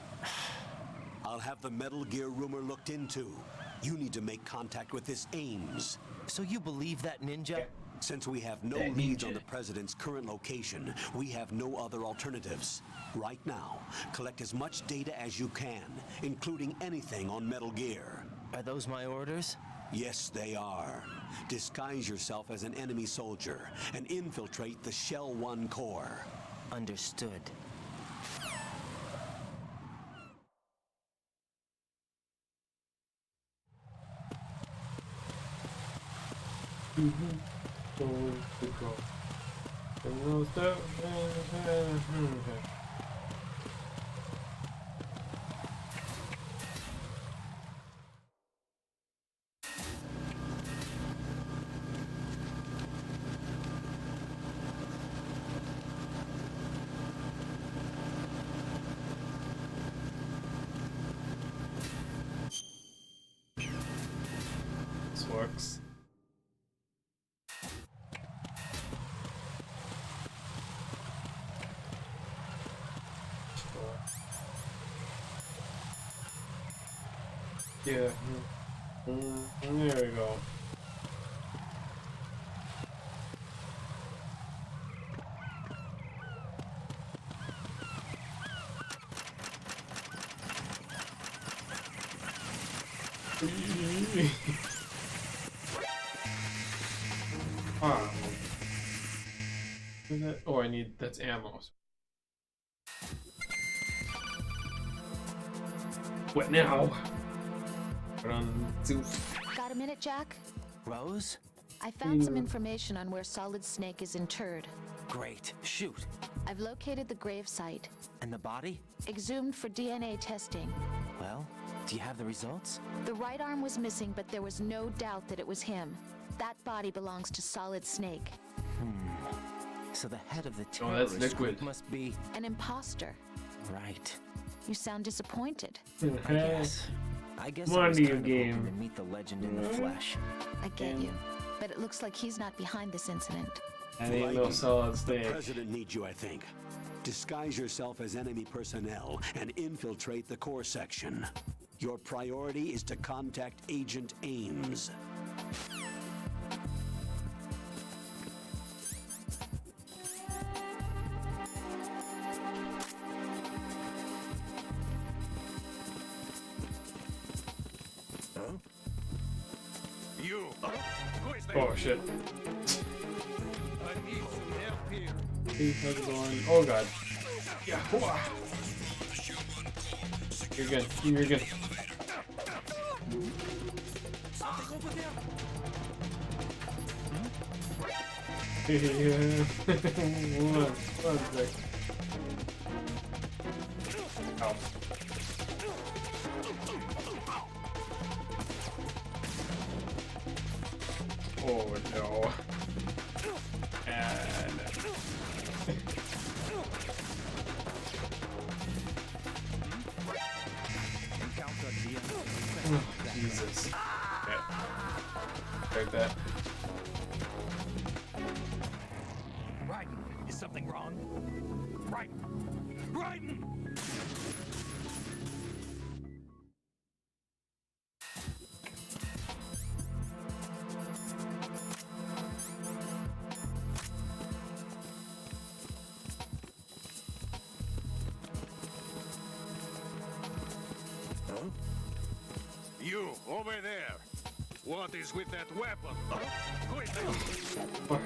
[SPEAKER 15] I'll have the Metal Gear rumor looked into. You need to make contact with this Ames.
[SPEAKER 4] So you believe that ninja?
[SPEAKER 15] Since we have no leads on the president's current location, we have no other alternatives. Right now, collect as much data as you can, including anything on Metal Gear.
[SPEAKER 4] Are those my orders?
[SPEAKER 15] Yes, they are. Disguise yourself as an enemy soldier and infiltrate the Shell 1 core.
[SPEAKER 4] Understood.
[SPEAKER 3] This works. Yeah. There we go. Ah. Oh, I need that's ammo. What now? Put on the suit.
[SPEAKER 9] Got a minute, Jack?
[SPEAKER 4] Rose?
[SPEAKER 9] I found some information on where Solid Snake is interred.
[SPEAKER 4] Great. Shoot.
[SPEAKER 9] I've located the grave site.
[SPEAKER 4] And the body?
[SPEAKER 9] Exhumed for DNA testing.
[SPEAKER 4] Well, do you have the results?
[SPEAKER 9] The right arm was missing, but there was no doubt that it was him. That body belongs to Solid Snake.
[SPEAKER 4] So the head of the
[SPEAKER 3] that's
[SPEAKER 4] terrorist
[SPEAKER 3] liquid.
[SPEAKER 4] group must be...
[SPEAKER 9] An imposter.
[SPEAKER 4] Right.
[SPEAKER 9] You sound disappointed.
[SPEAKER 4] I guess I was
[SPEAKER 3] Money
[SPEAKER 4] kind of
[SPEAKER 3] game.
[SPEAKER 4] hoping to meet the legend in the flesh.
[SPEAKER 9] I get you. But it looks like he's not behind this incident.
[SPEAKER 3] And ain't no Solid
[SPEAKER 14] The
[SPEAKER 3] Snake.
[SPEAKER 14] president needs you, I think. Disguise yourself as enemy personnel and infiltrate the core section. Your priority is to contact Agent Ames.
[SPEAKER 13] You! Who is
[SPEAKER 3] Oh shit.
[SPEAKER 13] I need some help here.
[SPEAKER 3] How's it going? Oh god. Yeah. Whoa. You're good. You're good.
[SPEAKER 13] Something over there?
[SPEAKER 3] Yeah. One sec. Ow. Oh no. And Jesus. Okay. Like that.
[SPEAKER 17] Raiden, is something wrong? Raiden! Raiden!
[SPEAKER 13] You, over there. What is with that weapon? Who is that?
[SPEAKER 3] Fuck.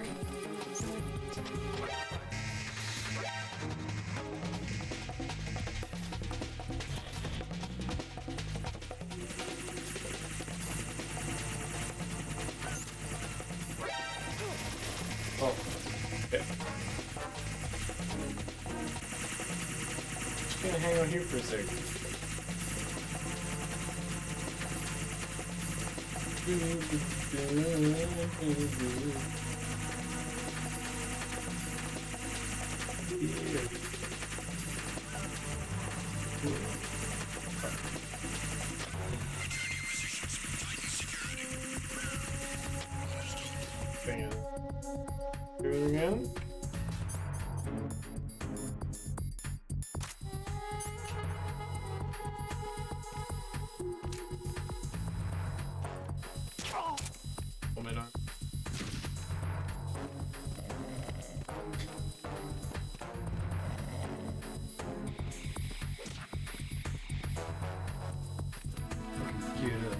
[SPEAKER 3] Oh. Okay. Just gonna hang out here for a sec. Bam. Do it again. Oh my god. Computer.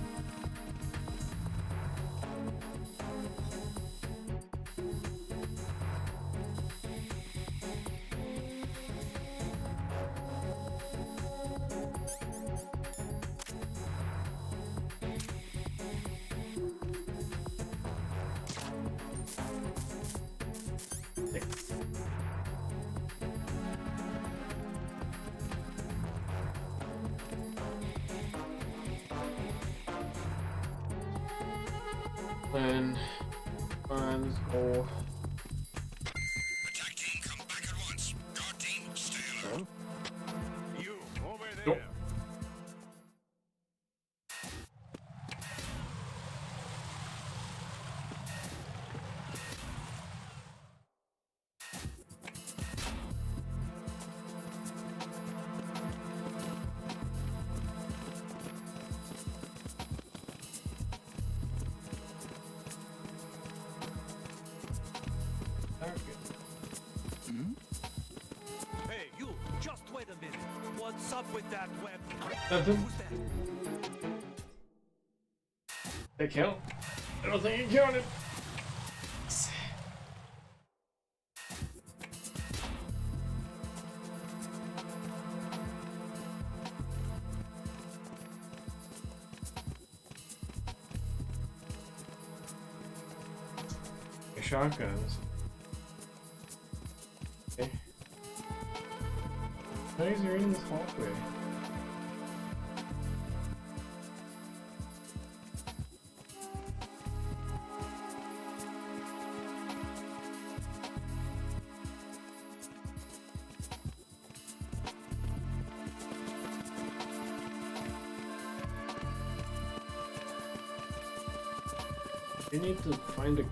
[SPEAKER 3] Then funds or
[SPEAKER 6] Attack team, come back at once. Guard team, stay alert.
[SPEAKER 13] You, over there.
[SPEAKER 3] Nope.
[SPEAKER 17] Hey, you! Just wait a minute. What's up with that weapon?
[SPEAKER 3] Nothing.
[SPEAKER 17] Who's that?
[SPEAKER 3] They count? I don't think it counted. shotguns. Okay. Guys are in this hallway. You need to find a...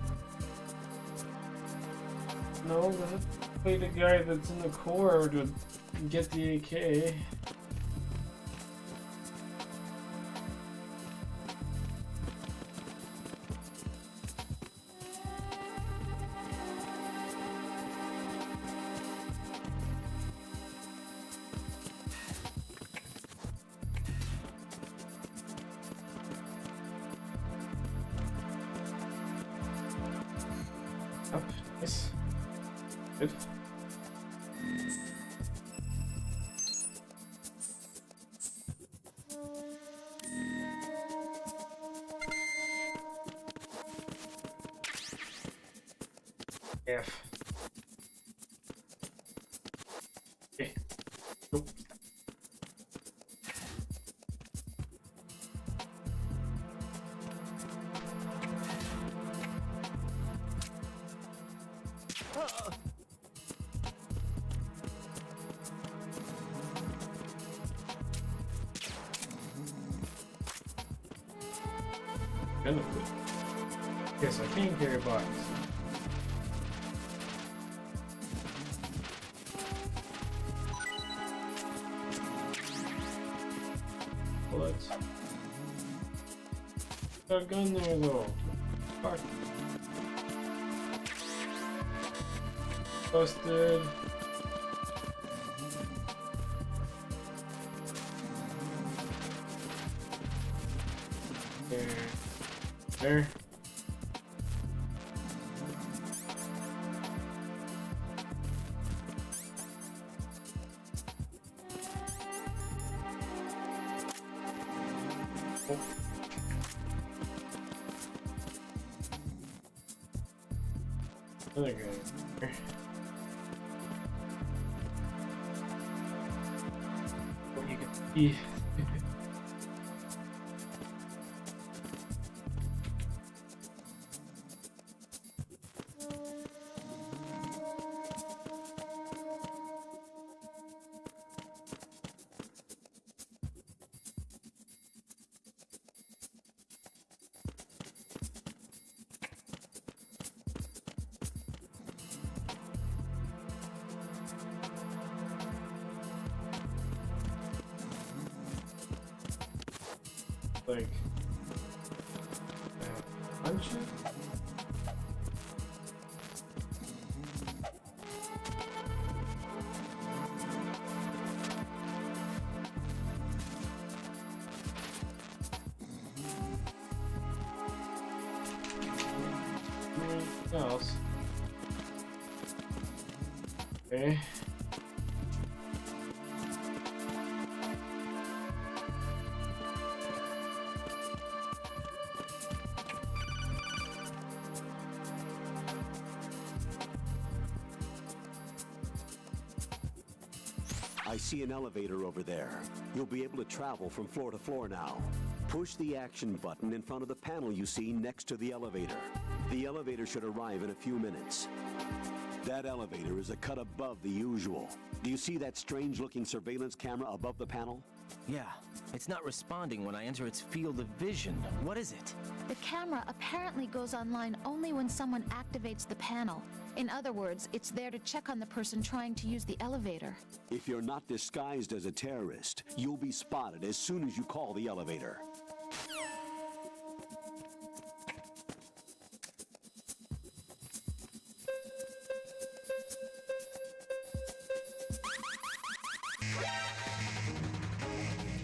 [SPEAKER 3] No, we have to play the guy that's in the core to get the AK. Up, nice. Good. F. Okay. Nope. Benefit. Yes, I can carry a box. Bullets. Got a gun there though. Fuck. Busted. There. Oh. Another guy. What you can see. Like, punch it? Anything else? Okay.
[SPEAKER 14] I see an elevator over there. You'll be able to travel from floor to floor now. Push the action button in front of the panel you see next to the elevator. The elevator should arrive in a few minutes. That elevator is a cut above the usual. Do you see that strange-looking surveillance camera above the panel?
[SPEAKER 4] Yeah, it's not responding when I enter its field of vision. What is it?
[SPEAKER 9] The camera apparently goes online only when someone activates the panel. In other words, it's there to check on the person trying to use the elevator.
[SPEAKER 14] If you're not disguised as a terrorist, you'll be spotted as soon as you call the elevator.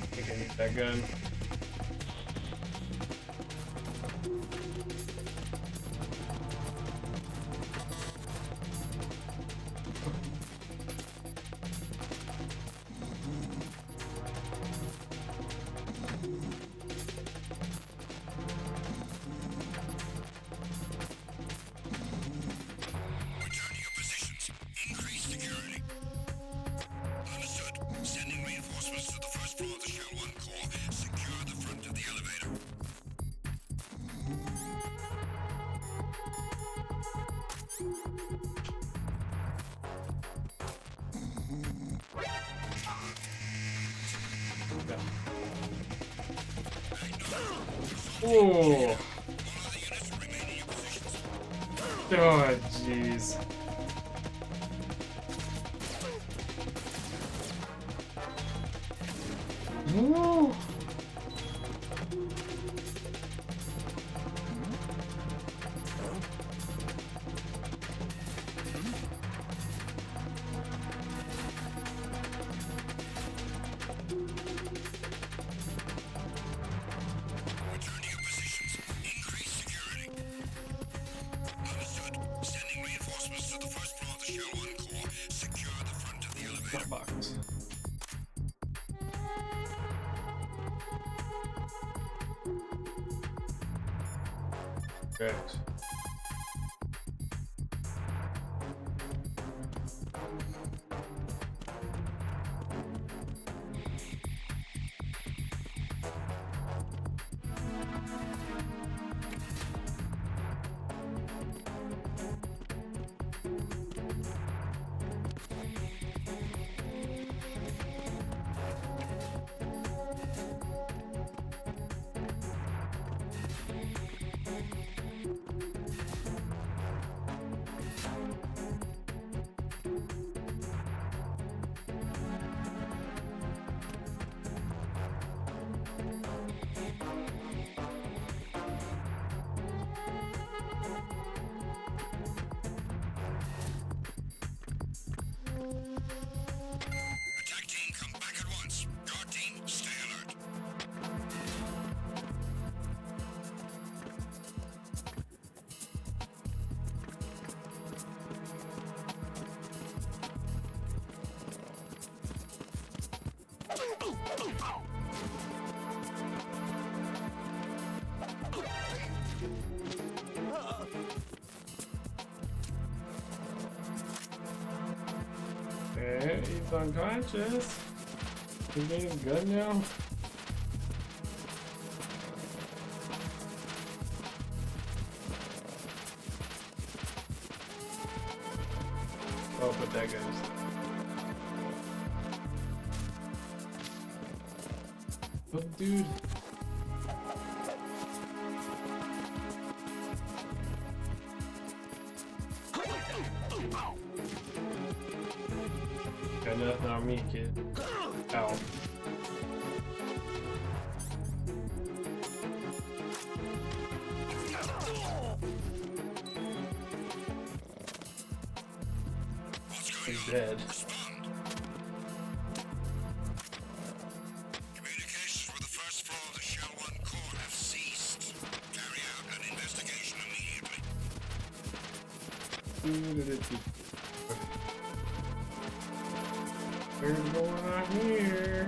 [SPEAKER 3] I think I need that gun. Oh. Oh, jeez. Woo.
[SPEAKER 6] Return to your positions. Increase security. Understood. Sending reinforcements to the first floor of the Shell 1 core. Secure the front of the elevator.
[SPEAKER 3] Box. Good.
[SPEAKER 6] Attack team, come back at once. Guard team, stay alert.
[SPEAKER 3] Okay, he's unconscious. He getting good now? Oh, but that goes. Oh, dude. Got nothing on me, kid. Ow. He's dead.
[SPEAKER 6] Communications with the first floor of the Shell 1 core have ceased. Carry out an investigation immediately.
[SPEAKER 3] What's going on here?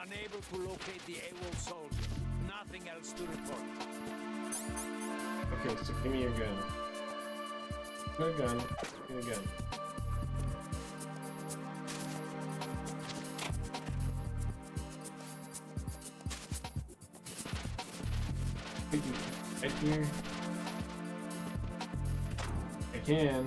[SPEAKER 17] Unable to locate the AWOL soldier. Nothing else to report.
[SPEAKER 3] Okay, so give me your gun. Give me a gun. Give me a gun. Right here. I can.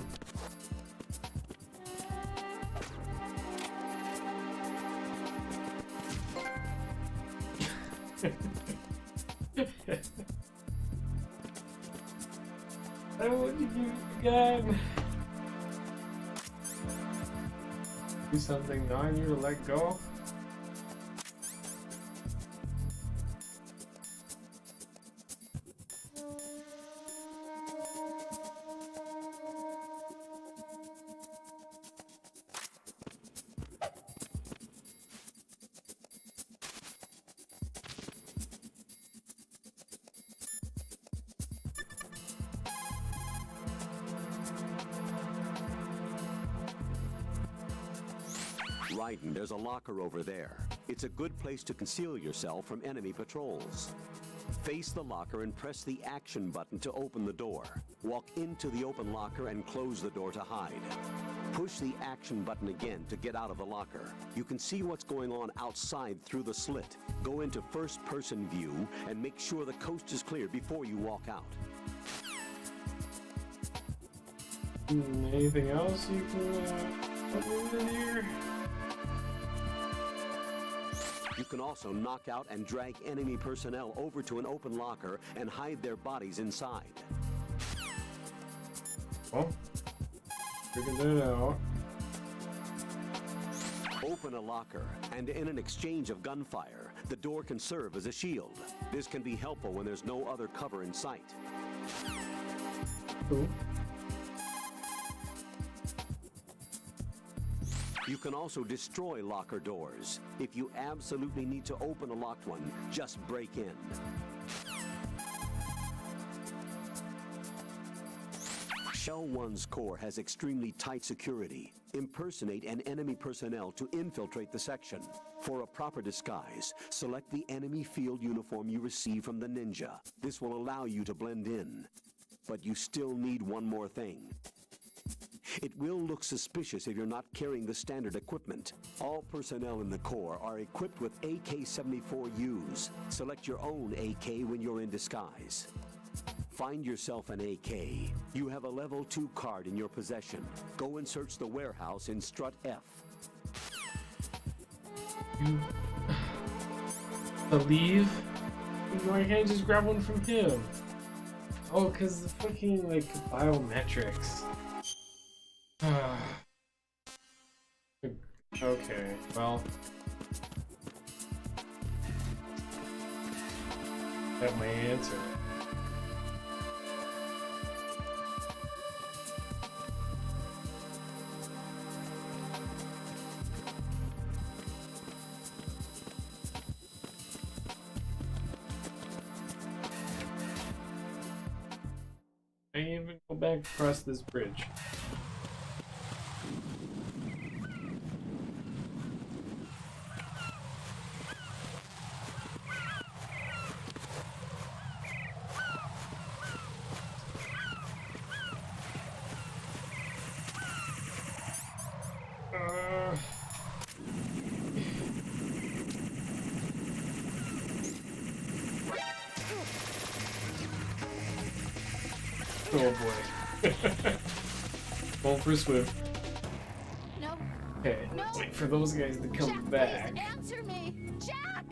[SPEAKER 3] I want you to do again. Do something non you to let go.
[SPEAKER 14] Raiden, there's a locker over there. It's a good place to conceal yourself from enemy patrols. Face the locker and press the action button to open the door. Walk into the open locker and close the door to hide. Push the action button again to get out of the locker. You can see what's going on outside through the slit. Go into first-person view and make sure the coast is clear before you walk out.
[SPEAKER 3] Anything else you can put in here?
[SPEAKER 14] You can also knock out and drag enemy personnel over to an open locker and hide their bodies inside.
[SPEAKER 3] Oh, figured that out.
[SPEAKER 14] Open a locker, and in an exchange of gunfire, the door can serve as a shield. This can be helpful when there's no other cover in sight.
[SPEAKER 3] Cool.
[SPEAKER 14] You can also destroy locker doors. If you absolutely need to open a locked one, just break in. Shell 1's core has extremely tight security. Impersonate an enemy personnel to infiltrate the section. For a proper disguise, select the enemy field uniform you receive from the ninja. This will allow you to blend in. But you still need one more thing. It will look suspicious if you're not carrying the standard equipment. All personnel in the Corps are equipped with AK-74Us. Select your own AK when you're in disguise. Find yourself an AK. You have a level 2 card in your possession. Go and search the warehouse in Strut F.
[SPEAKER 3] You believe? Why can't I just grab one from him? Oh, cause the fucking like biometrics. Okay, well. That's my answer. I even go back across this bridge. Oh boy. Going for a swim.
[SPEAKER 9] No.
[SPEAKER 3] Okay,
[SPEAKER 9] No.
[SPEAKER 3] wait for those guys to come
[SPEAKER 9] Jack,
[SPEAKER 3] back.
[SPEAKER 9] please answer me! Jack!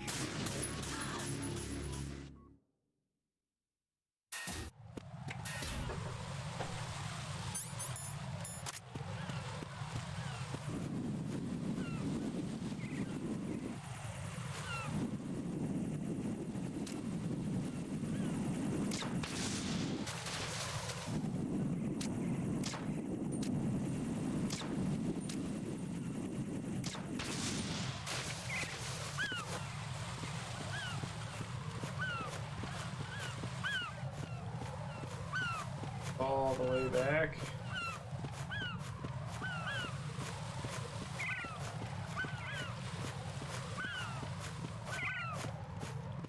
[SPEAKER 3] All the way back.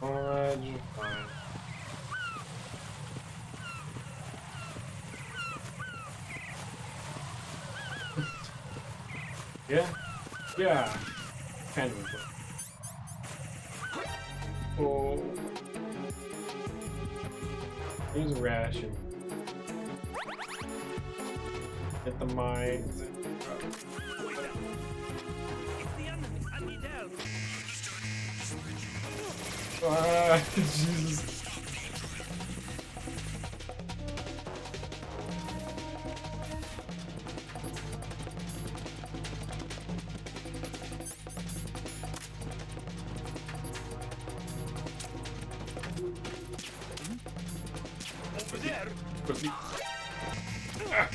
[SPEAKER 3] Alright, you're fine. Yeah? Yeah. Kind of. Oh. Here's a ration. Get the mines. Ah, Jesus.
[SPEAKER 7] Over there.
[SPEAKER 3] Pussy. Ah.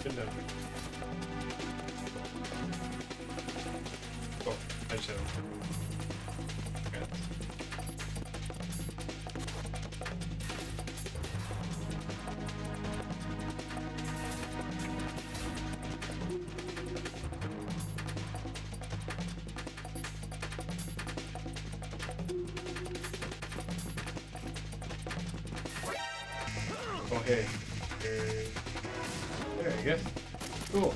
[SPEAKER 3] Good enough. Okay. There, I guess. Cool.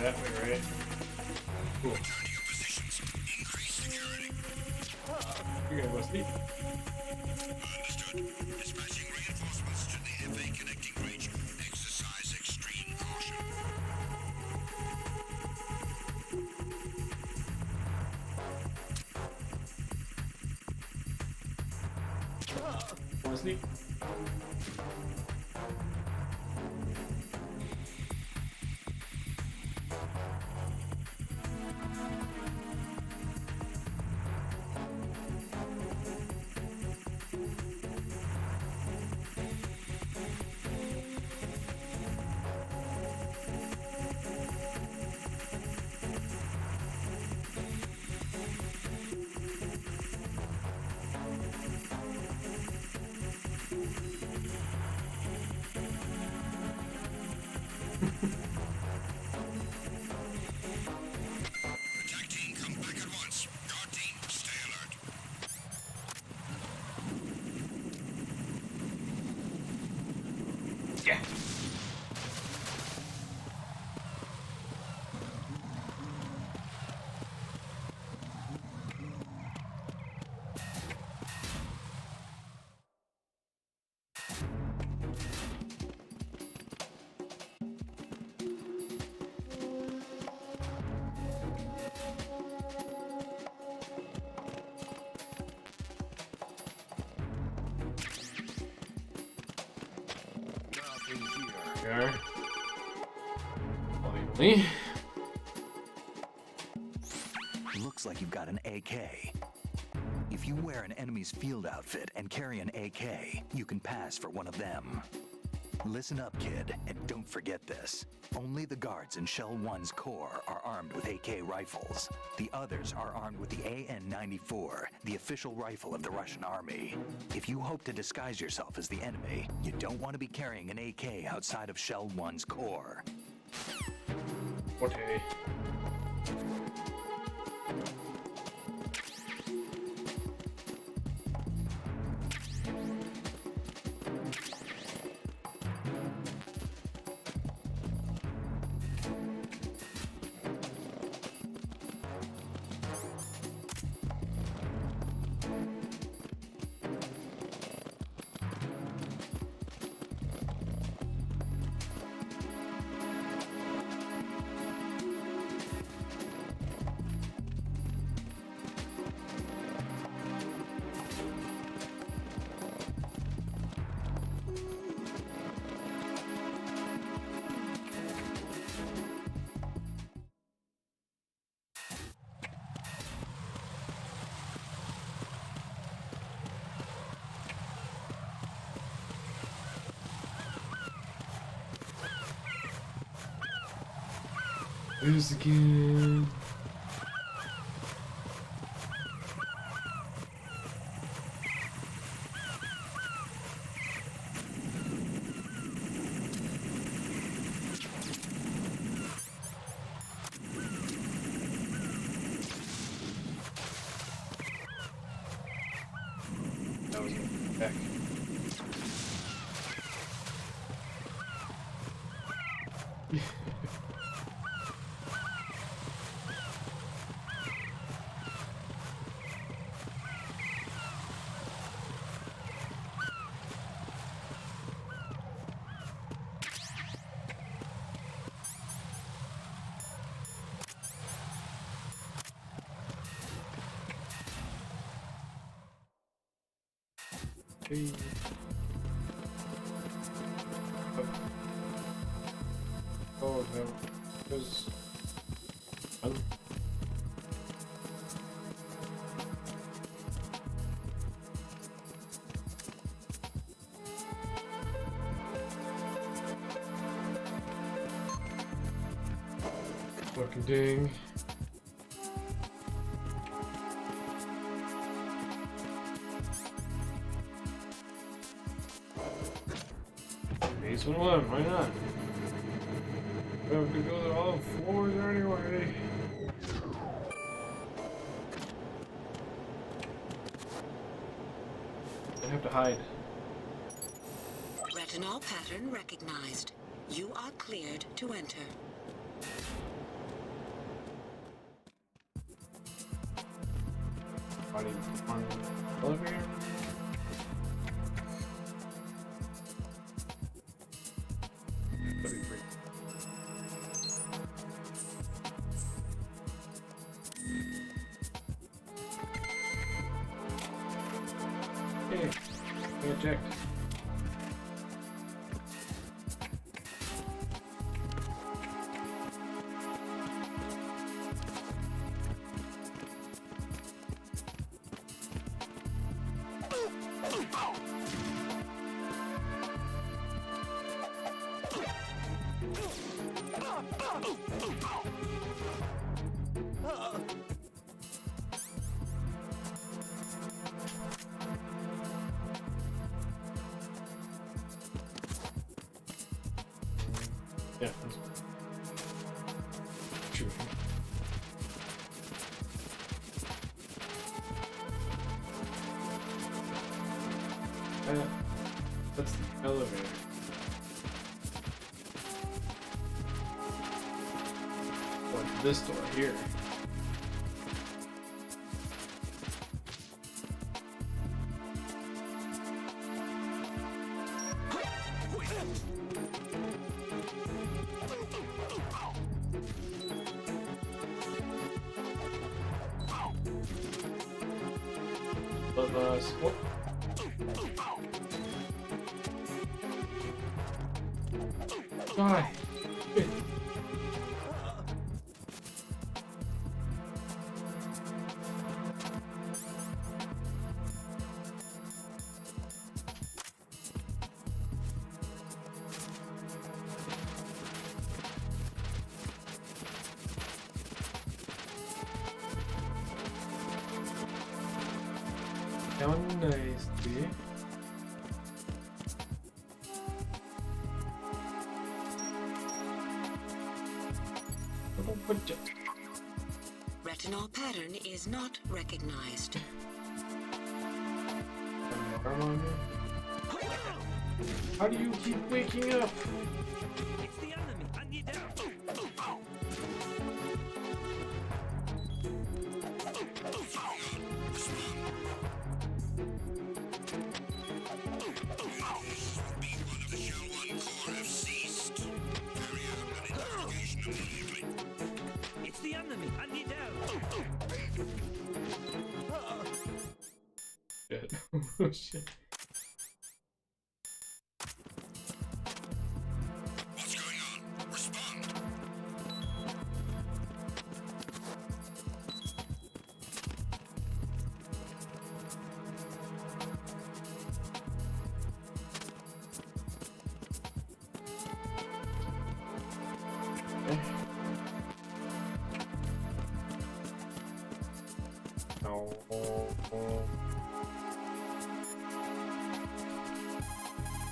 [SPEAKER 3] That way, right? Cool. You're gonna go sleep.
[SPEAKER 6] Understood. Dispatching reinforcements to the FA connecting range. Exercise extreme caution.
[SPEAKER 3] Wanna sleep?
[SPEAKER 6] Attack team, come back at once. Guard team, stay alert.
[SPEAKER 3] Yeah. We are. Finally.
[SPEAKER 10] Looks like you've got an AK. If you wear an enemy's field outfit and carry an AK, you can pass for one of them. Listen up, kid, and don't forget this. Only the guards in Shell 1's Corps are armed with AK rifles. The others are armed with the AN-94, the official rifle of the Russian army. If you hope to disguise yourself as the enemy, you don't want to be carrying an AK outside of Shell 1's Corps.
[SPEAKER 3] Okay. Lose again. That was back. Okay. Oh no, because fucking ding. Case 101, why not? We have to go to all floors anyway. I have to hide.
[SPEAKER 18] Retinol pattern recognized. You are cleared to enter.
[SPEAKER 3] Body on elevator. That'd be great. Hey, eject. Yeah, that's true. That's the elevator. Or this door here. Love us. Oh. Die. Down nicely.
[SPEAKER 18] Retinol pattern is not recognized.
[SPEAKER 3] How do you keep waking up?
[SPEAKER 17] It's the enemy. I need help. It's the enemy. I need help.
[SPEAKER 3] Shit. Oh shit.
[SPEAKER 6] What's going on? Respond.
[SPEAKER 3] No.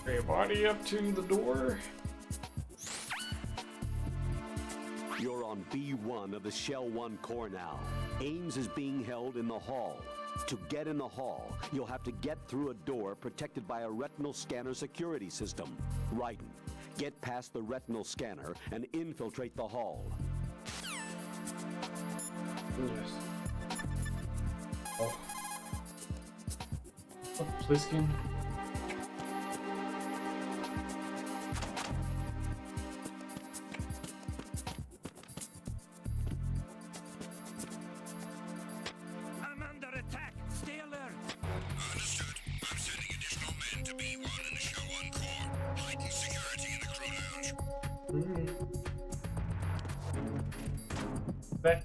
[SPEAKER 3] Okay, body up to the door.
[SPEAKER 14] You're on B1 of the Shell 1 core now. Ames is being held in the hall. To get in the hall, you'll have to get through a door protected by a retinal scanner security system. Raiden, get past the retinal scanner and infiltrate the hall.
[SPEAKER 3] Yes. Oh. Oh, Pliskin.
[SPEAKER 17] I'm under attack. Stay alert.
[SPEAKER 6] Understood. I'm sending additional men to B1 in the Show 1 core. Heighten security in the crew lounge.
[SPEAKER 3] Back.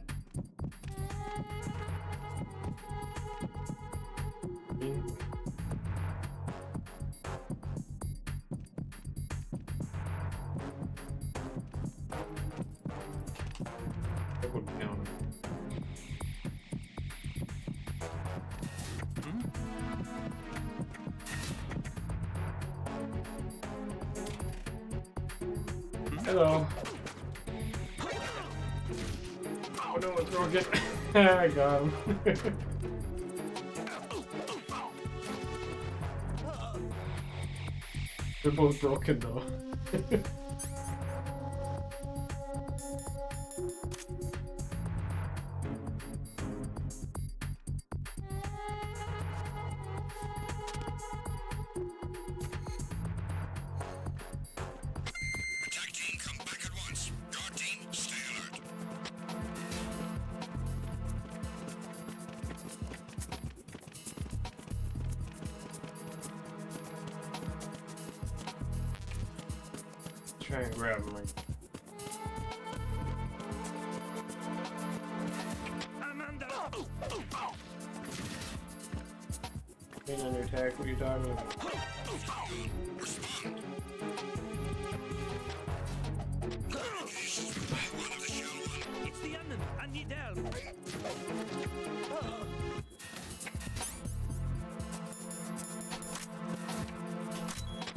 [SPEAKER 3] Hello. Oh no, it's broken. I got him. They're both broken though.
[SPEAKER 6] Attack team, come back at once. Guard team, stay alert.
[SPEAKER 3] Try and grab him. Being under attack, what are you talking about?
[SPEAKER 17] It's the enemy. I need help.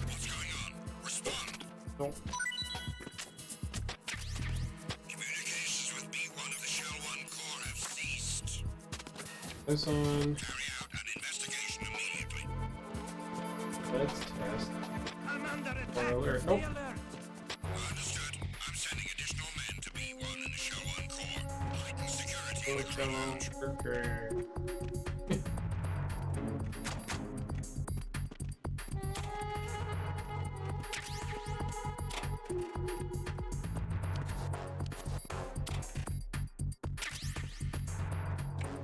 [SPEAKER 6] What's going on? Respond.
[SPEAKER 3] Don't.
[SPEAKER 6] Communications with B1 of the Shell 1 Corps have ceased.
[SPEAKER 3] This one.
[SPEAKER 6] Carry out an investigation immediately.
[SPEAKER 3] Let's test.
[SPEAKER 17] I'm under
[SPEAKER 3] Or
[SPEAKER 17] attack.
[SPEAKER 3] alert.
[SPEAKER 17] Stay
[SPEAKER 3] Nope.
[SPEAKER 17] alert.
[SPEAKER 6] Understood. I'm sending additional men to B1 in the Shell 1 Corps. Heighten security in the crew lounge.
[SPEAKER 3] Okay.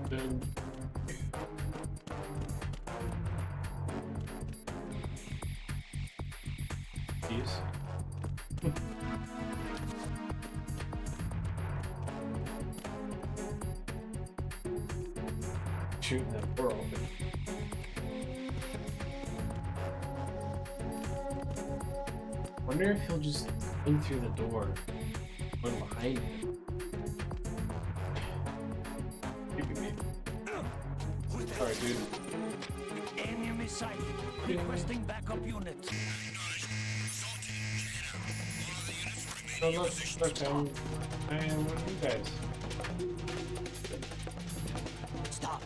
[SPEAKER 3] Then these. Shooting that door open. Wonder if he'll just in through the door. One behind him. Maybe. Alright, dude.
[SPEAKER 17] Enemy sight. Requesting backup unit.
[SPEAKER 3] Oh, look, I am one of you guys.
[SPEAKER 17] Stop.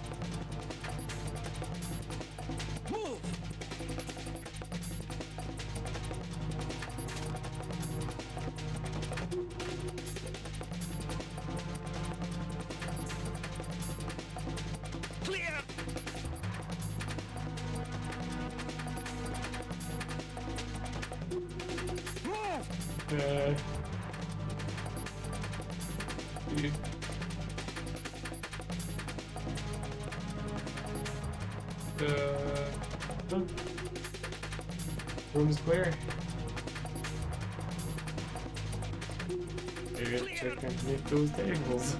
[SPEAKER 17] Move. Clear. Move.
[SPEAKER 3] Dude. Oh. Room's clear. Maybe I'll check underneath those tables.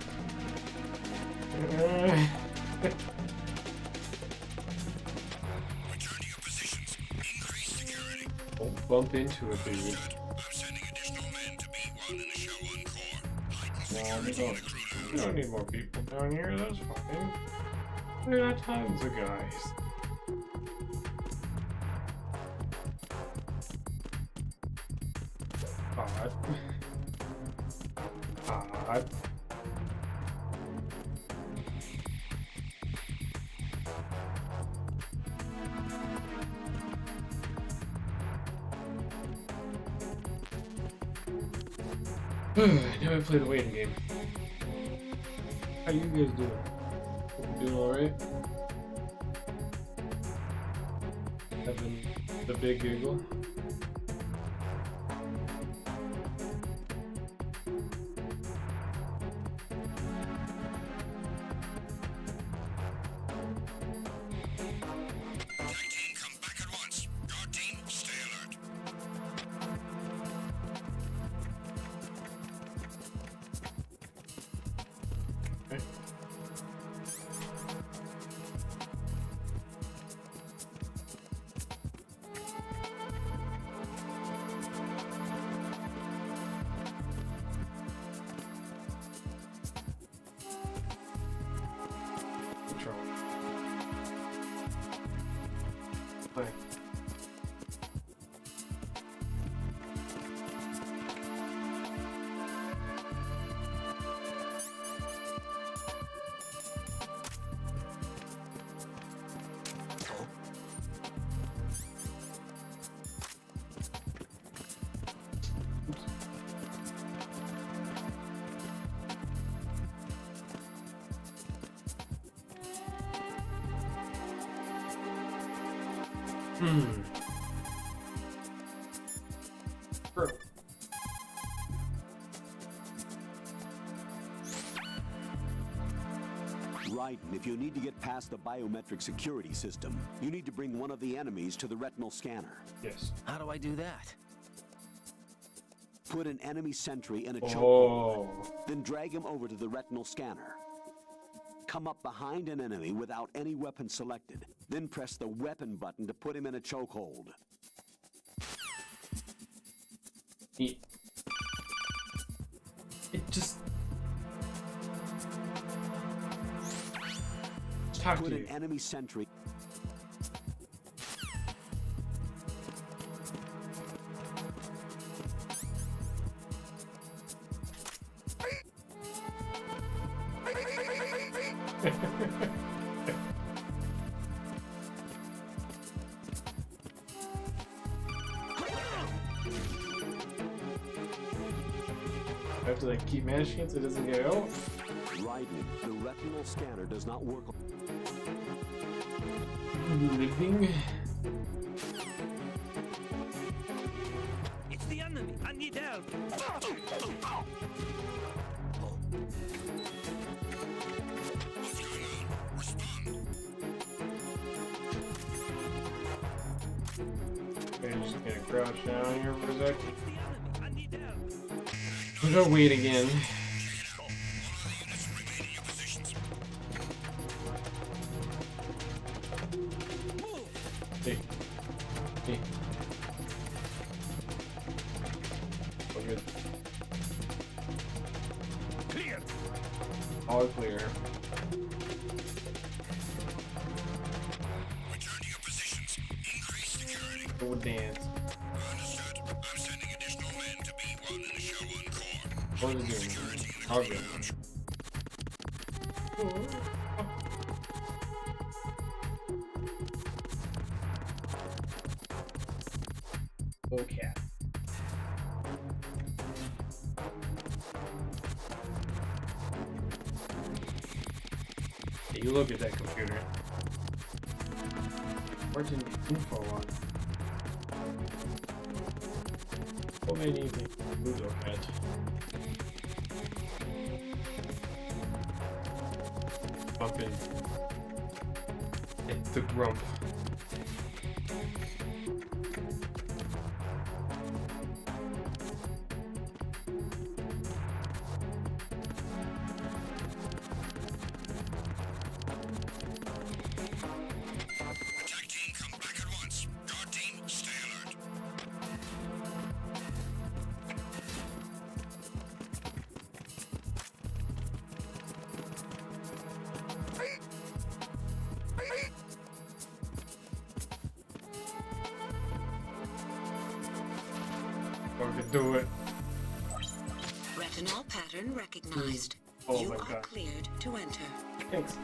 [SPEAKER 6] Return to your positions. Increase security.
[SPEAKER 3] Don't bump into it, dude.
[SPEAKER 6] I'm sending additional men to B1 in the Shell 1 Corps. Heighten
[SPEAKER 3] No, we
[SPEAKER 6] security in the crew
[SPEAKER 3] we don't need more people down here, that's fine. We got tons of guys. Odd. Odd. Now we play the waiting game. How you guys doing? Doing alright? Having the big giggle?
[SPEAKER 6] Attack team, come back at once. Guard team, stay alert.
[SPEAKER 3] Okay. Bro.
[SPEAKER 14] Raiden, if you need to get past the biometric security system, you need to bring one of the enemies to the retinal scanner.
[SPEAKER 3] Yes.
[SPEAKER 4] How do I do that?
[SPEAKER 14] Put an enemy sentry in a
[SPEAKER 3] Oh.
[SPEAKER 14] chokehold, then drag him over to the retinal scanner. Come up behind an enemy without any weapon selected, then press the weapon button to put him in a chokehold.
[SPEAKER 3] It just talk
[SPEAKER 14] Put
[SPEAKER 3] to
[SPEAKER 14] an
[SPEAKER 3] you.
[SPEAKER 14] enemy sentry.
[SPEAKER 3] I have to like keep managing it so it doesn't get out.
[SPEAKER 14] Raiden, the retinal scanner does not work.
[SPEAKER 3] Living.
[SPEAKER 17] It's the enemy. I need help.
[SPEAKER 3] Okay, just gonna crouch down here for a sec. We're gonna wait again. Hey. Hey. All good.
[SPEAKER 17] Clear.
[SPEAKER 3] All clear.
[SPEAKER 6] Return to your positions. Increase security.
[SPEAKER 3] Go dance.
[SPEAKER 6] Understood. I'm sending additional men to B1 in the Shell 1 core.
[SPEAKER 3] What is it doing? All good. Okay. Hey, you look at that computer. Where did the info on? What made you think we look at? Bumping. It's the grump.
[SPEAKER 6] Attack team, come back at once. Guard team, stay alert.
[SPEAKER 3] Or could do it.
[SPEAKER 18] Retinal pattern recognized.
[SPEAKER 3] Oh
[SPEAKER 18] You
[SPEAKER 3] my
[SPEAKER 18] are
[SPEAKER 3] God.
[SPEAKER 18] cleared to enter.
[SPEAKER 3] Thanks.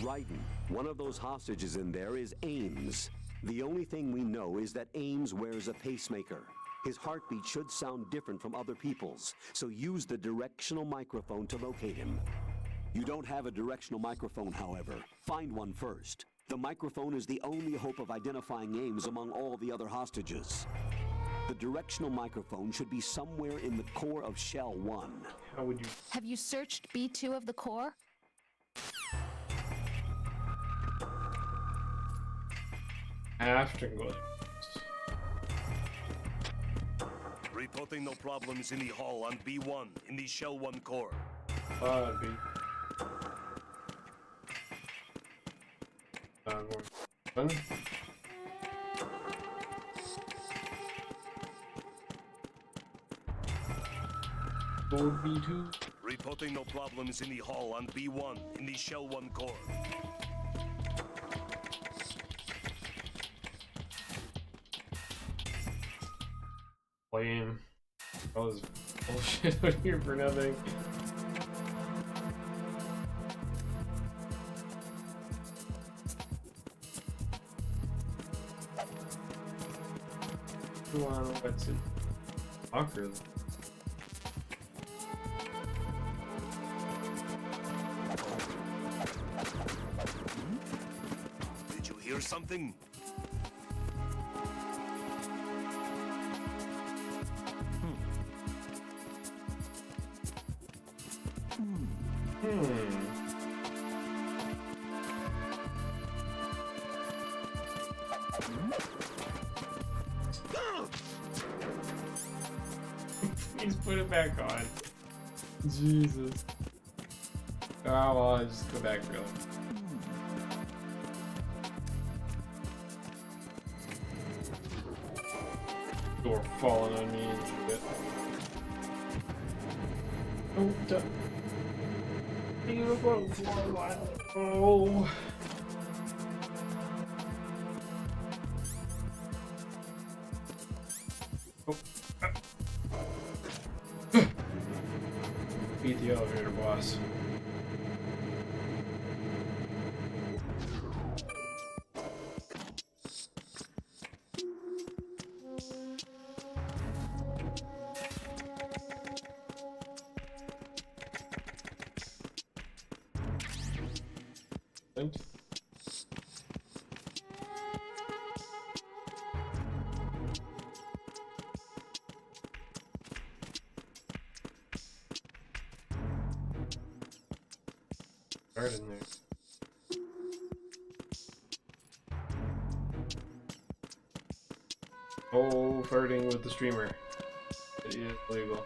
[SPEAKER 14] Raiden, one of those hostages in there is Ames. The only thing we know is that Ames wears a pacemaker. His heartbeat should sound different from other people's, so use the directional microphone to locate him. You don't have a directional microphone, however. Find one first. The microphone is the only hope of identifying Ames among all the other hostages. The directional microphone should be somewhere in the core of Shell 1.
[SPEAKER 3] How would you?
[SPEAKER 9] Have you searched B2 of the core?
[SPEAKER 3] After go.
[SPEAKER 13] Reporting no problems in the hall on B1 in the Shell 1 core.
[SPEAKER 3] B. More. Fun. Code B2.
[SPEAKER 13] Reporting no problems in the hall on B1 in the Shell 1 core.
[SPEAKER 3] Lame. All this bullshit out here for nothing. Come on, what's it? Awkward.
[SPEAKER 13] Did you hear something?
[SPEAKER 3] Please put it back on. Jesus. Oh, well, I'll just go back really. Door falling on me and shit. Oh, duh. Beautiful. Oh. Beat the elevator boss. Thank you. Start in there. Oh, flirting with the streamer. It is illegal.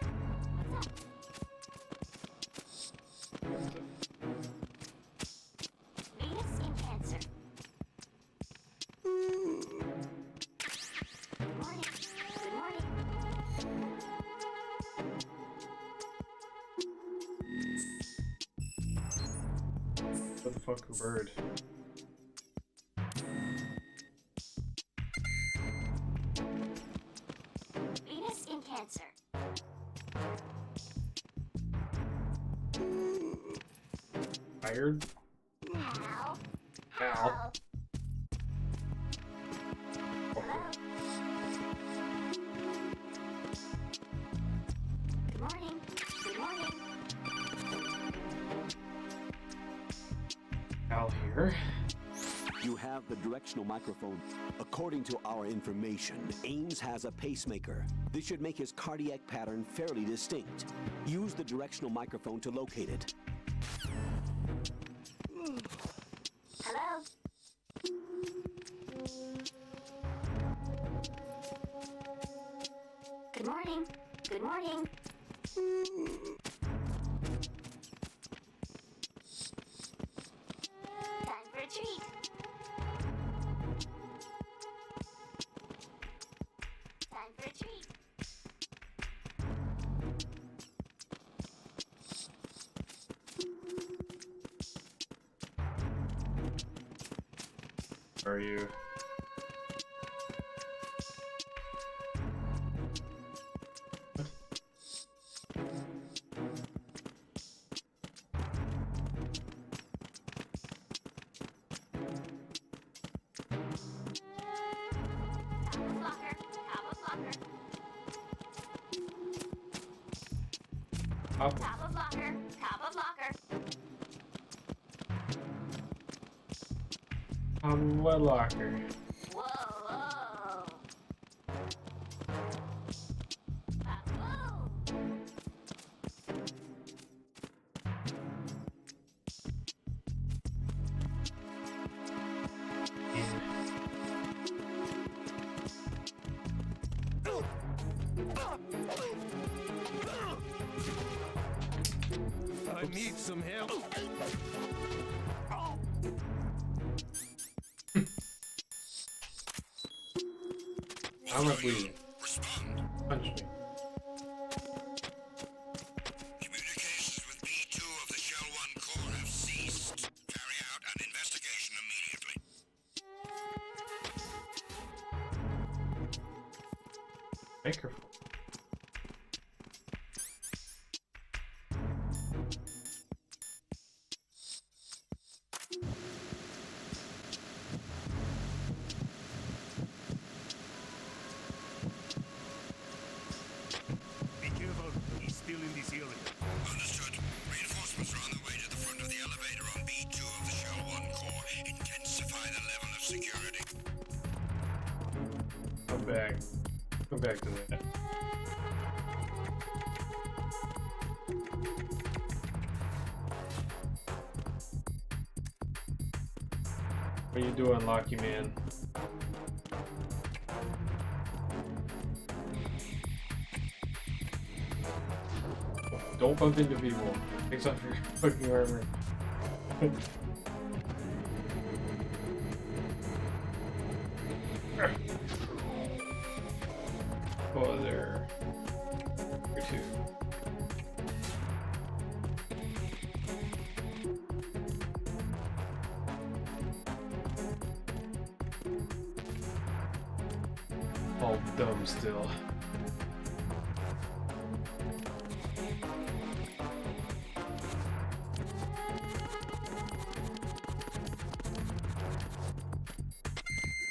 [SPEAKER 3] What the fuck, a bird?
[SPEAKER 19] Venus in Cancer.
[SPEAKER 3] Tired?
[SPEAKER 19] Now.
[SPEAKER 3] Ow.
[SPEAKER 19] Good morning. Good morning.
[SPEAKER 3] Al here.
[SPEAKER 14] You have the directional microphone. According to our information, Ames has a pacemaker. This should make his cardiac pattern fairly distinct. Use the directional microphone to locate it.
[SPEAKER 19] Hello. Good morning. Good morning. Time for a treat. Time for a treat.
[SPEAKER 3] Are you? Up.
[SPEAKER 19] Top of locker. Top of locker.
[SPEAKER 3] What locker?
[SPEAKER 19] Whoa, whoa.
[SPEAKER 13] I need some help.
[SPEAKER 3] I'm not bleeding. Punch me. Microphone.
[SPEAKER 7] Be careful. He's still in this area.
[SPEAKER 6] Understood. Reinforcements are on the way to the front of the elevator on B2 of the Shell 1 core. Intensify the level of security.
[SPEAKER 3] Come back. Come back to that. What are you doing, Locky Man? Don't bump into people. Takes off your fucking armor. Oh, there. You're two. All dumb still.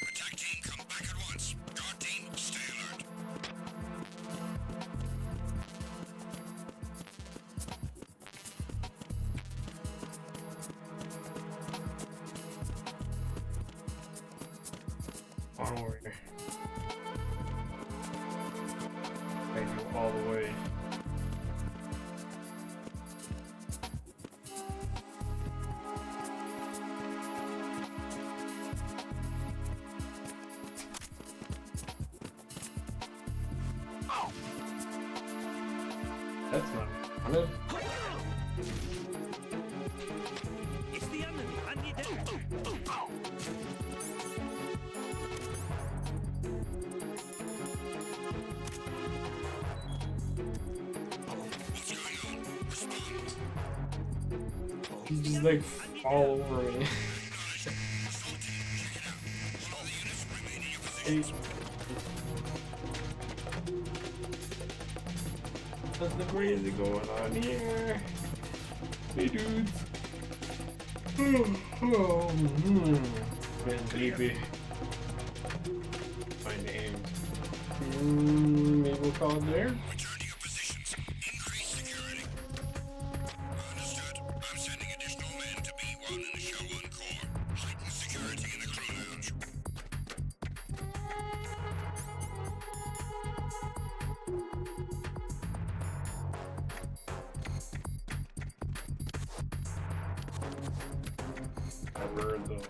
[SPEAKER 6] Attack team, come back at once. Guard team, stay alert.
[SPEAKER 3] On over here. I go all the way. That's not wanted.
[SPEAKER 7] It's the enemy. I need help.
[SPEAKER 3] He's just like all over me. Hey. Nothing crazy going on here. Hey dudes. Oh, man, baby. My name. Maybe we'll call it there.
[SPEAKER 6] Return to your positions. Increase security. Understood. I'm sending additional men to B1 in the Shell 1 core. Heighten security in the crew lounge.
[SPEAKER 3] I've heard though.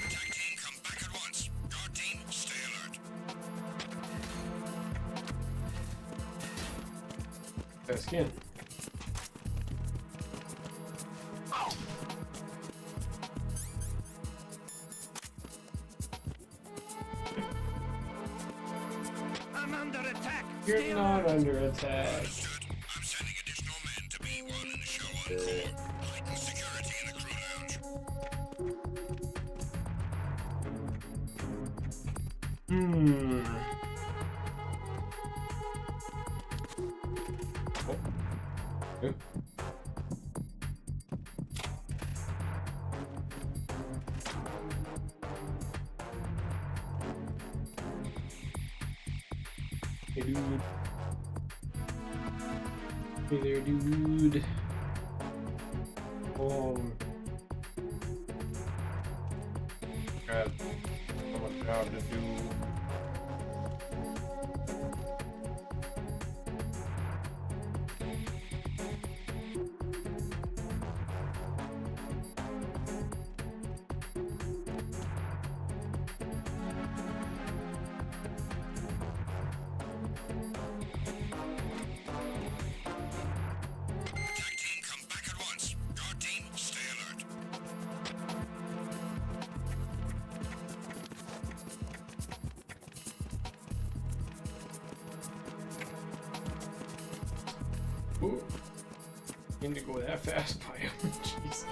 [SPEAKER 6] Attack team, come back at once. Guard team, stay alert.
[SPEAKER 3] Got skin.
[SPEAKER 7] I'm under attack.
[SPEAKER 3] You're
[SPEAKER 7] Stay
[SPEAKER 3] not
[SPEAKER 7] alert.
[SPEAKER 3] under attack.
[SPEAKER 6] Understood. I'm sending additional men to B1 in the Shell 1 core. Heighten security in the crew lounge.
[SPEAKER 3] Oh. Yep. Hey dude. Hey there, dude. Got so much job to do. Ooh. Need to go that fast by him. Jeez.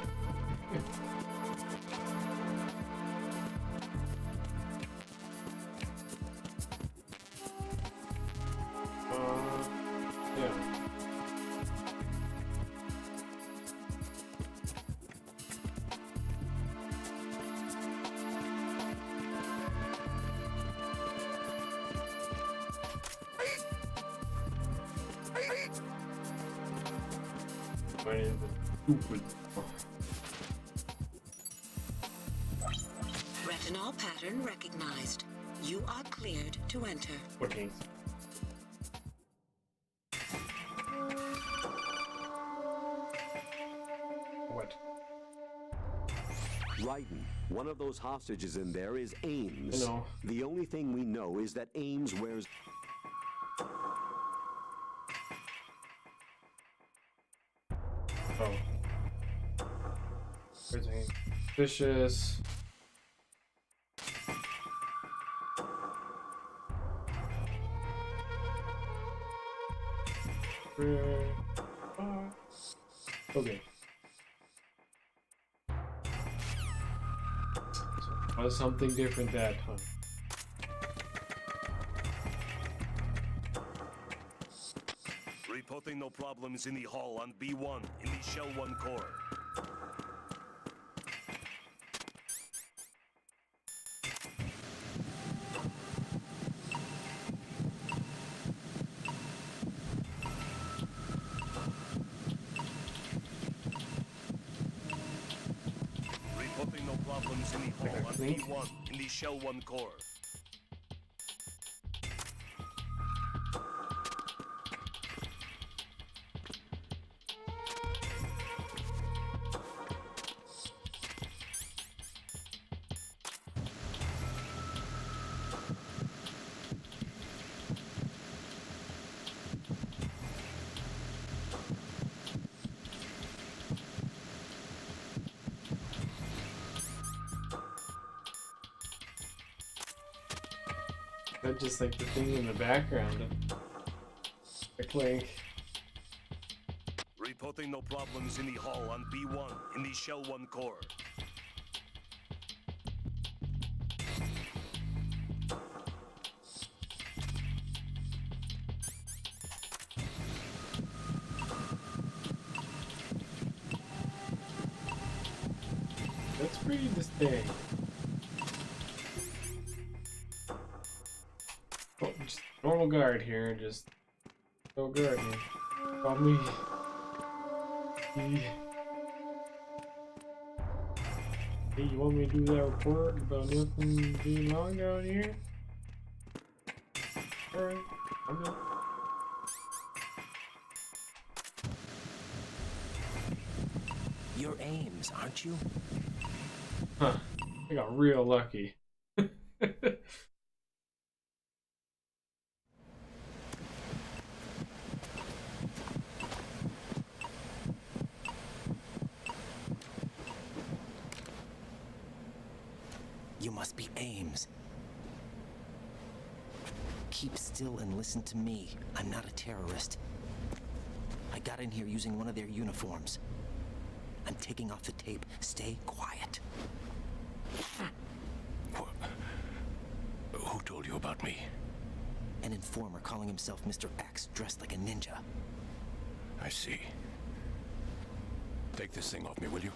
[SPEAKER 3] Yeah.
[SPEAKER 18] Retinol pattern recognized. You are cleared to enter.
[SPEAKER 3] Okay. What?
[SPEAKER 14] Raiden, one of those hostages in there is Ames.
[SPEAKER 3] I know.
[SPEAKER 14] The only thing we know is that Ames wears...
[SPEAKER 3] Oh. Where's Ames? Vicious. Okay. So, was something different that time.
[SPEAKER 13] Reporting no problems in the hall on B1 in the Shell 1 core. Reporting no problems in the hall on B1 in the Shell 1 core.
[SPEAKER 3] That's just like the thing in the background. The clink.
[SPEAKER 13] Reporting no problems in the hall on B1 in the Shell 1 core.
[SPEAKER 3] That's pretty distinct. Oh, just normal guard here, just no guard me. Call me. Hey, you want me to do that report about nothing being wrong down here? Alright, I'm done.
[SPEAKER 4] You're Ames, aren't you?
[SPEAKER 3] Huh. I got real lucky.
[SPEAKER 4] You must be Ames. Keep still and listen to me. I'm not a terrorist. I got in here using one of their uniforms. I'm taking off the tape. Stay quiet.
[SPEAKER 13] Who told you about me?
[SPEAKER 4] An informer calling himself Mr. X, dressed like a ninja.
[SPEAKER 13] I see. Take this thing off me, will you?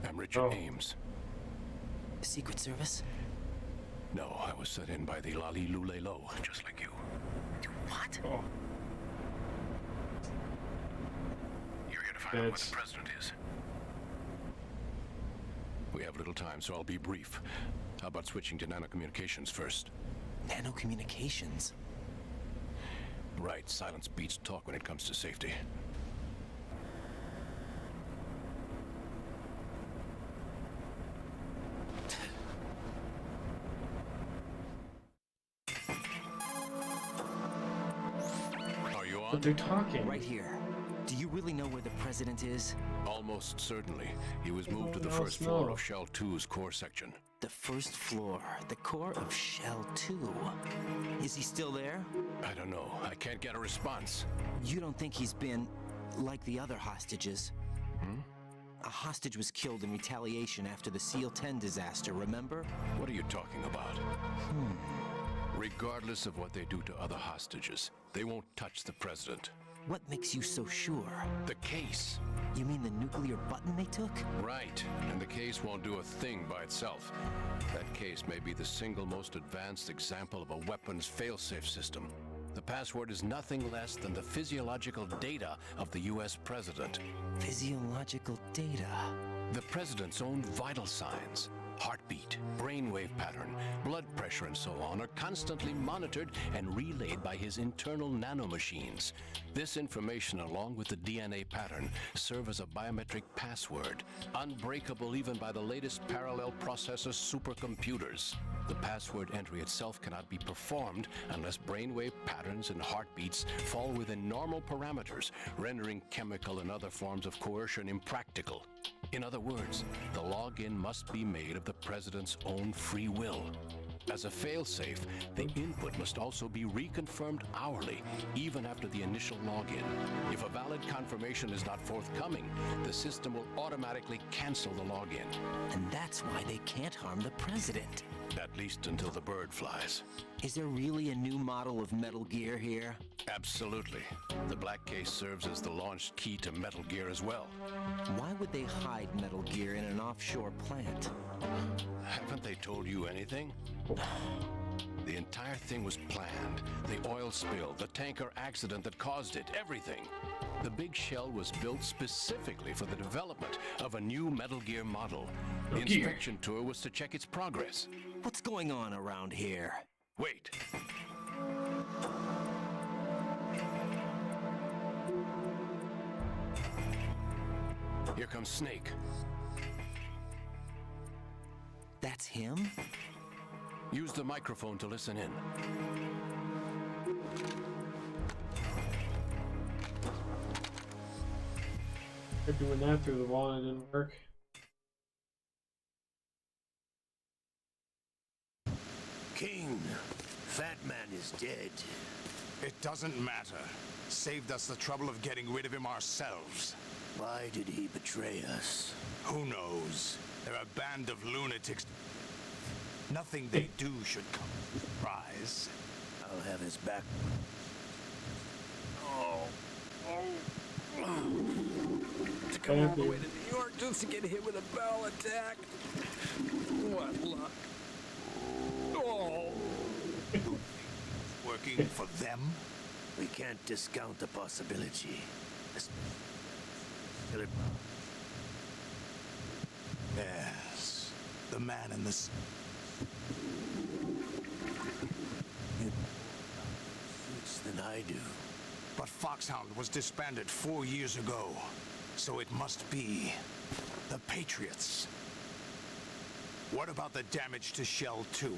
[SPEAKER 13] I'm Richard Ames.
[SPEAKER 4] Secret Service?
[SPEAKER 13] No, I was set in by the Lali Lule Lo, just like you.
[SPEAKER 4] What?
[SPEAKER 3] Oh.
[SPEAKER 13] You're here to find out where the president is. We have little time, so I'll be brief. How about switching to nanocommunications first?
[SPEAKER 4] Nanocommunications?
[SPEAKER 13] Right, silence beats talk when it comes to safety.
[SPEAKER 3] But they're talking.
[SPEAKER 4] Right here. Do you really know where the president is?
[SPEAKER 13] Almost certainly. He was moved to the
[SPEAKER 3] Everyone
[SPEAKER 13] first
[SPEAKER 3] else
[SPEAKER 13] floor
[SPEAKER 3] knows.
[SPEAKER 13] of Shell 2's core section.
[SPEAKER 4] The first floor, the core of Shell 2. Is he still there?
[SPEAKER 20] I don't know. I can't get a response.
[SPEAKER 4] You don't think he's been like the other hostages? A hostage was killed in retaliation after the SEAL 10 disaster, remember?
[SPEAKER 20] What are you talking about? Regardless of what they do to other hostages, they won't touch the president.
[SPEAKER 4] What makes you so sure?
[SPEAKER 20] The case.
[SPEAKER 4] You mean the nuclear button they took?
[SPEAKER 20] Right, and the case won't do a thing by itself. That case may be the single most advanced example of a weapons failsafe system. The password is nothing less than the physiological data of the US president.
[SPEAKER 4] Physiological data?
[SPEAKER 20] The president's own vital signs, heartbeat, brainwave pattern, blood pressure, and so on are constantly monitored and relayed by his internal nanomachines. This information, along with the DNA pattern, serve as a biometric password, unbreakable even by the latest parallel processor supercomputers. The password entry itself cannot be performed unless brainwave patterns and heartbeats fall within normal parameters, rendering chemical and other forms of coercion impractical. In other words, the login must be made of the president's own free will. As a failsafe, the input must also be reconfirmed hourly, even after the initial login. If a valid confirmation is not forthcoming, the system will automatically cancel the login.
[SPEAKER 4] And that's why they can't harm the president.
[SPEAKER 20] At least until the bird flies.
[SPEAKER 4] Is there really a new model of Metal Gear here?
[SPEAKER 20] Absolutely. The black case serves as the launch key to Metal Gear as well.
[SPEAKER 4] Why would they hide Metal Gear in an offshore plant?
[SPEAKER 20] Haven't they told you anything? The entire thing was planned. The oil spill, the tanker accident that caused it, everything. The big shell was built specifically for the development of a new Metal Gear model. The inspection tour was to check its progress.
[SPEAKER 4] What's going on around here?
[SPEAKER 20] Wait. Here comes Snake.
[SPEAKER 4] That's him?
[SPEAKER 20] Use the microphone to listen in.
[SPEAKER 3] They're doing that through the wall and it didn't work.
[SPEAKER 21] King, Fat Man is dead.
[SPEAKER 22] It doesn't matter. Saved us the trouble of getting rid of him ourselves.
[SPEAKER 21] Why did he betray us?
[SPEAKER 22] Who knows? They're a band of lunatics. Nothing they do should come as a surprise.
[SPEAKER 21] I'll have his back.
[SPEAKER 17] To come all the way to New York just to get hit with a bowel attack. What luck. Oh.
[SPEAKER 22] Working for them?
[SPEAKER 21] We can't discount the possibility.
[SPEAKER 22] Yes. The man in the... suits
[SPEAKER 21] than I do.
[SPEAKER 22] But Foxhound was disbanded 4 years ago. So it must be the Patriots. What about the damage to Shell 2?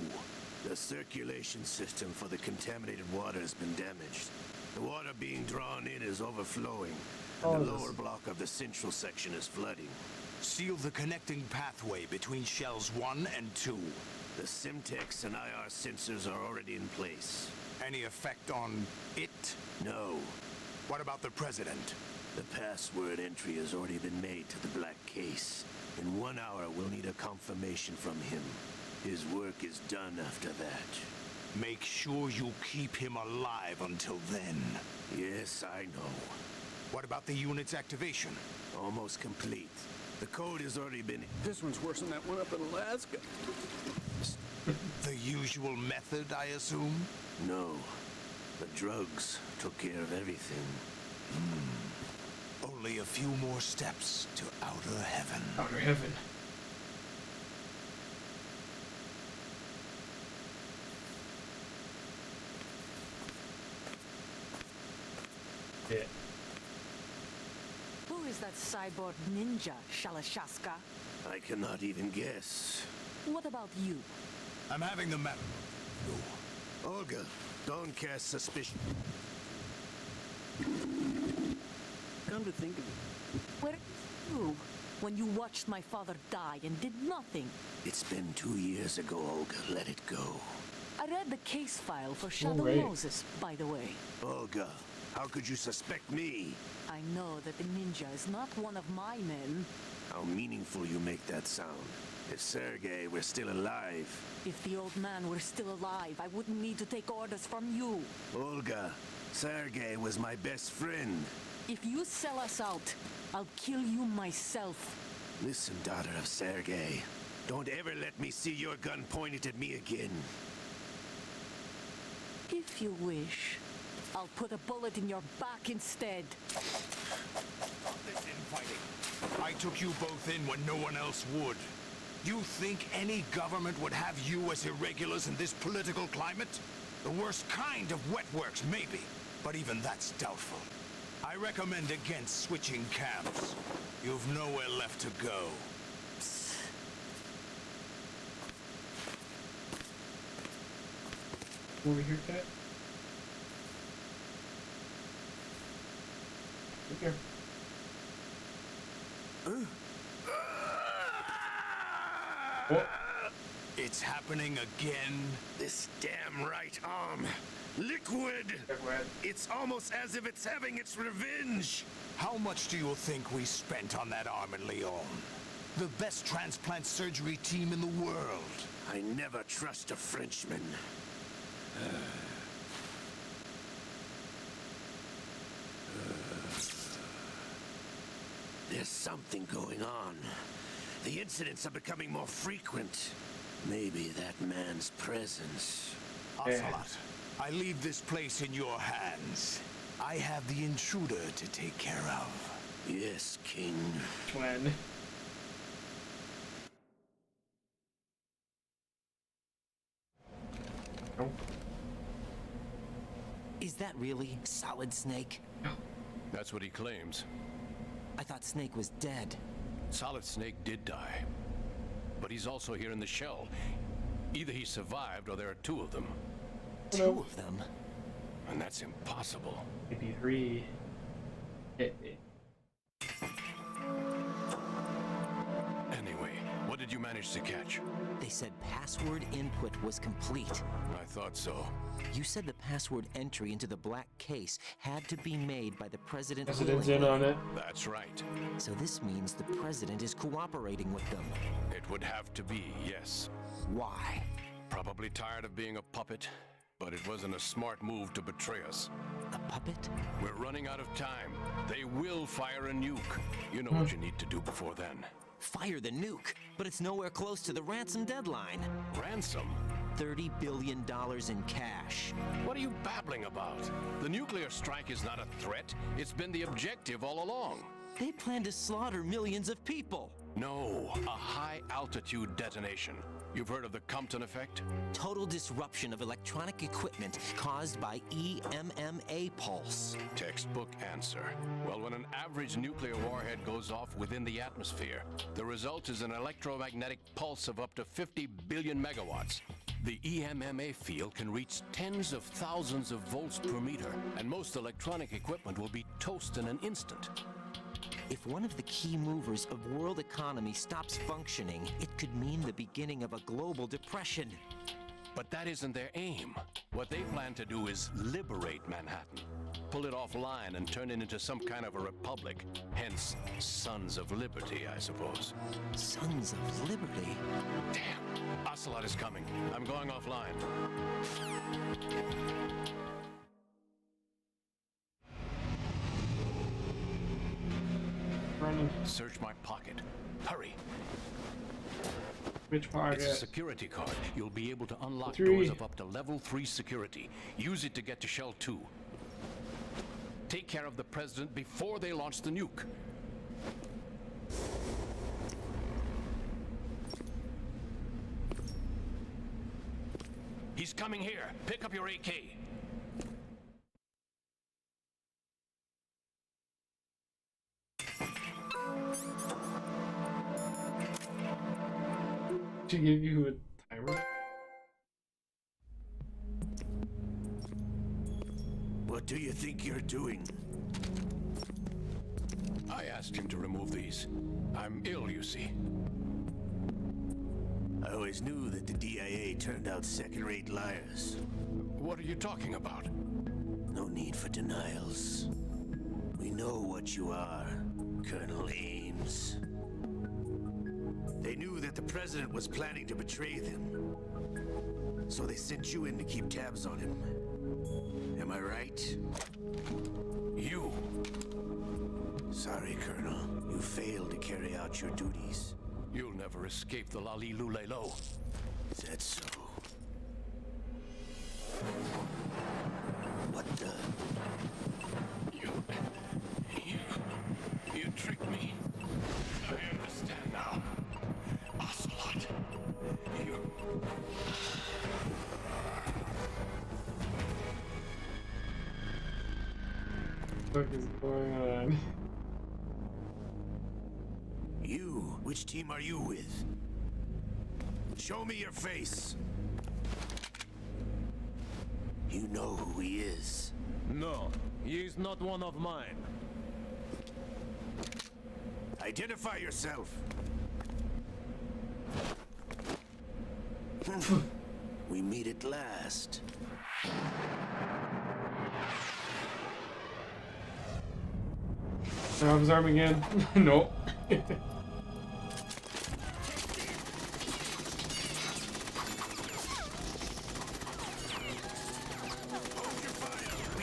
[SPEAKER 21] The circulation system for the contaminated water has been damaged. The water being drawn in is overflowing, and the lower block of the central section is flooding.
[SPEAKER 22] Seal the connecting pathway between Shells 1 and 2.
[SPEAKER 21] The Simtex and IR sensors are already in place.
[SPEAKER 22] Any effect on it?
[SPEAKER 21] No.
[SPEAKER 22] What about the President?
[SPEAKER 21] The password entry has already been made to the black case. In 1 hour, we'll need a confirmation from him. His work is done after that.
[SPEAKER 22] Make sure you keep him alive until then.
[SPEAKER 21] Yes, I know.
[SPEAKER 22] What about the unit's activation?
[SPEAKER 21] Almost complete. The code has already been...
[SPEAKER 17] This one's worse than that one up in Alaska.
[SPEAKER 22] The usual method, I assume?
[SPEAKER 21] No. The drugs took care of everything.
[SPEAKER 22] Only a few more steps to outer heaven.
[SPEAKER 3] Outer heaven. Yeah.
[SPEAKER 23] Who is that cyborg ninja, Shalashaska?
[SPEAKER 21] I cannot even guess.
[SPEAKER 23] What about you?
[SPEAKER 22] I'm having the matter.
[SPEAKER 21] Olga, don't cast suspicion.
[SPEAKER 17] Come to think of it.
[SPEAKER 23] Where are you? when you watched my father die and did nothing.
[SPEAKER 21] It's been 2 years ago, Olga. Let it go.
[SPEAKER 23] I read the case file for Shadow
[SPEAKER 3] right.
[SPEAKER 23] Moses, by the way.
[SPEAKER 21] Olga, how could you suspect me?
[SPEAKER 23] I know that the ninja is not one of my men.
[SPEAKER 21] How meaningful you make that sound. If Sergei were still alive...
[SPEAKER 23] If the old man were still alive, I wouldn't need to take orders from you.
[SPEAKER 21] Olga, Sergei was my best friend.
[SPEAKER 23] If you sell us out, I'll kill you myself.
[SPEAKER 21] Listen, daughter of Sergei. Don't ever let me see your gun pointed at me again.
[SPEAKER 23] If you wish, I'll put a bullet in your back instead.
[SPEAKER 22] This infighting. I took you both in when no one else would. You think any government would have you as irregulars in this political climate? The worst kind of wet works, maybe. But even that's doubtful. I recommend against switching camps. You've nowhere left to go.
[SPEAKER 3] Over here, cat. Up here. What?
[SPEAKER 22] It's happening again.
[SPEAKER 21] This damn right arm. Liquid! It's almost as if it's having its revenge.
[SPEAKER 22] How much do you think we spent on that arm in Lyon? The best transplant surgery team in the world.
[SPEAKER 21] I never trust a Frenchman. There's something going on. The incidents are becoming more frequent. Maybe that man's presence.
[SPEAKER 22] Ocelot, I leave this place in your hands. I have the intruder to take care of.
[SPEAKER 21] Yes, King.
[SPEAKER 3] When? No.
[SPEAKER 4] Is that really Solid Snake?
[SPEAKER 3] No.
[SPEAKER 20] That's what he claims.
[SPEAKER 4] I thought Snake was dead.
[SPEAKER 20] Solid Snake did die. But he's also here in the shell. Either he survived or there are two of them.
[SPEAKER 4] Two of them?
[SPEAKER 20] And that's impossible.
[SPEAKER 3] Maybe three.
[SPEAKER 20] Anyway, what did you manage to catch?
[SPEAKER 4] They said password input was complete.
[SPEAKER 20] I thought so.
[SPEAKER 4] You said the password entry into the black case had to be made by the president.
[SPEAKER 3] President's in on it.
[SPEAKER 20] That's right.
[SPEAKER 4] So this means the president is cooperating with them.
[SPEAKER 20] It would have to be, yes.
[SPEAKER 4] Why?
[SPEAKER 20] Probably tired of being a puppet, but it wasn't a smart move to betray us.
[SPEAKER 4] A puppet?
[SPEAKER 20] We're running out of time. They will fire a nuke. You know what you need to do before then.
[SPEAKER 4] Fire the nuke, but it's nowhere close to the ransom deadline.
[SPEAKER 20] Ransom?
[SPEAKER 4] $30 billion in cash.
[SPEAKER 20] What are you babbling about? The nuclear strike is not a threat. It's been the objective all along.
[SPEAKER 4] They plan to slaughter millions of people.
[SPEAKER 20] No, a high-altitude detonation. You've heard of the Compton effect?
[SPEAKER 4] Total disruption of electronic equipment caused by EMMA pulse.
[SPEAKER 20] Textbook answer. Well, when an average nuclear warhead goes off within the atmosphere, the result is an electromagnetic pulse of up to 50 billion megawatts. The EMMA field can reach tens of thousands of volts per meter, and most electronic equipment will be toast in an instant.
[SPEAKER 4] If one of the key movers of world economy stops functioning, it could mean the beginning of a global depression.
[SPEAKER 20] But that isn't their aim. What they plan to do is liberate Manhattan. Pull it offline and turn it into some kind of a republic. Hence, Sons of Liberty, I suppose.
[SPEAKER 4] Sons of Liberty?
[SPEAKER 20] Damn! Ocelot is coming. I'm going offline.
[SPEAKER 3] Running.
[SPEAKER 20] Search my pocket. Hurry!
[SPEAKER 3] Which pocket?
[SPEAKER 20] It's a security card. You'll be able to unlock
[SPEAKER 3] 3.
[SPEAKER 20] doors of up to level 3 security. Use it to get to Shell 2. Take care of the president before they launch the nuke. He's coming here. Pick up your AK.
[SPEAKER 3] To give you a timer?
[SPEAKER 21] What do you think you're doing?
[SPEAKER 20] I asked him to remove these. I'm ill, you see.
[SPEAKER 21] I always knew that the DIA turned out second-rate liars.
[SPEAKER 20] What are you talking about?
[SPEAKER 21] No need for denials. We know what you are, Colonel Ames. They knew that the president was planning to betray them. So they sent you in to keep tabs on him. Am I right?
[SPEAKER 20] You?
[SPEAKER 21] Sorry, Colonel. You failed to carry out your duties.
[SPEAKER 20] You'll never escape the Lali Lulelo.
[SPEAKER 21] Is that so? What the?
[SPEAKER 20] You tricked me. I understand now. Ocelot. You...
[SPEAKER 3] What is going on?
[SPEAKER 21] You? Which team are you with? Show me your face. You know who he is.
[SPEAKER 1] No, he is not one of mine.
[SPEAKER 21] Identify yourself. We meet at last.
[SPEAKER 3] Grab his arm again. Nope.
[SPEAKER 21] We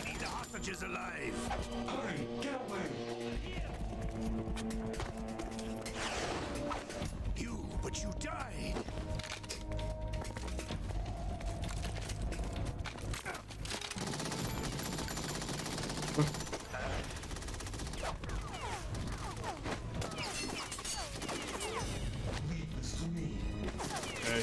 [SPEAKER 21] need the hostages alive.
[SPEAKER 11] Hurry, get away!
[SPEAKER 21] But you died.
[SPEAKER 11] Leave this to me.
[SPEAKER 3] Okay.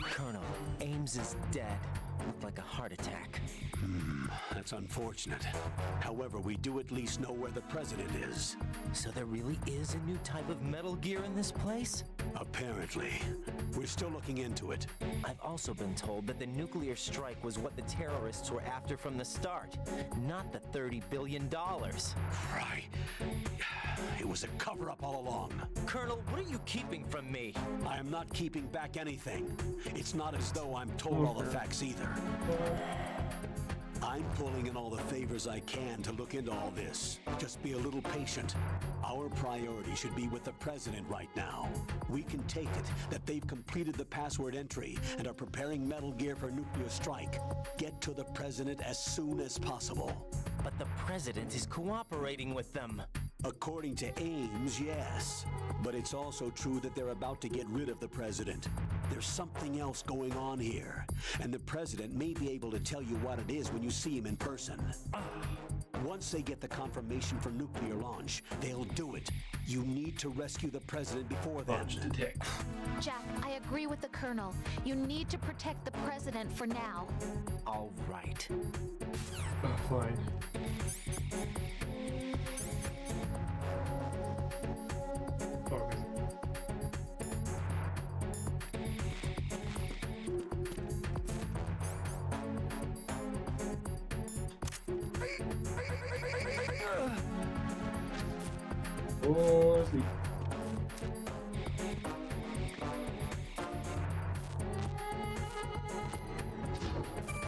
[SPEAKER 4] Colonel, Ames is dead. Looked like a heart attack.
[SPEAKER 15] That's unfortunate. However, we do at least know where the president is.
[SPEAKER 4] So there really is a new type of Metal Gear in this place?
[SPEAKER 15] Apparently. We're still looking into it.
[SPEAKER 4] I've also been told that the nuclear strike was what the terrorists were after from the start, not the $30 billion.
[SPEAKER 15] Right. It was a cover-up all along.
[SPEAKER 4] Colonel, what are you keeping from me?
[SPEAKER 15] I am not keeping back anything. It's not as though I'm told all the facts either. I'm pulling in all the favors I can to look into all this. Just be a little patient. Our priority should be with the president right now. We can take it that they've completed the password entry and are preparing Metal Gear for nuclear strike. Get to the president as soon as possible.
[SPEAKER 4] But the president is cooperating with them.
[SPEAKER 15] According to Ames, yes. But it's also true that they're about to get rid of the president. There's something else going on here, and the president may be able to tell you what it is when you see him in person. Once they get the confirmation for nuclear launch, they'll do it. You need to rescue the president before then.
[SPEAKER 9] Jack, I agree with the Colonel. You need to protect the president for now.
[SPEAKER 4] All right.
[SPEAKER 3] Oh, fine. Focus. Oh, sleep.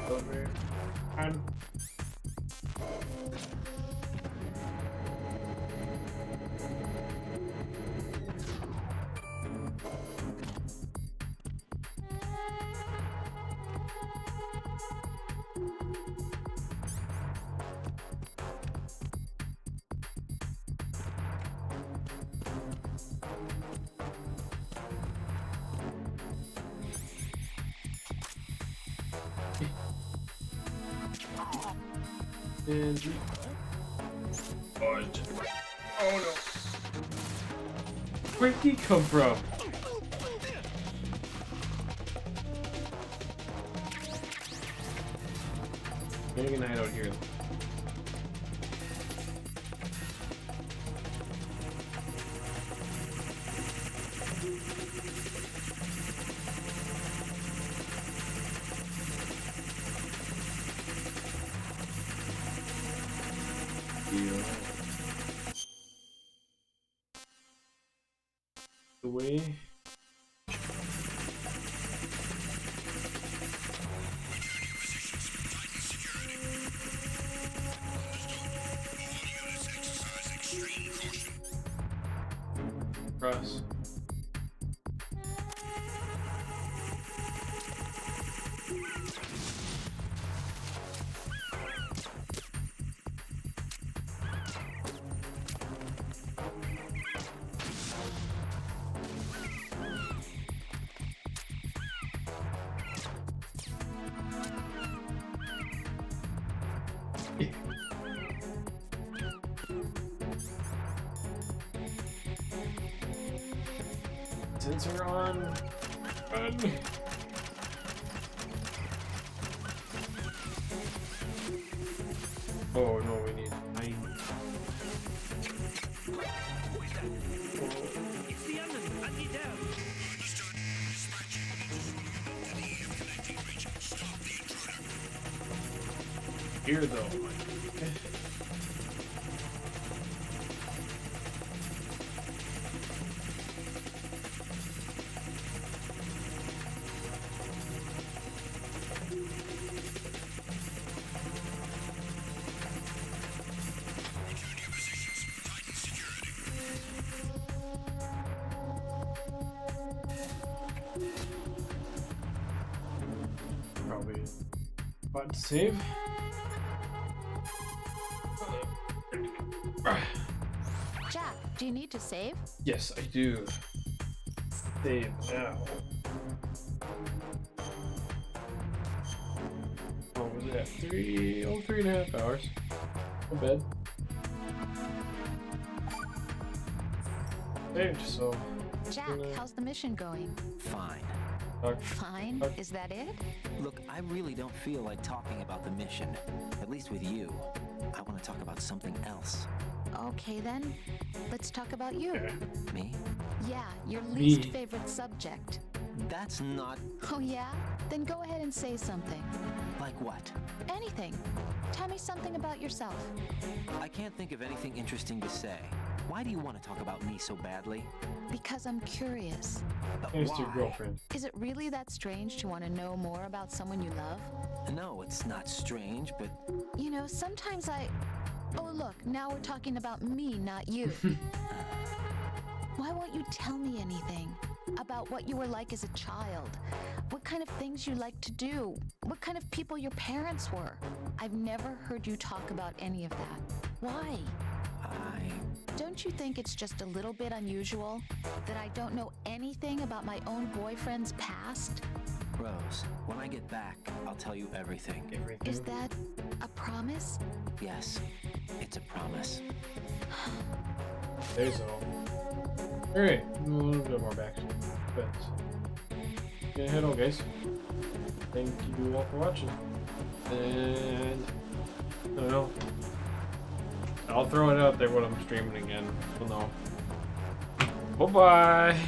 [SPEAKER 3] Over. And oh no. Where'd he come from? Getting a night out here. The way. Cross. Sensor on. Run. Oh no, we need 9.
[SPEAKER 7] It's the enemy. I need help.
[SPEAKER 3] Here though. Probably about to save.
[SPEAKER 9] Jack, do you need to save?
[SPEAKER 3] Yes, I do. Save now. What was it at? 3.5 hours. Not bad. Saved, so.
[SPEAKER 9] Jack, how's the mission going?
[SPEAKER 4] Fine.
[SPEAKER 9] Fine? Is that it?
[SPEAKER 4] Look, I really don't feel like talking about the mission. At least with you. I want to talk about something else.
[SPEAKER 9] Okay then. Let's talk about you.
[SPEAKER 3] Okay.
[SPEAKER 4] Me?
[SPEAKER 9] Yeah, your least favorite subject.
[SPEAKER 4] That's not...
[SPEAKER 9] Oh yeah? Then go ahead and say something.
[SPEAKER 4] Like what?
[SPEAKER 9] Anything. Tell me something about yourself.
[SPEAKER 4] I can't think of anything interesting to say. Why do you want to talk about me so badly?
[SPEAKER 9] Because I'm curious.
[SPEAKER 3] Here's your girlfriend.
[SPEAKER 9] Is it really that strange to want to know more about someone you love?
[SPEAKER 4] No, it's not strange, but...
[SPEAKER 9] You know, sometimes I... Oh look, now we're talking about me, not you. Why won't you tell me anything? About what you were like as a child? What kind of things you like to do? What kind of people your parents were? I've never heard you talk about any of that. Why? Don't you think it's just a little bit unusual that I don't know anything about my own boyfriend's past?
[SPEAKER 4] Rose, when I get back, I'll tell you everything.
[SPEAKER 9] Is that a promise?
[SPEAKER 4] Yes, it's a promise.
[SPEAKER 3] There's all. Alright, a little bit more back. But gonna head on, guys. Thank you all for watching. And I don't know. I'll throw it out there when I'm streaming again. We'll know. Bye bye.